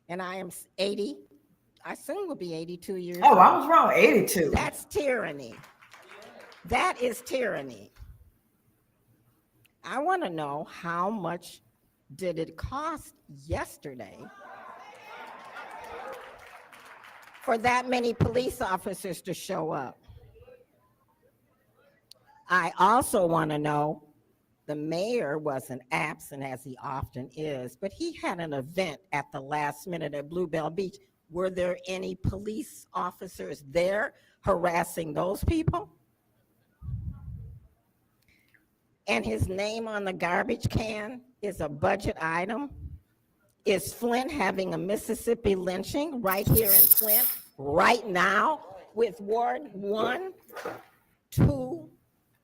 And I am 80, I soon will be 82 years old. Oh, I was wrong, 82. That's tyranny. That is tyranny. I want to know how much did it cost yesterday for that many police officers to show up? I also want to know, the mayor wasn't absent as he often is, but he had an event at the last minute at Bluebell Beach. Were there any police officers there harassing those people? And his name on the garbage can is a budget item. Is Flint having a Mississippi lynching right here in Flint right now with Ward 1, 2,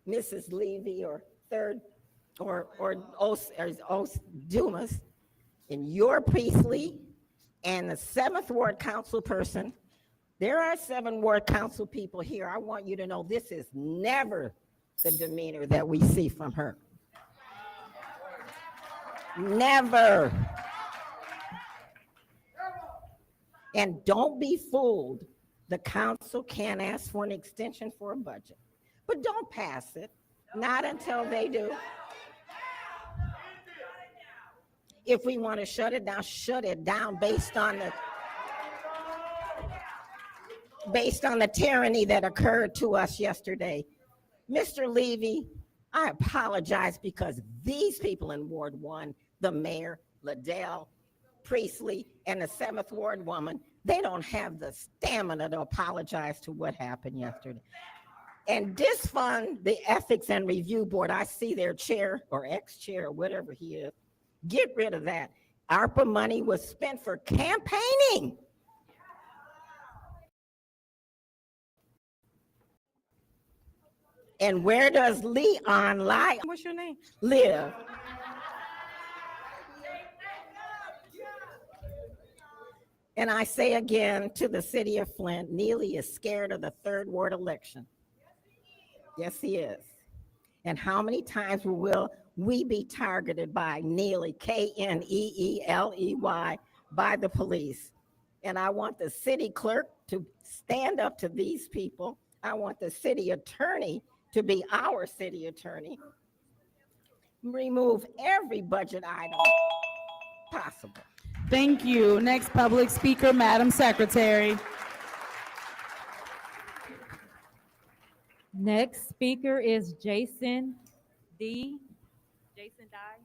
Mrs. Levy, or 3rd, or Dumas, and your Priestley, and the 7th Ward Council person? There are 7 Ward Council people here. I want you to know this is never the demeanor that we see from her. Never. And don't be fooled. The council can't ask for an extension for a budget, but don't pass it. Not until they do. If we want to shut it down based on the tyranny that occurred to us yesterday. Mr. Levy, I apologize because these people in Ward 1, the mayor, Liddell, Priestley, and the 7th Ward woman, they don't have the stamina to apologize to what happened yesterday. And disfund the Ethics and Review Board. I see their chair or ex-chair or whatever he is. Get rid of that. ARPA money was spent for campaigning. And where does Leon lie? What's your name? Live. And I say again to the city of Flint, Neely is scared of the 3rd Ward election. Yes, he is. And how many times will we be targeted by Neely, K-N-E-E-L-E-Y, by the police? And I want the city clerk to stand up to these people. I want the city attorney to be our city attorney. Remove every budget item possible. Thank you. Next public speaker, Madam Secretary. Next speaker is Jason D. Jason Dye.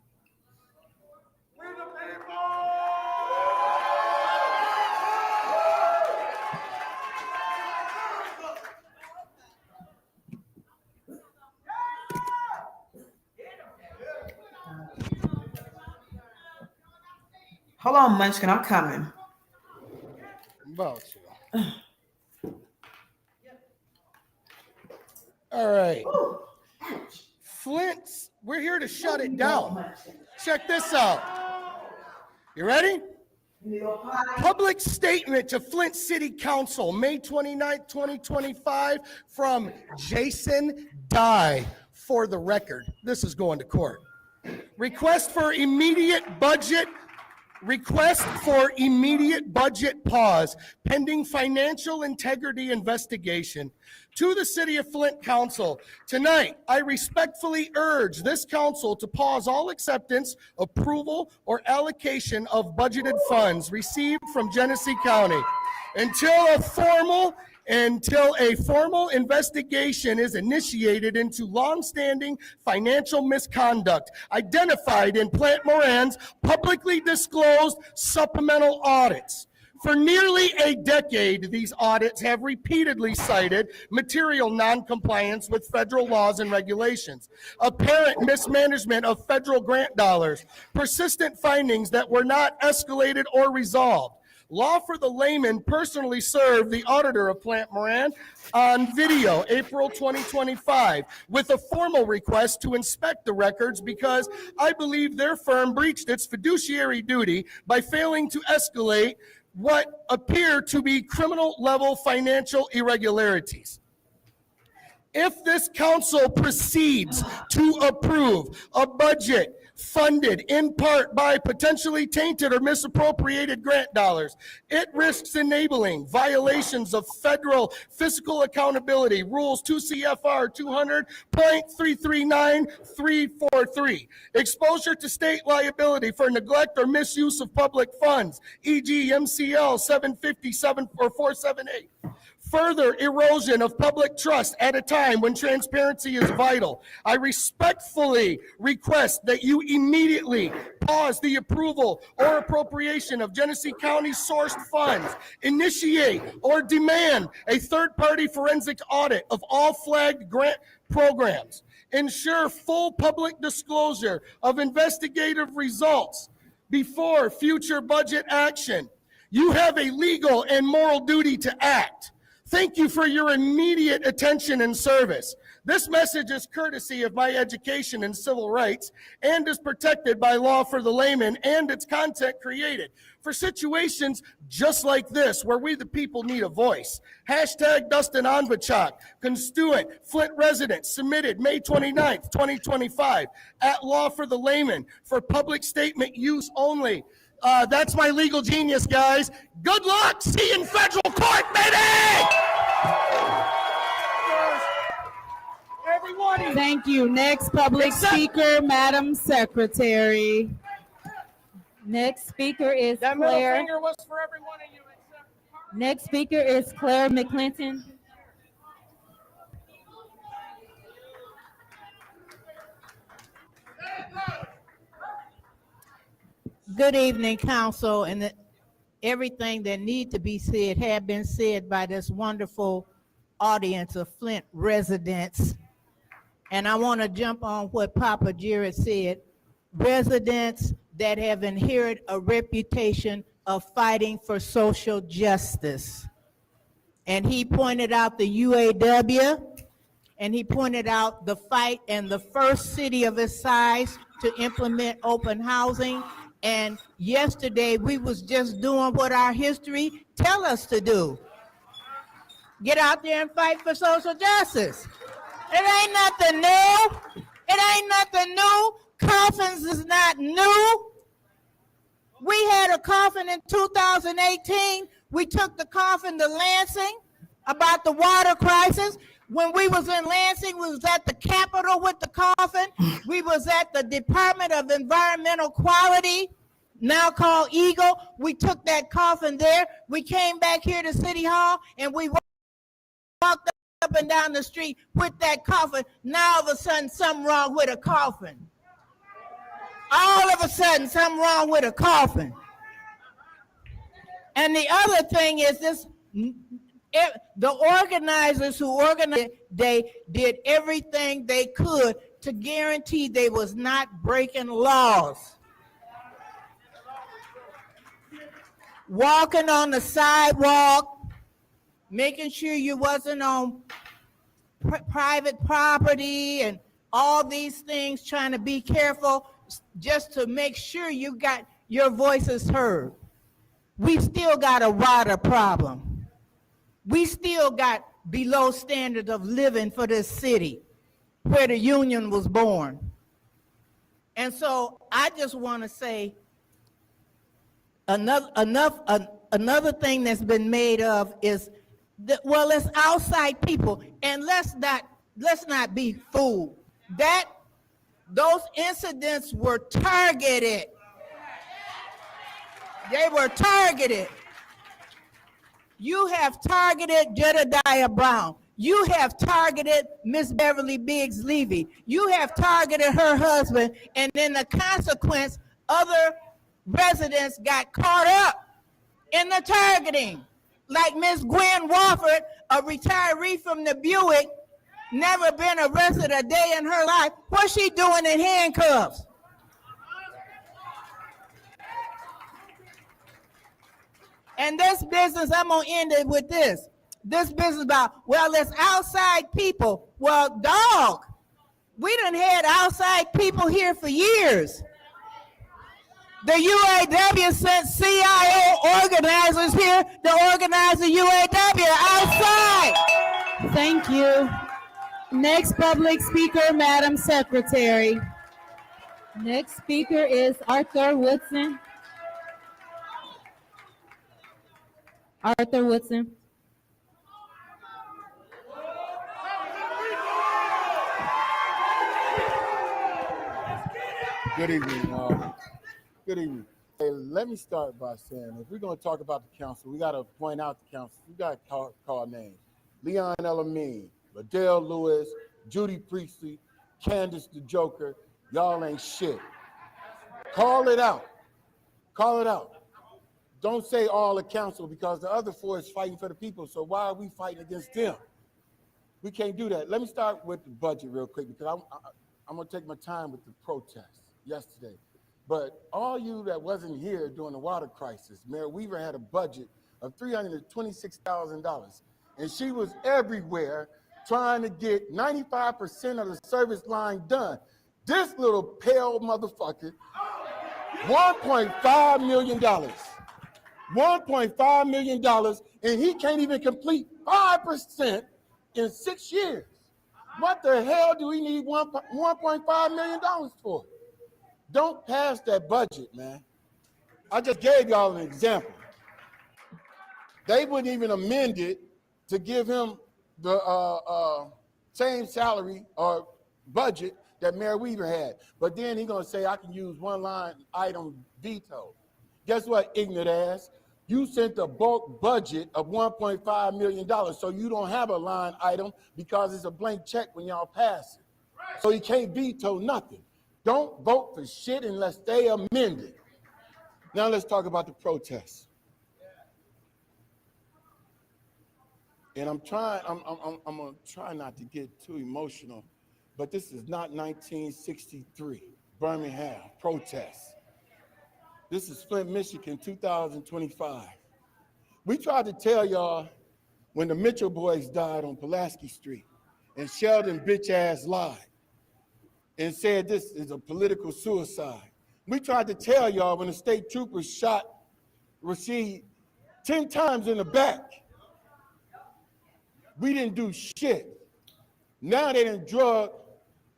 Hold on, Munchkin, I'm coming. About you. All right. Flint, we're here to shut it down. Check this out. You ready? Public statement to Flint City Council, May 29th, 2025, from Jason Dye. For the record, this is going to court. Request for immediate budget pause pending financial integrity investigation. To the City of Flint Council, tonight I respectfully urge this council to pause all acceptance, approval, or allocation of budgeted funds received from Genesee County until a formal investigation is initiated into longstanding financial misconduct identified in Plant Moran's publicly disclosed supplemental audits. For nearly a decade, these audits have repeatedly cited material noncompliance with federal laws and regulations, apparent mismanagement of federal grant dollars, persistent findings that were not escalated or resolved. Law for the Layman personally served the auditor of Plant Moran on video, April 2025, with a formal request to inspect the records because I believe their firm breached its fiduciary duty by failing to escalate what appear to be criminal-level financial irregularities. If this council proceeds to approve a budget funded in part by potentially tainted or misappropriated grant dollars, it risks enabling violations of federal fiscal accountability rules 2 CFR 200.339343, exposure to state liability for neglect or misuse of public funds, e.g. MCL 757 or 478. Further erosion of public trust at a time when transparency is vital. I respectfully request that you immediately pause the approval or appropriation of Genesee County sourced funds, initiate or demand a third-party forensic audit of all flagged grant programs, ensure full public disclosure of investigative results before future budget action. You have a legal and moral duty to act. Thank you for your immediate attention and service. This message is courtesy of my education in civil rights and is protected by Law for the Layman and its content created for situations just like this where we the people need a voice. Hashtag Dustin Anvachak, constituent, Flint resident, submitted May 29th, 2025 at Law for the Layman for public statement use only. That's my legal genius, guys. Good luck. See you in federal court, baby! Everybody. Thank you. Next public speaker, Madam Secretary. Next speaker is That middle Claire. finger was for every one of you. Next speaker is Claire McClinton. Good evening, Council, and everything that need to be said have been said by this wonderful audience of Flint residents. And I want to jump on what Papa Jared said. Residents that have inherited a reputation of fighting for social justice. And he pointed out the UAW, and he pointed out the fight and the first city of its size to implement open housing. And yesterday we was just doing what our history tell us to do. Get out there and fight for social justice. It ain't nothing new. It ain't nothing new. Coffins is not new. We had a coffin in 2018. We took the coffin to Lansing about the water crisis. When we was in Lansing, we was at the Capitol with the coffin. We was at the Department of Environmental Quality, now called Eagle. We took that coffin there. We came back here to City Hall and we walked up and down the street with that coffin. Now all of a sudden, something wrong with a coffin. All of a sudden, something wrong with a coffin. And the other thing is this, the organizers who organized, they did everything they could to guarantee they was not breaking laws. Walking on the sidewalk, making sure you wasn't on private property and all these things, trying to be careful just to make sure you got your voices heard. We still got a water problem. We still got below standard of living for this city where the union was born. And so I just want to say another thing that's been made of is that, well, it's outside people, and let's not be fooled. Those incidents were targeted. They were targeted. You have targeted Jedediah Brown. You have targeted Miss Beverly Biggs Levy. You have targeted her husband, and then the consequence, other residents got caught up in the targeting. Like Miss Gwen Wofford, a retiree from the Buick, never been arrested a day in her life. What's she doing in handcuffs? And this business, I'm gonna end it with this. This business about, well, it's outside people. Well, dog, we done had outside people here for years. The UAW sent CIO organizers here to organize the UAW outside. Thank you. Next public speaker, Madam Secretary. Next speaker is Arthur Woodson. Arthur Woodson. Good evening. Good evening. Hey, let me start by saying, if we're going to talk about the council, we got to point out the council. We got to call names. Leon Elamine, Liddell Lewis, Judy Priestley, Candace the Joker. Y'all ain't shit. Call it out. Call it out. Don't say all the council, because the other four is fighting for the people. So why are we fighting against them? We can't do that. Let me start with the budget real quick, because I'm going to take my time with the protests yesterday. But all you that wasn't here during the water crisis, Mayor Weaver had a budget of $326,000. And she was everywhere trying to get 95% of the service line done. This little pale motherfucker, $1.5 million. $1.5 million, and he can't even complete 5% in 6 years. What the hell do we need $1.5 million for? Don't pass that budget, man. I just gave y'all an example. They wouldn't even amend it to give him the same salary or budget that Mayor Weaver had. But then he's gonna say, I can use one line item veto. Guess what, ignorant ass? You sent a bulk budget of $1.5 million, so you don't have a line item because it's a blank check when y'all pass it. So you can't veto nothing. Don't vote for shit unless they amend it. Now let's talk about the protests. And I'm gonna try not to get too emotional, but this is not 1963, Birmingham protests. This is Flint, Michigan, 2025. We tried to tell y'all when the Mitchell boys died on Pulaski Street, and Sheldon bitch ass lied and said this is a political suicide. We tried to tell y'all when the state troopers shot Rashid 10 times in the back. We didn't do shit. Now they done drug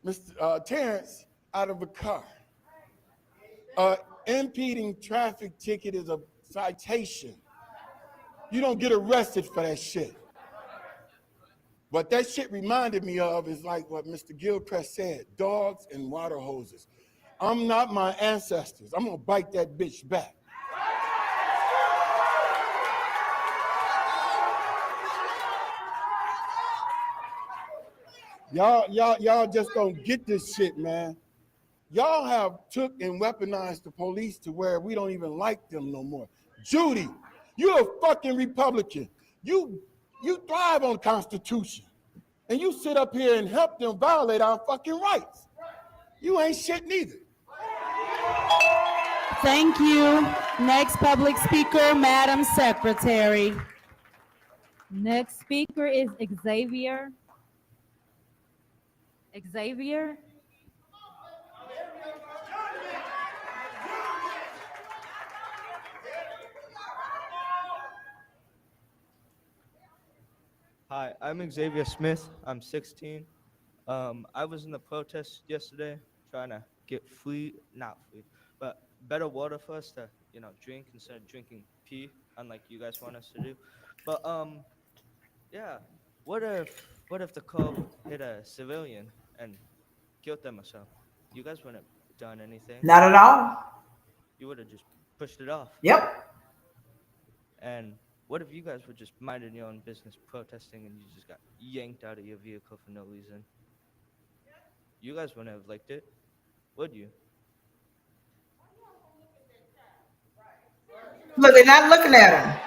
Mr. Terrence out of a car. Impeding traffic ticket is a citation. You don't get arrested for that shit. What that shit reminded me of is like what Mr. Gilchrist said, dogs and water hoses. I'm not my ancestors. I'm gonna bite that bitch back. Y'all just don't get this shit, man. Y'all have took and weaponized the police to where we don't even like them no more. Judy, you're a fucking Republican. You thrive on the Constitution. And you sit up here and help them violate our fucking rights. You ain't shit neither. Thank you. Next public speaker, Madam Secretary. Next speaker is Xavier. Xavier. Hi, I'm Xavier Smith. I'm 16. I was in the protest yesterday trying to get not free, but better water for us to, drink instead of drinking pee, unlike you guys want us to do. But yeah, what if the cop hit a civilian and killed them or something? You guys wouldn't have done anything. Not at all. You would have just pushed it off. Yep. And what if you guys were just minding your own business protesting and you just got yanked out of your vehicle for no reason? You guys wouldn't have liked it, would you? Look, they're not looking at him.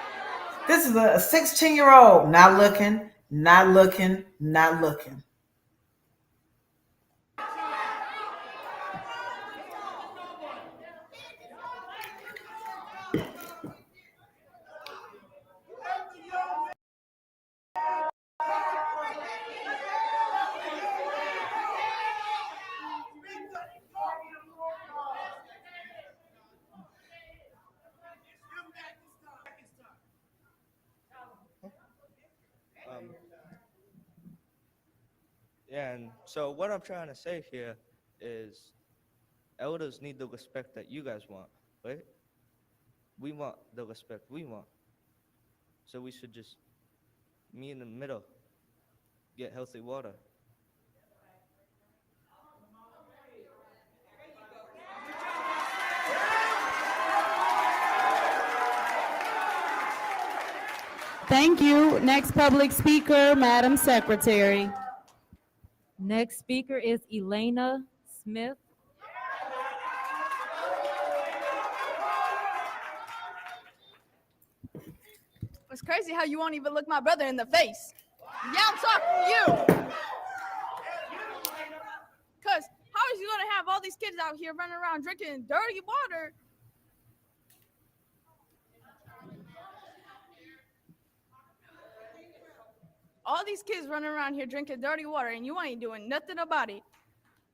This is a 16-year-old. Not looking, not looking, not looking. And so what I'm trying to say here is elders need the respect that you guys want, right? We want the respect we want. So we should just meet in the middle, get healthy water. Thank you. Next public speaker, Madam Secretary. Next speaker is Elena Smith. It's crazy how you won't even look my brother in the face. Yeah, I'm talking to you. Because how is you going to have all these kids out here running around drinking dirty water? All these kids running around here drinking dirty water and you ain't doing nothing about it.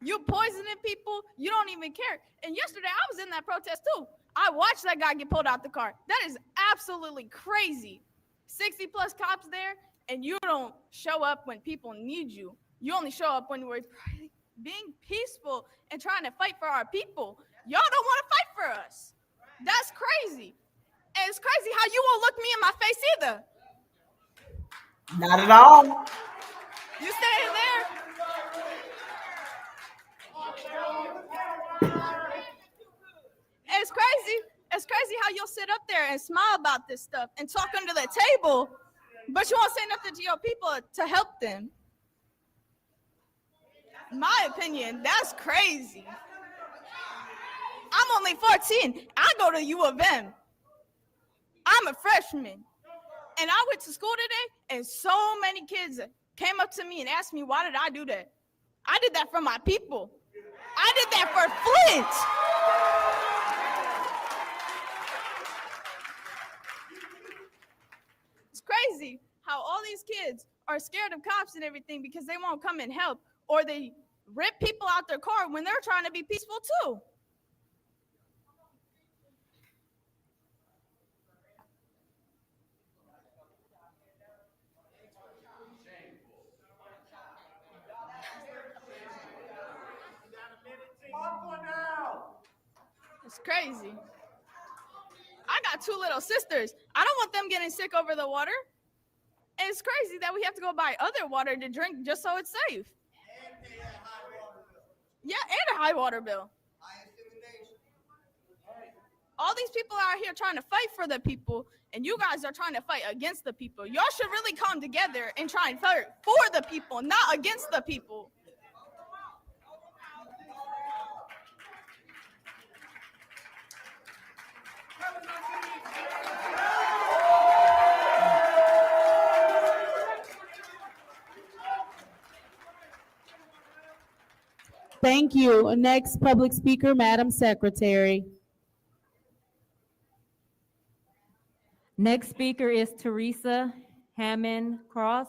You poisoning people, you don't even care. And yesterday I was in that protest too. I watched that guy get pulled out the car. That is absolutely crazy. 60 plus cops there and you don't show up when people need you. You only show up when we're being peaceful and trying to fight for our people. Y'all don't want to fight for us. That's crazy. And it's crazy how you won't look me in my face either. Not at all. You stay there. It's crazy. It's crazy how you'll sit up there and smile about this stuff and talk under the table, but you won't say nothing to your people to help them. My opinion, that's crazy. I'm only 14. I go to U of M. I'm a freshman. And I went to school today, and so many kids came up to me and asked me, why did I do that? I did that for my people. I did that for Flint. It's crazy how all these kids are scared of cops and everything because they won't come and help, or they rip people out their car when they're trying to be peaceful too. It's crazy. I got two little sisters. I don't want them getting sick over the water. And it's crazy that we have to go buy other water to drink just so it's safe. Yeah, and a high water bill. All these people are out here trying to fight for the people, and you guys are trying to fight against the people. Y'all should really come together and try and fight for the people, not against the people. Thank you. Next public speaker, Madam Secretary. Next speaker is Teresa Hammond Cross.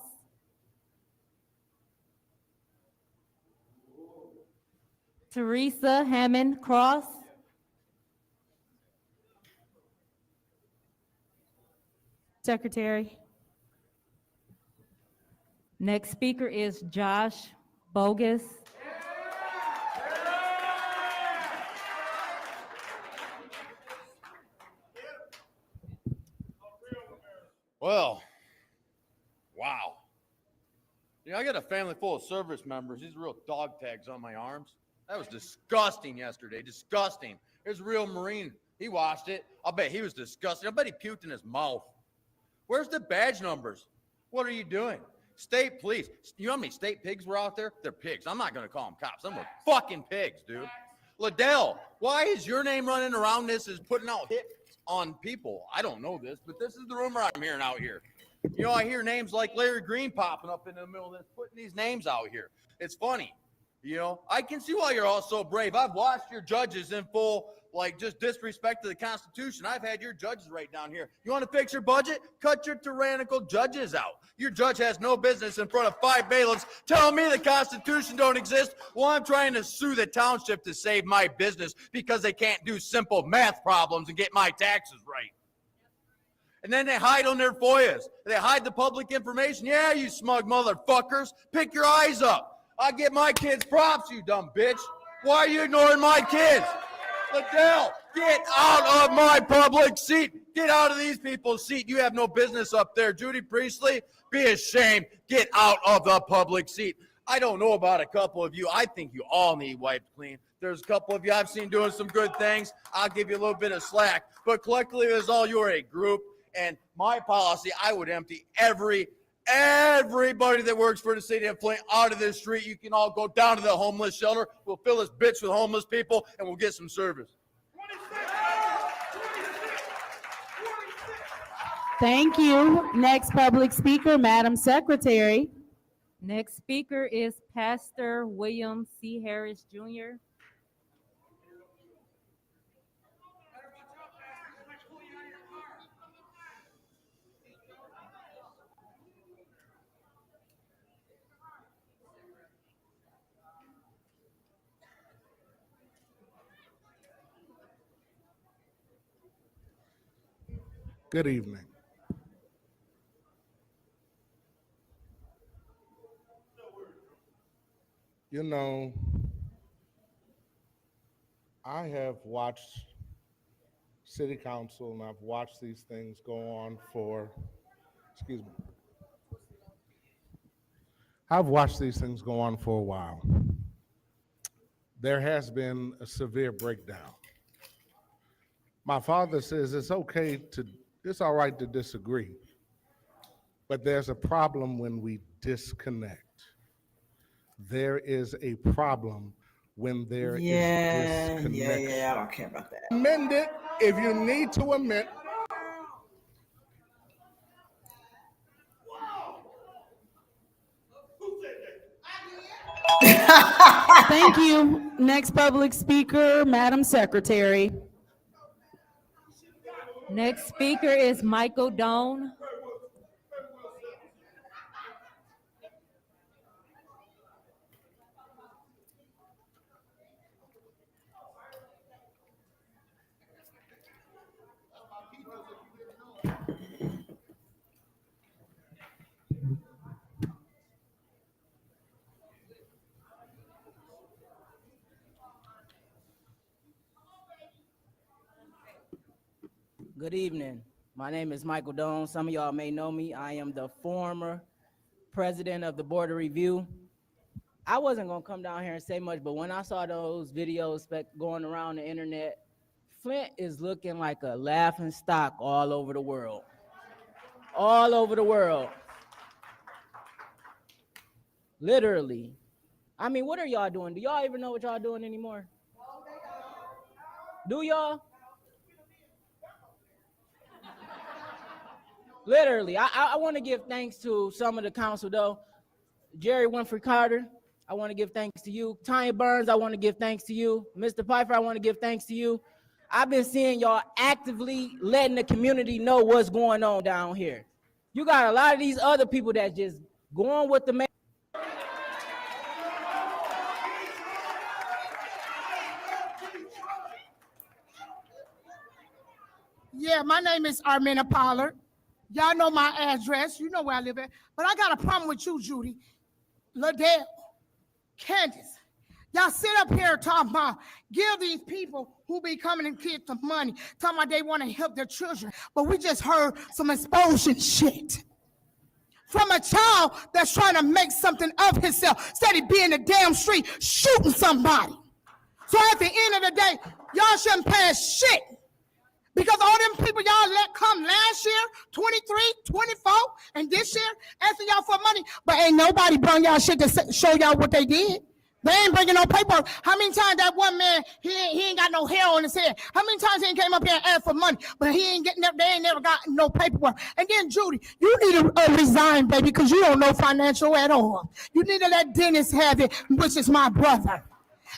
Teresa Hammond Cross. Secretary. Next speaker is Josh Bogus. Well, wow. You know, I got a family full of service members. These are real dog tags on my arms. That was disgusting yesterday. Disgusting. There's a real Marine. He watched it. I'll bet he was disgusting. I bet he puked in his mouth. Where's the badge numbers? What are you doing? State police. You know how many state pigs were out there? They're pigs. I'm not going to call them cops. I'm fucking pigs, dude. Liddell, why is your name running around this as putting out hits on people? I don't know this, but this is the rumor I'm hearing out here. You know, I hear names like Larry Green popping up in the middle of this, putting these names out here. It's funny. You know, I can see why you're all so brave. I've watched your judges in full, like, just disrespect to the Constitution. I've had your judges right down here. You want to fix your budget? Cut your tyrannical judges out. Your judge has no business in front of 5 bailiffs telling me the Constitution don't exist. Well, I'm trying to sue the township to save my business because they can't do simple math problems and get my taxes right. And then they hide on their FOIAs. They hide the public information. Yeah, you smug motherfuckers. Pick your eyes up. I give my kids props, you dumb bitch. Why are you ignoring my kids? Liddell, get out of my public seat. Get out of these people's seat. You have no business up there. Judy Priestley, be ashamed. Get out of the public seat. I don't know about a couple of you. I think you all need wiped clean. There's a couple of you I've seen doing some good things. I'll give you a little bit of slack. But collectively, as all, you are a group. And my policy, I would empty everybody that works for the city of Flint out of this street. You can all go down to the homeless shelter. We'll fill this bitch with homeless people, and we'll get some service. Thank you. Next public speaker, Madam Secretary. Next speaker is Pastor William C. Harris, Jr. Good evening. You know, I have watched city council and I've watched these things go on for, excuse me. I've watched these things go on for a while. There has been a severe breakdown. My father says it's all right to disagree, but there's a problem when we disconnect. There is a problem when there is disconnection. Yeah, I don't care about that. Amend it if you need to amend. Thank you. Next public speaker, Madam Secretary. Next speaker is Michael Doan. Good evening. My name is Michael Doan. Some of y'all may know me. I am the former president of the Board of Review. I wasn't gonna come down here and say much, but when I saw those videos going around the internet, Flint is looking like a laughing stock all over the world. All over the world. Literally. I mean, what are y'all doing? Do y'all even know what y'all doing anymore? Do y'all? Literally, I want to give thanks to some of the council, though. Jerry Winfrey Carter, I want to give thanks to you. Tanya Burns, I want to give thanks to you. Mr. Pfeiffer, I want to give thanks to you. I've been seeing y'all actively letting the community know what's going on down here. You got a lot of these other people that just going with the Yeah, my name is Armina Pollard. Y'all know my address. You know where I live at. But I got a problem with you, Judy, Liddell, Candace. Y'all sit up here talking about give these people who be coming and get the money, talking about they want to help their children. But we just heard some expulsion shit from a child that's trying to make something of himself, instead of being in the damn street shooting somebody. So at the end of the day, y'all shouldn't pass shit. Because all them people y'all let come last year, 23, 24, and this year, asking y'all for money, but ain't nobody bring y'all shit to show y'all what they did. They ain't bringing no paper. How many times that one man, he ain't got no hair on his head? How many times he came up here and asked for money, but they ain't never got no paperwork? And then Judy, you need to resign, baby, because you don't know financial at all. You need to let Dennis have it, which is my brother.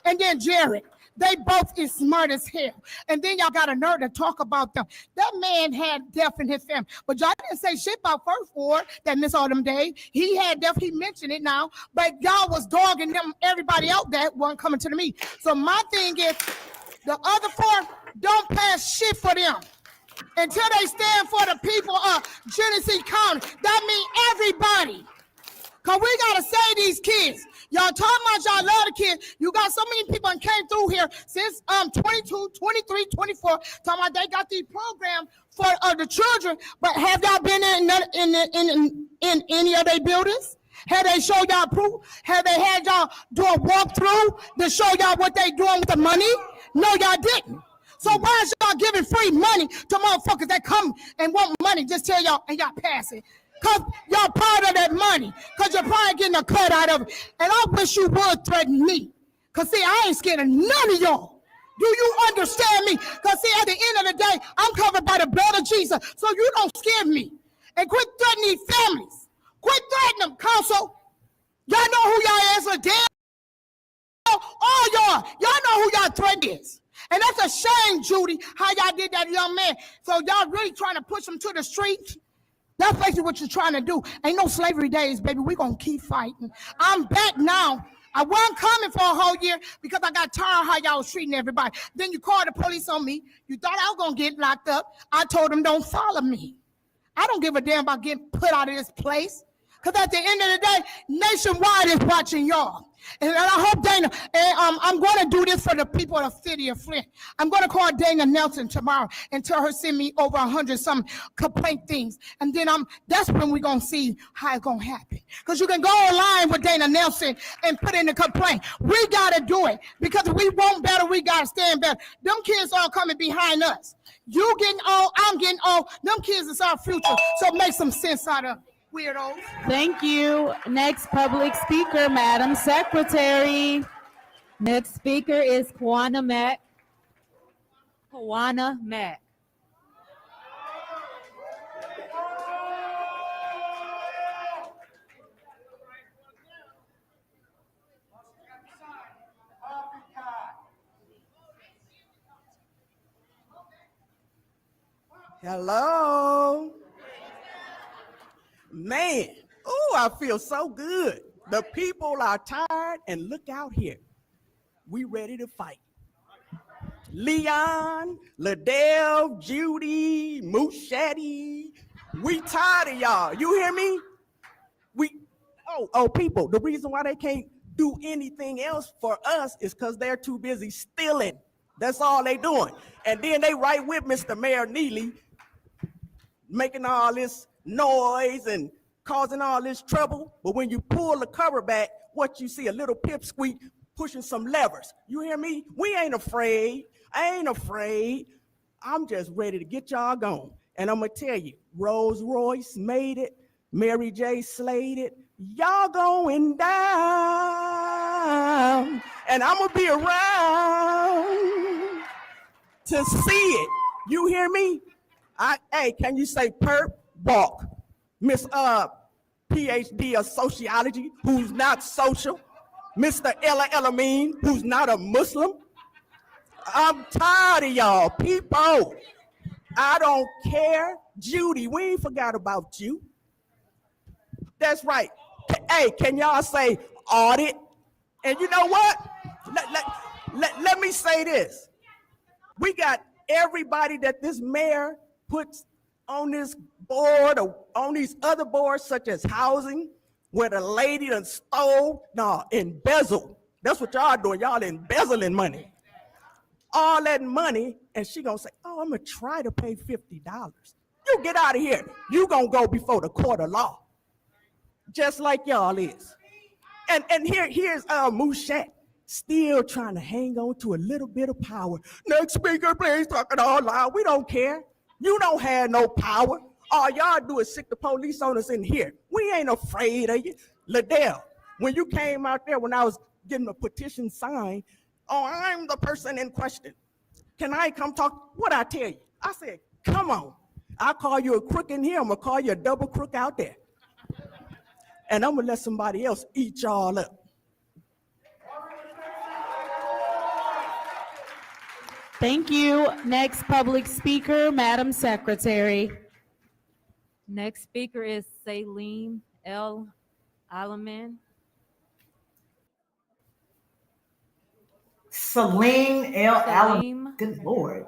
And then Jared. They both is smart as hell. And then y'all got a nerve to talk about them. That man had death in his family. But y'all didn't say shit about First Ward that missed all them days. He had death, he mentioned it now. But y'all was dogging them, everybody out that wasn't coming to the meeting. So my thing is, the other four, don't pass shit for them until they stand for the people of Genesee County. That means everybody. Because we got to save these kids. Y'all talking about y'all love the kids. You got so many people that came through here since 22, 23, 24, talking about they got these programs for the children, but have y'all been in any of their buildings? Have they showed y'all proof? Have they had y'all do a walkthrough to show y'all what they doing with the money? No, y'all didn't. So why is y'all giving free money to motherfuckers that come and want money? Just tell y'all and y'all pass it. Because y'all part of that money. Because you're probably getting a cut out of it. And I wish you would threaten me. Because, see, I ain't scared of none of y'all. Do you understand me? Because, see, at the end of the day, I'm covered by the blood of Jesus. So you don't scare me. And quit threatening these families. Quit threatening them, Counsel. Y'all know who y'all is, Liddell. All y'all know who y'all threat is. And that's a shame, Judy, how y'all did that young man. So y'all really trying to push him to the streets? That's basically what you're trying to do. Ain't no slavery days, baby. We're going to keep fighting. I'm back now. I wasn't coming for a whole year because I got tired of how y'all was treating everybody. Then you called the police on me. You thought I was going to get locked up. I told them don't follow me. I don't give a damn about getting put out of this place. Because at the end of the day, nationwide is watching y'all. And I hope Dana, and I'm going to do this for the people of the city of Flint. I'm going to call Dana Nelson tomorrow and tell her send me over 100-some complaint things. And then that's when we're going to see how it's going to happen. Because you can go online with Dana Nelson and put in a complaint. We got to do it. Because if we want better, we got to stand better. Them kids all coming behind us. You getting old, I'm getting old. Them kids is our future. So make some sense out of it. Weirdos. Thank you. Next public speaker, Madam Secretary. Next speaker is Kwana Mack. Kwana Mack. Hello. Man, oh, I feel so good. The people are tired, and look out here. We ready to fight. Leon, Liddell, Judy, Muschetti, we tired of y'all. You hear me? People, the reason why they can't do anything else for us is because they're too busy stealing. That's all they doing. And then they right with Mr. Mayor Neely, making all this noise and causing all this trouble. But when you pull the cover back, what you see, a little pipsqueak pushing some levers. You hear me? We ain't afraid. I ain't afraid. I'm just ready to get y'all gone. And I'm gonna tell you, Rolls Royce made it, Mary J slayed it. Y'all going down. And I'm gonna be around to see it. You hear me? Hey, can you say perp? Walk. Miss PhD of sociology, who's not social. Mr. Ella Elamine, who's not a Muslim. I'm tired of y'all people. I don't care. Judy, we ain't forgot about you. That's right. Hey, can y'all say audit? And you know what? Let me say this. We got everybody that this mayor puts on this board or on these other boards such as housing, where the lady done stole, no, embezzled. That's what y'all doing. Y'all embezzling money. All that money, and she gonna say, oh, I'm gonna try to pay $50. You get out of here. You gonna go before the court of law. Just like y'all is. And here's Mouchette, still trying to hang on to a little bit of power. Next speaker, please, talking all loud. We don't care. You don't have no power. All y'all do is sick the police on us in here. We ain't afraid of you. Liddell, when you came out there when I was getting a petition signed, oh, I'm the person in question. Can I come talk? What I tell you? I said, come on. I'll call you a crook in here. I'm going to call you a double crook out there. And I'm going to let somebody else eat y'all up. Thank you. Next public speaker, Madam Secretary. Next speaker is Salim L. Alamin. Salim L. Allen. Salim. Good Lord.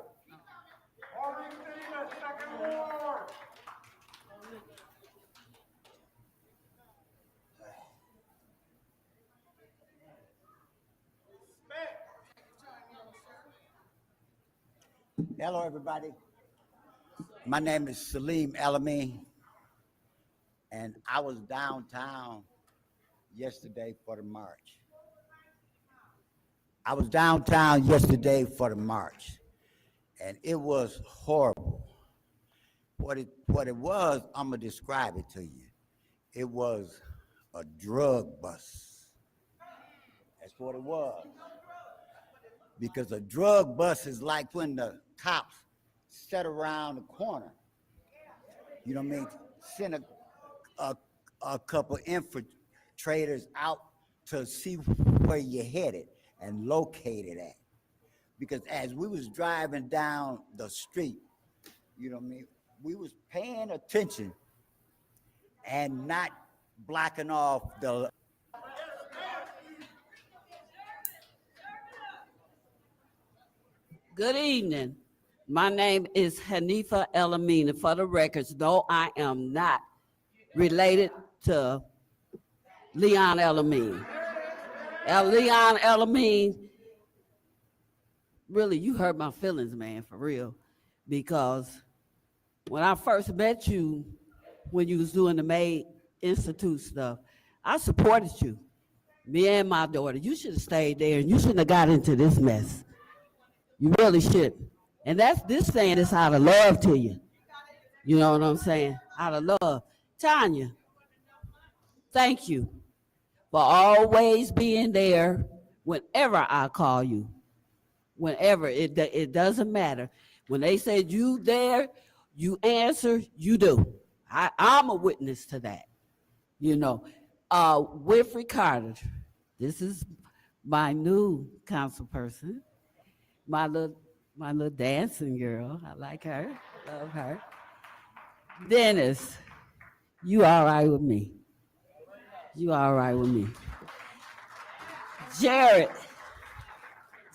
Hello, everybody. My name is Salim Alamin, and I was downtown yesterday for the march. And it was horrible. What it was, I'm gonna describe it to you. It was a drug bust. That's what it was. Because a drug bust is like when the cops set around the corner, you know what I mean? Send a couple infiltrators out to see where you're headed and locate it at. Because as we was driving down the street, you know what I mean? We was paying attention and not blocking off the. Good evening. My name is Hanifa Elamine. For the records, though I am not related to Leon Elamine. Leon Elamine, really, you hurt my feelings, man, for real. Because when I first met you, when you was doing the May Institute stuff, I supported you, me and my daughter. You should have stayed there, and you shouldn't have got into this mess. You really should. And that's this saying is out of love to you. You know what I'm saying? Out of love. Tanya, thank you for always being there whenever I call you. Whenever, it doesn't matter. When they said you there, you answer, you do. I'm a witness to that. You know, Winfrey Carter, this is my new council person. My little dancing girl. I like her. Love her. Dennis, you all right with me? You all right with me? Jared,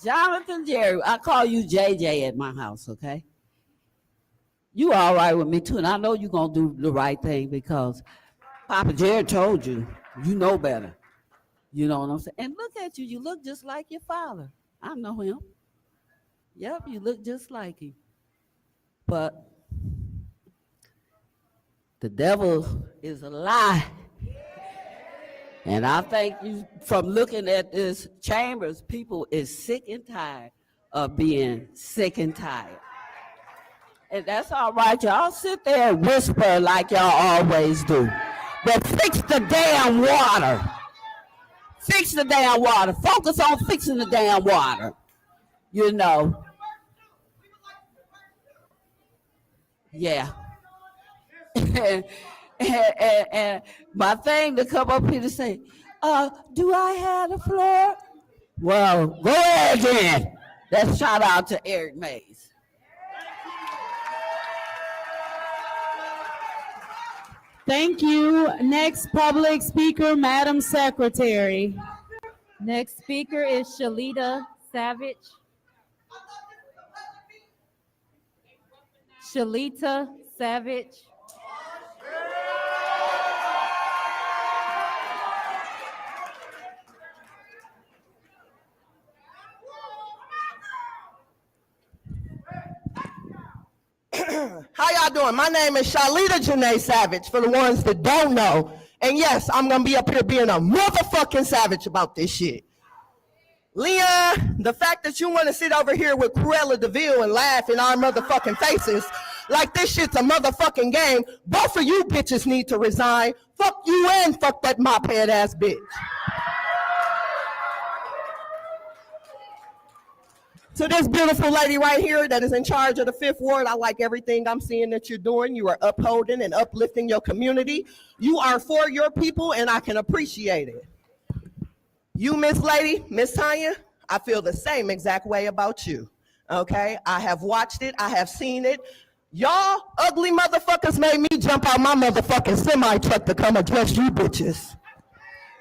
Jonathan Jerry, I call you JJ at my house, okay? You all right with me too, and I know you're gonna do the right thing because Papa Jared told you, you know better. You know what I'm saying? And look at you, you look just like your father. I know him. Yep, you look just like him. But the devil is a lie. And I think you, from looking at this chambers, people is sick and tired of being sick and tired. And that's all right, y'all sit there and whisper like y'all always do. But fix the damn water. Fix the damn water. Focus on fixing the damn water. You know. Yeah. and my thing to come up here to say, do I have the floor? Well, go ahead then. Let's shout out to Eric Mays. Thank you. Next public speaker, Madam Secretary. Next speaker is Shalita Savage. Shalita Savage. How y'all doing? My name is Shalita Janae Savage, for the ones that don't know. And yes, I'm gonna be up here being a motherfucking savage about this shit. Leon, the fact that you want to sit over here with Cruella DeVille and laugh in our motherfucking faces like this shit's a motherfucking game, both of you bitches need to resign. Fuck you and fuck that mop-head ass bitch. To this beautiful lady right here that is in charge of the 5th Ward, I like everything I'm seeing that you're doing. You are upholding and uplifting your community. You are for your people, and I can appreciate it. You, Miss Lady, Miss Tanya, I feel the same exact way about you, okay? I have watched it. I have seen it. Y'all ugly motherfuckers made me jump out my motherfucking semi-truck to come address you bitches.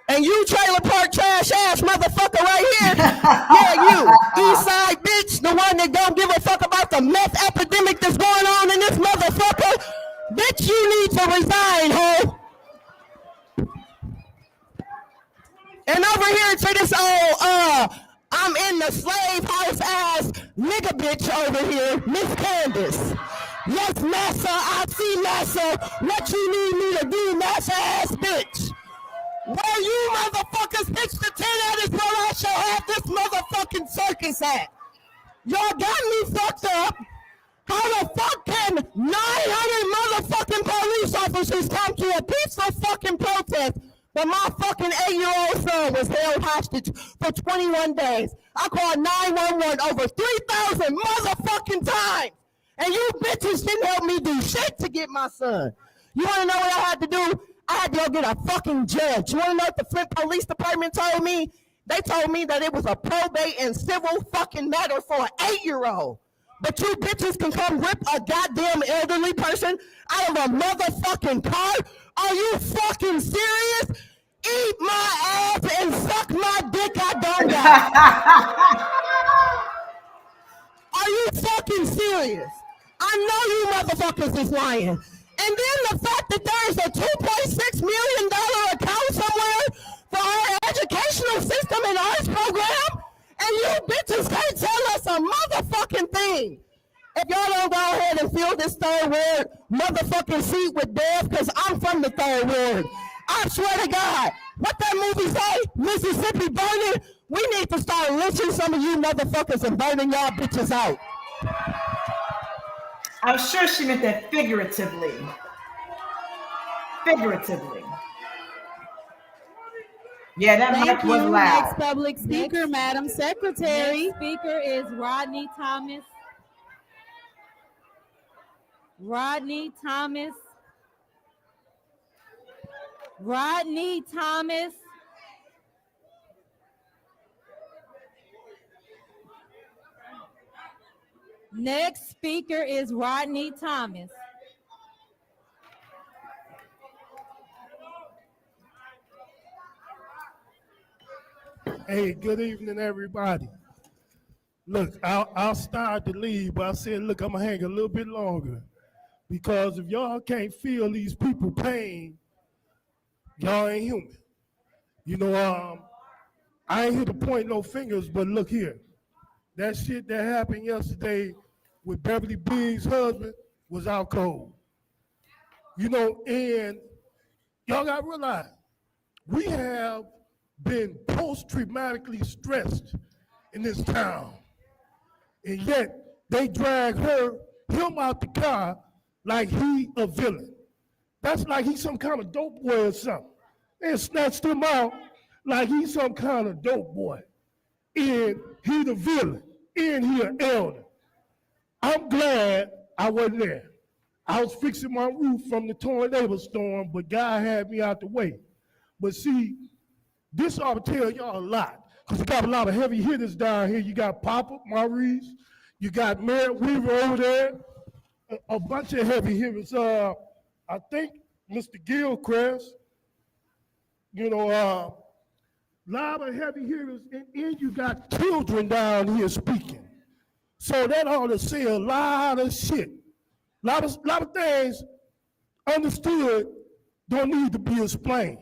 And you trailer park trash ass motherfucker right here, yeah, you, east side bitch, the one that don't give a fuck about the meth epidemic that's going on in this motherfucker, bitch, you need to resign, ho. And over here to this old, I'm in the slave house ass nigga bitch over here, Miss Candace. Yes, massa, I see massa, what you need me to do, massa ass bitch. Where you motherfuckers pitch the tent at is where I shall have this motherfucking circus at. Y'all got me fucked up. How the fuck can 900 motherfucking police officers come to a peaceful fucking protest, but my fucking 8-year-old son was held hostage for 21 days? I called 911 over 3,000 motherfucking times, and you bitches didn't help me do shit to get my son. You wanna know what I had to do? I had to go get a fucking judge. You wanna know what the Flint Police Department told me? They told me that it was a probate and civil fucking matter for an 8-year-old. But you bitches can come rip a goddamn elderly person out of a motherfucking car? Are you fucking serious? Eat my ass and suck my dick, I don't got. Are you fucking serious? I know you motherfuckers is lying. And then the fact that there's a $2.6 million account somewhere for our educational system and arts program, and you bitches can't tell us a motherfucking thing. If y'all don't go ahead and fill this 3rd Ward motherfucking seat with death, because I'm from the 3rd Ward. I swear to God, what that movie say, Mississippi burning, we need to start lynching some of you motherfuckers and burning y'all bitches out. I'm sure she meant that figuratively. Figuratively. Yeah, that mic was loud. Next public speaker, Madam Secretary. Next speaker is Rodney Thomas. Rodney Thomas. Rodney Thomas. Next speaker is Rodney Thomas. Hey, good evening, everybody. Look, I'll start to leave, but I said, look, I'm gonna hang a little bit longer because if y'all can't feel these people pain, y'all ain't human. You know, I ain't here to point no fingers, but look here. That shit that happened yesterday with Beverly Biggs' husband was out cold. You know, and y'all gotta realize, we have been post-traumatically stressed in this town. And yet, they drag him out the car like he a villain. That's like he's some kind of dope boy or something. And snatched him out like he's some kind of dope boy. And he the villain, and he an elder. I'm glad I wasn't there. I was fixing my roof from the tornado storm, but God had me out the way. But see, this ought to tell y'all a lot, because you got a lot of heavy hitters down here. You got Papa, Maurice, you got Merritt Weaver over there, a bunch of heavy hitters. I think Mr. Gilchrist, you know, a lot of heavy hitters, and you got children down here speaking. So that ought to say a lot of shit Lot of things understood don't need to be explained.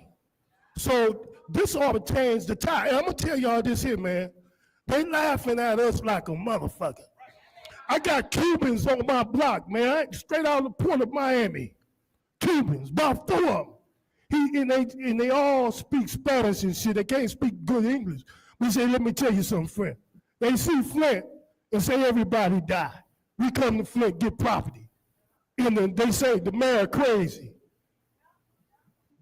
So this ought to change the tide. And I'm gonna tell y'all this here, man. They laughing at us like a motherfucker. I got Cubans on my block, man, straight out of the port of Miami. Cubans, about 4 of them. And they all speak Spanish and shit. They can't speak good English. We say, let me tell you something, friend. They see Flint and say everybody die. We come to Flint, get property. And then they say the mayor crazy.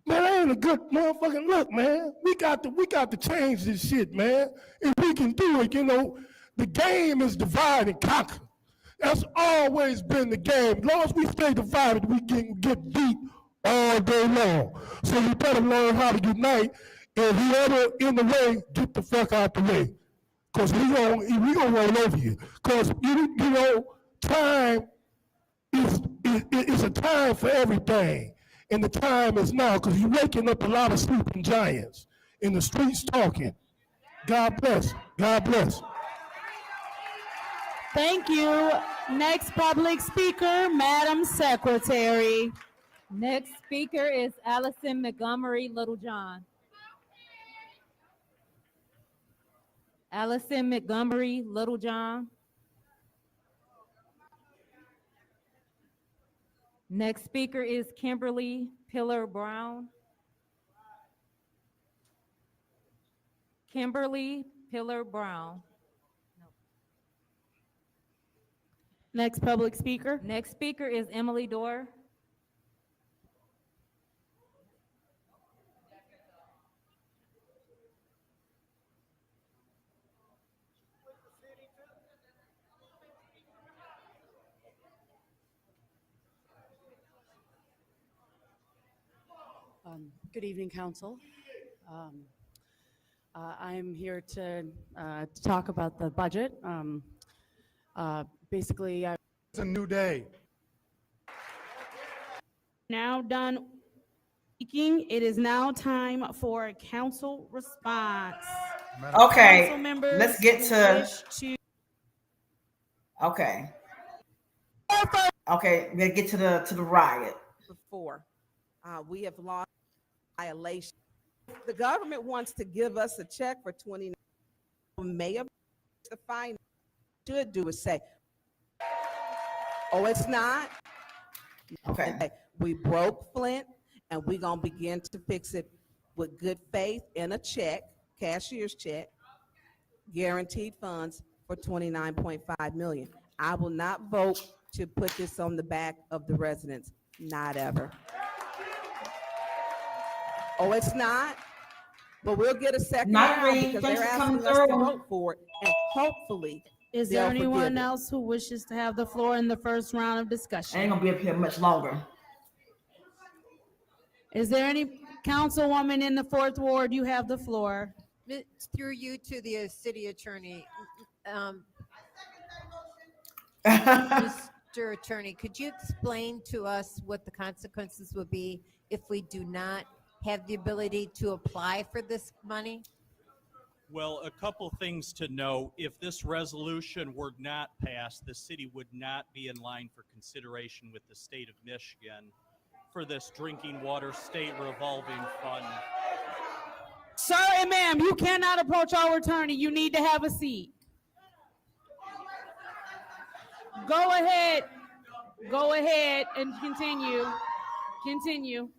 Man, that ain't a good motherfucking look, man. We got to change this shit, man. If we can do it, the game is divide and conquer. That's always been the game. As long as we stay divided, we can get beat all day long. So we better learn how to unite, and whoever in the way, get the fuck out the way. Because we gonna roll over you. Because, time is a time for everything. And the time is now, because you're waking up a lot of sleeping giants in the streets talking. God bless. God bless. Thank you. Next public speaker, Madam Secretary. Next speaker is Allison Montgomery Littlejohn. Allison Montgomery Littlejohn. Next speaker is Kimberly Pillar Brown. Kimberly Pillar Brown. Next public speaker. Next speaker is Emily Dorr. Good evening, Council. I'm here to talk about the budget. Basically, it's a new day. Now done speaking. It is now time for a council response. Okay, Council members let's get who to. wish Okay. Okay, we gotta get to the riot. Before we have lost violation. The government wants to give us a check for 29. Mayor, the fine should do is say, "Oh, it's not." Okay. We broke Flint, and we're gonna begin to fix it with good faith in a check, cashier's check, guaranteed funds for 29.5 million. I will not vote to put this on the back of the residents. Not ever. Oh, it's not. But we'll get a second Not round Reed. because Thanks they're for coming asking us to through. vote for it, and hopefully, Is there they'll forgive anyone it. else who wishes to have the floor in the first round of discussion? I ain't gonna be up here much longer. Is there any councilwoman in the 4th Ward? You have the floor. Through you to the city attorney. Mr. Attorney, could you explain to us what the consequences would be if we do not have the ability to apply for this money? Well, a couple things to know. If this resolution were not passed, the city would not be in line for consideration with the state of Michigan for this drinking water state revolving fund. Sir and ma'am, you cannot approach our attorney. You need to have a seat. Go ahead. Go ahead and continue. Continue.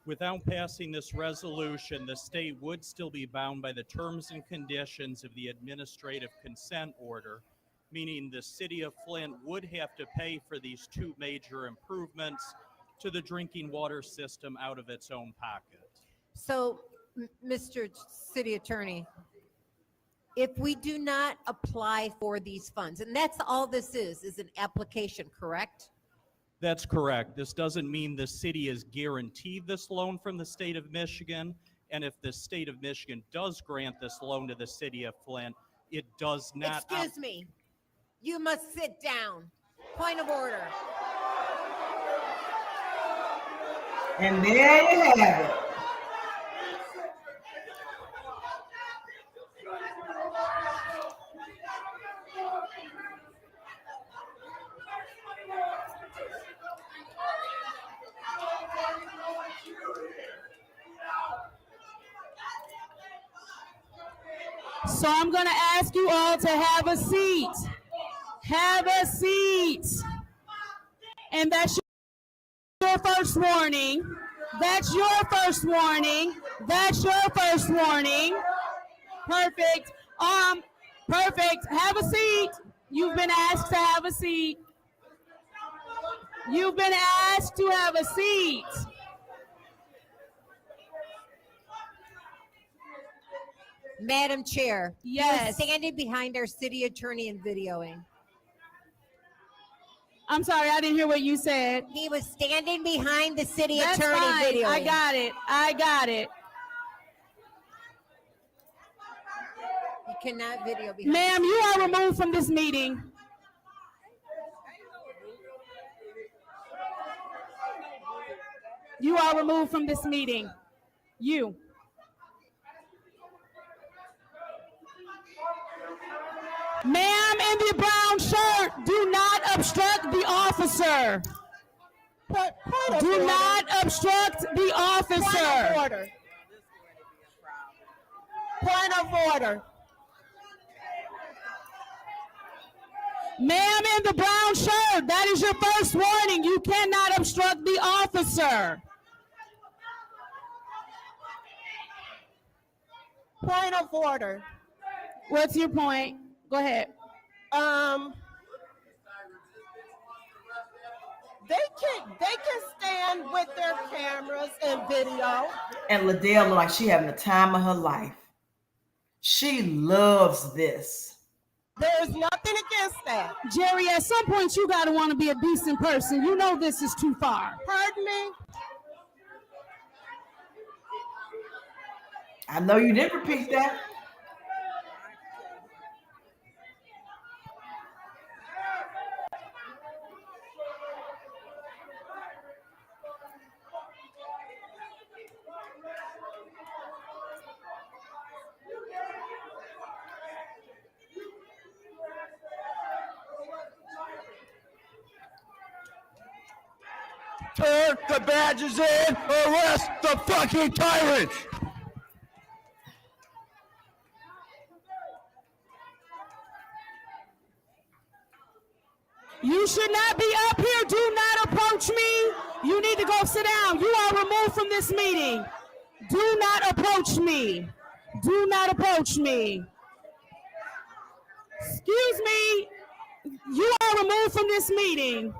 Without passing this resolution, the state would still be bound by the terms and conditions of the administrative consent order, meaning the city of Flint would have to pay for these 2 major improvements to the drinking water system out of its own pocket. So, Mr. City Attorney, if we do not apply for these funds, and that's all this is an application, correct? That's correct. This doesn't mean the city is guaranteed this loan from the state of Michigan. And if the state of Michigan does grant this loan to the city of Flint, it does not. Excuse me. You must sit down. Point of order. And there you have it. So I'm going to ask you all to have a seat. Have a seat. And that's your first warning. That's your first warning. That's your first warning. Perfect. Perfect. Have a seat. You've been asked to have a seat. You've been asked to have a seat. Madam Chair. Yes. He was standing behind our city attorney and videoing. I'm sorry, I didn't hear what you said. He was standing behind the city That's attorney fine. videoing. I got it. I got it. You cannot video behind. Ma'am, you are removed from this meeting. You are removed from this meeting. You. Ma'am in the brown shirt, do not obstruct the officer. Do not obstruct the officer. Point of order. Point of order. Ma'am in the brown shirt, that is your first warning. You cannot obstruct the officer. Point of order. What's your point? Go ahead. They can stand with their cameras and video. And Liddell looked like she having the time of her life. She loves this. There's nothing against that. Jerry, at some point you gotta want to be a decent person. You know this is too far. Pardon me? I know you didn't repeat that. Turn the badges in, arrest the fucking tyrant! You should not be up here. Do not approach me. You need to go sit down. You are removed from this meeting. Do not approach me. Do not approach me. Excuse me. You are removed from this meeting.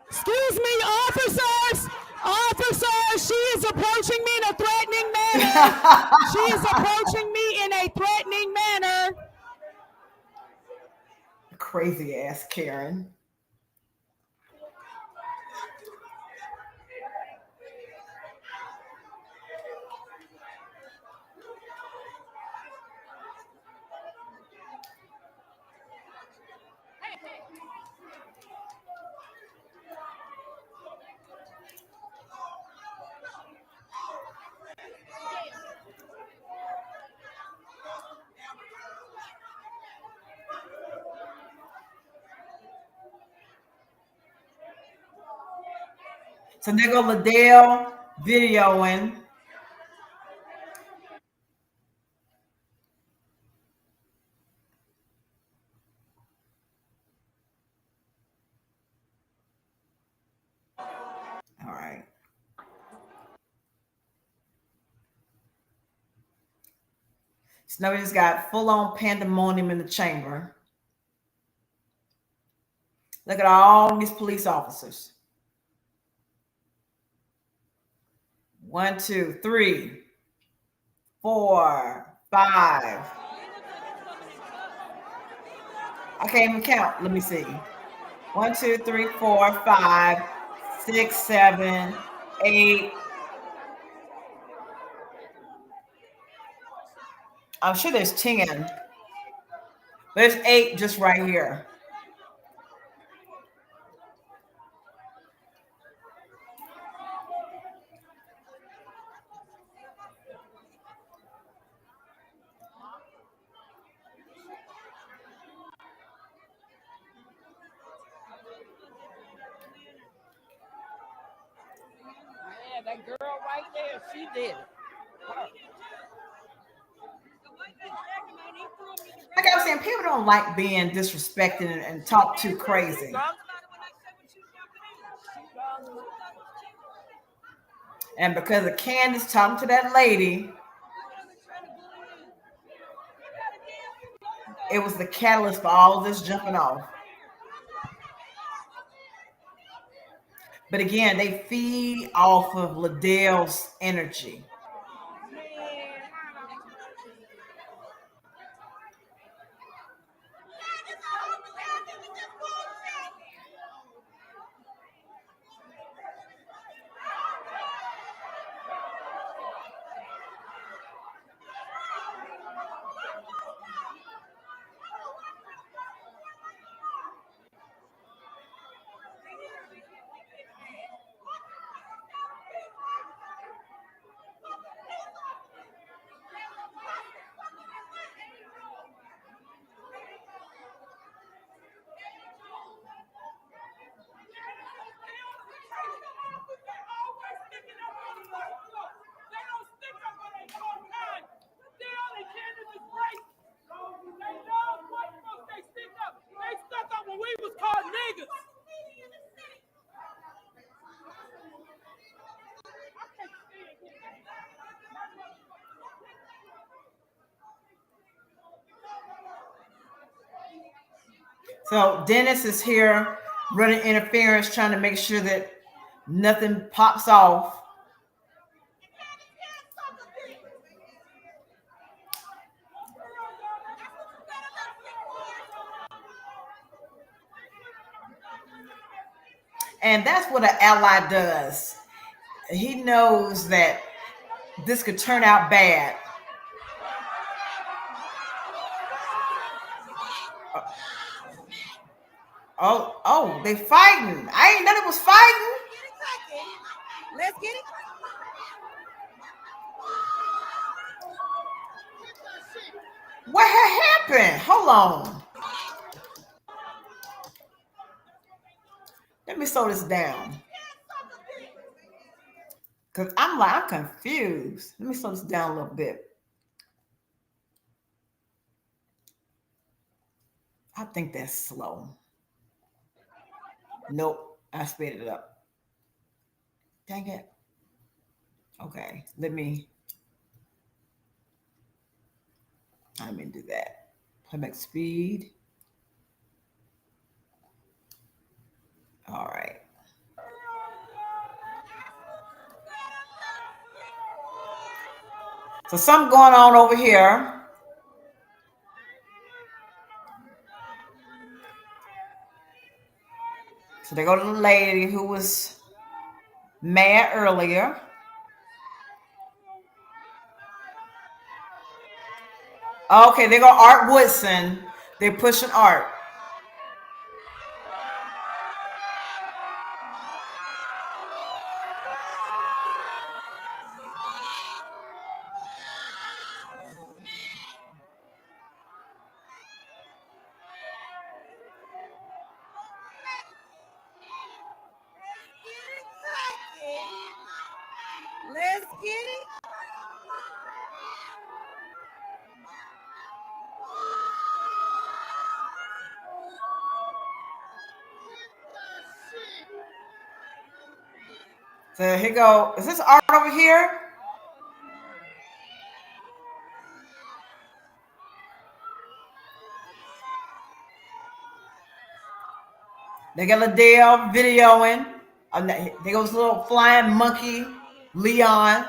Excuse me, officers. Officers, she is approaching me in a threatening manner. She is approaching me in a threatening manner. Crazy ass Karen. So there go Liddell videoing. All right. So now we just got full-on pandemonium in the chamber. Look at all these police officers. 1, 2, 3, 4, 5. I can't even count. Let me see. 1, 2, 3, 4, 5, 6, 7, 8. I'm sure there's 10. There's 8 just right here. right there. She did it. Like I was saying, people don't like being disrespected and talked too crazy. And because of Candace talking to that lady, it was the catalyst for all this jumping off. But again, they feed off of Liddell's energy. So Dennis is here running interference, trying to make sure that nothing pops off. And that's what an ally does. He knows that this could turn out bad. Oh, they fighting. I ain't know it was fighting. Let's get it. What had happened? Hold on. Let me slow this down. Because I'm confused. Let me slow this down a little bit. I think that's slow. Nope, I sped it up. Dang it. Okay, let me do that. Playback speed. All right. So something going on over here. So they go to the lady who was mad earlier. Okay, they go Art Woodson. They're pushing Art. Let's get it. So here go. Is this Art over here? They got Liddell videoing. There goes little flying monkey, Leon.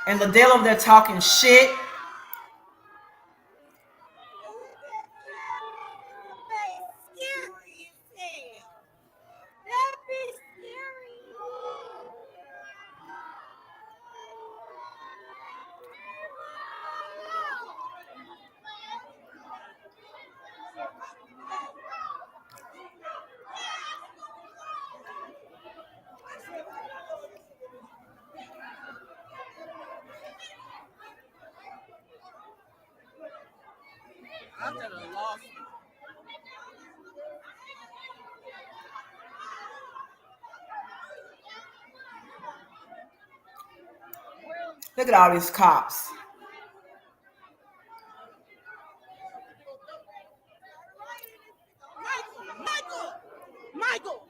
And Liddell over there talking shit. I could have lost. Look at all these cops. Michael.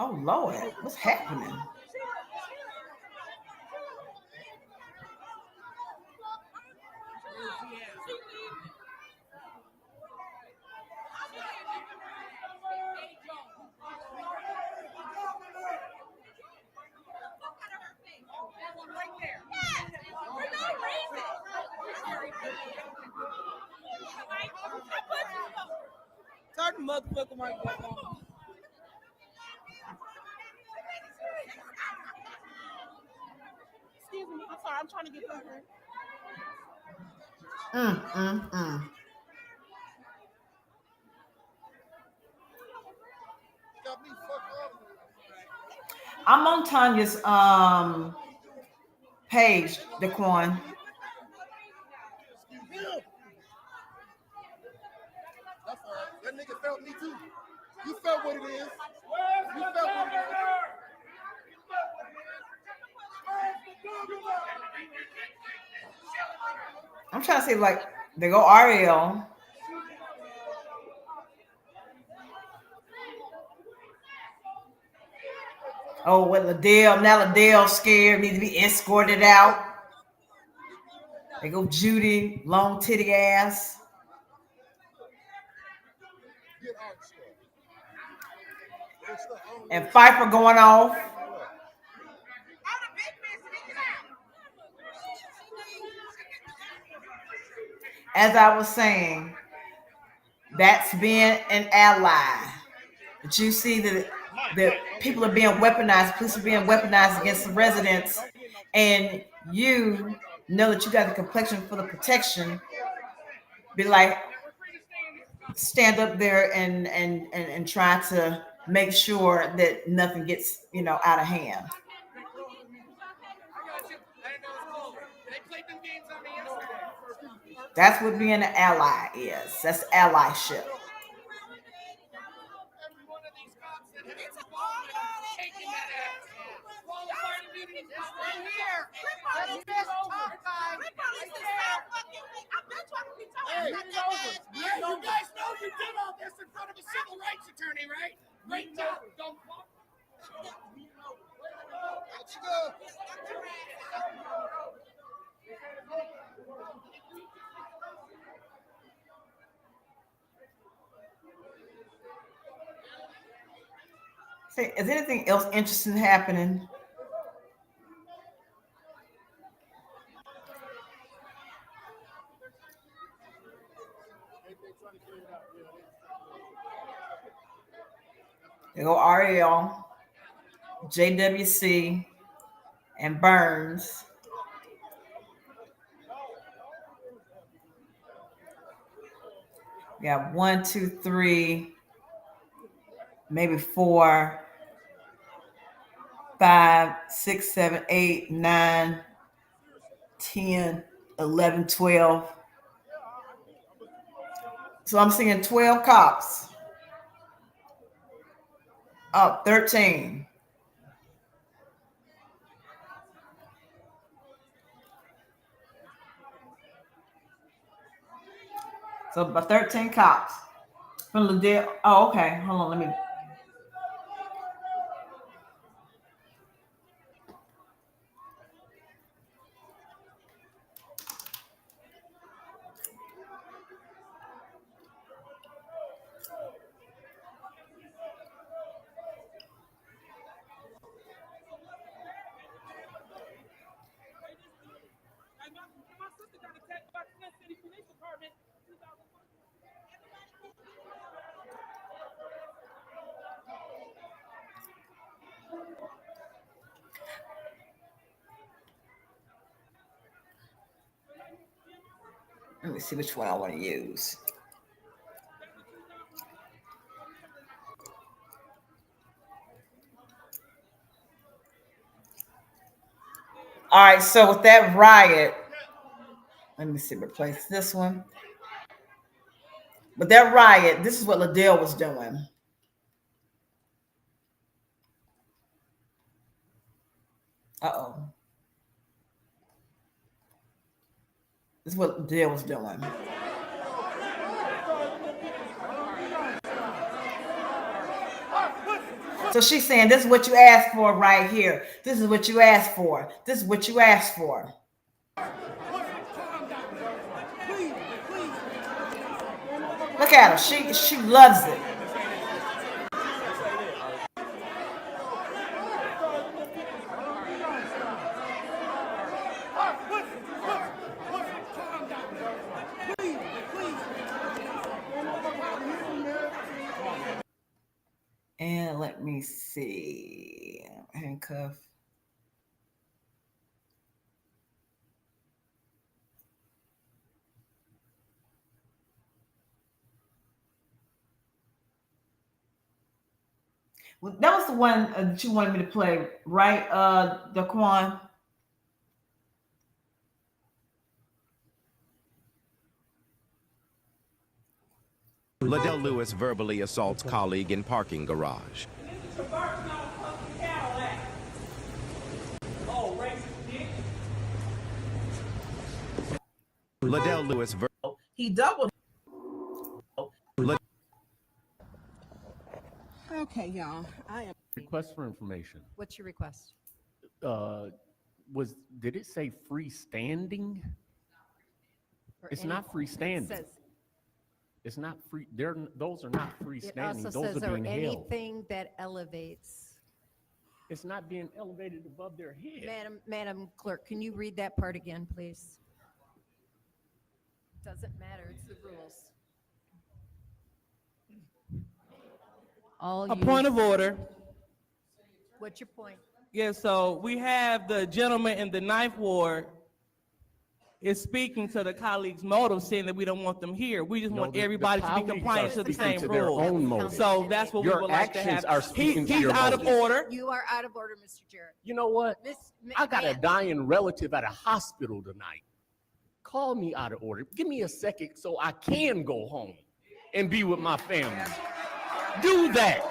Oh Lord, what's happening? Turn the motherfucker mic back on. Excuse me, I'm sorry, I'm trying to get through here. I'm on Tanya's page, Daquan. That's all right. That nigga felt me too. You felt what it is. You felt what it is. I'm trying to say, like, they go Ariel. Oh, what Liddell? Now Liddell scared, need to be escorted out. They go Judy, long titty ass. And Pfeiffer going off. As I was saying, that's being an ally. But you see that people are being weaponized, police are being weaponized against the residents, and you know that you got the complexion for the protection. Be like, stand up there and try to make sure that nothing gets, out of hand. That's what being an ally is. That's allyship. Hey, you guys know you did all this in front of a civil rights attorney, right? Great job. Don't fuck. Out you go. Say, is anything else interesting happening? They go Ariel, JWC, and Burns. We got 1, 2, 3, maybe 4, 5, 6, 7, 8, 9, 10, 11, 12. So I'm seeing 12 cops. Up 13. So about 13 cops from Liddell. Oh, okay. Hold on. Let me. Let me see which one I want to use. All right, so with that riot, let me see, replace this one. With that riot, this is what Liddell was doing. Uh-oh. This is what Liddell was doing. So she's saying, this is what you asked for right here. This is what you asked for. This is what you asked for. Look at her. She loves it. And let me see. Handcuff. Well, that was the one that you wanted me to play, right, Daquan? Liddell Lewis verbally assaults colleague in parking garage. Liddell Lewis he doubled. Okay, y'all. I am Request for information. What's your request? Did it say freestanding? It's not freestanding. It's not free. Those are not It freestanding. also Those says, are or being held. anything that elevates. It's not being elevated above their head. Madam Clerk, can you read that part again, please? Doesn't matter, it's the rules. A point of order. What's your point? Yeah, so we have the gentleman in the 9th Ward is speaking to the colleagues' motive, saying that we don't want them here. We just want everybody to be compliant to the same rules. So that's what we would like to have. He's out of order. You are out of order, Mr. Jarrett. You know what? I got a dying relative at a hospital tonight. Call me out of order. Give me a second so I can go home and be with my family. Do that.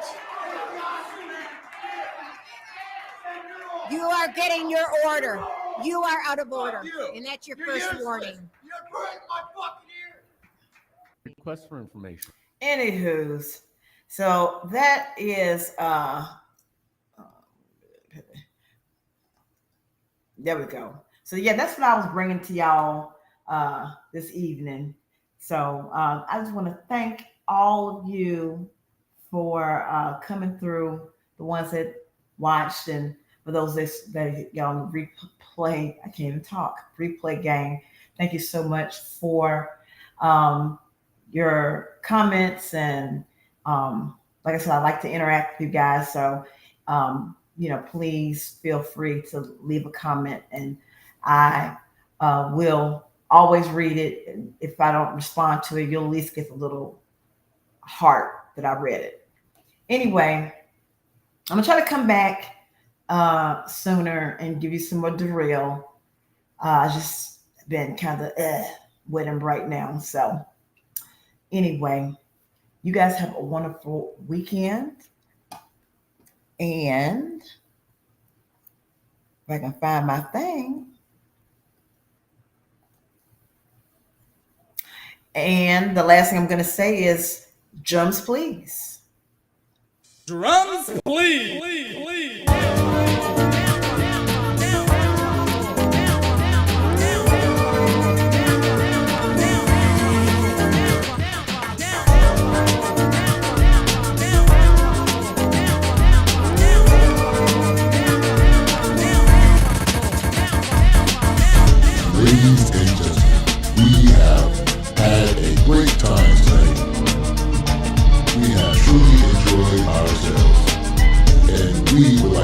You are getting your order. You are out of order, and that's your first warning. Request for information. Anywho's, so that is there we go. So yeah, that's what I was bringing to y'all this evening. So I just want to thank all of you for coming through, the ones that watched, and for those that y'all on the replay, I can't even talk, replay gang. Thank you so much for your comments, and like I said, I like to interact with you guys. So please feel free to leave a comment, and I will always read it. And if I don't respond to it, you'll at least get a little heart that I read it. Anyway, I'm gonna try to come back sooner and give you some more drill. I just been kind of with him right now. So anyway, you guys have a wonderful weekend. And if I can find my thing. And the last thing I'm going to say is drums, please. Drums, please. Ladies and gentlemen, we have had a great time tonight. We have truly enjoyed ourselves, and we would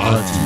iTunes.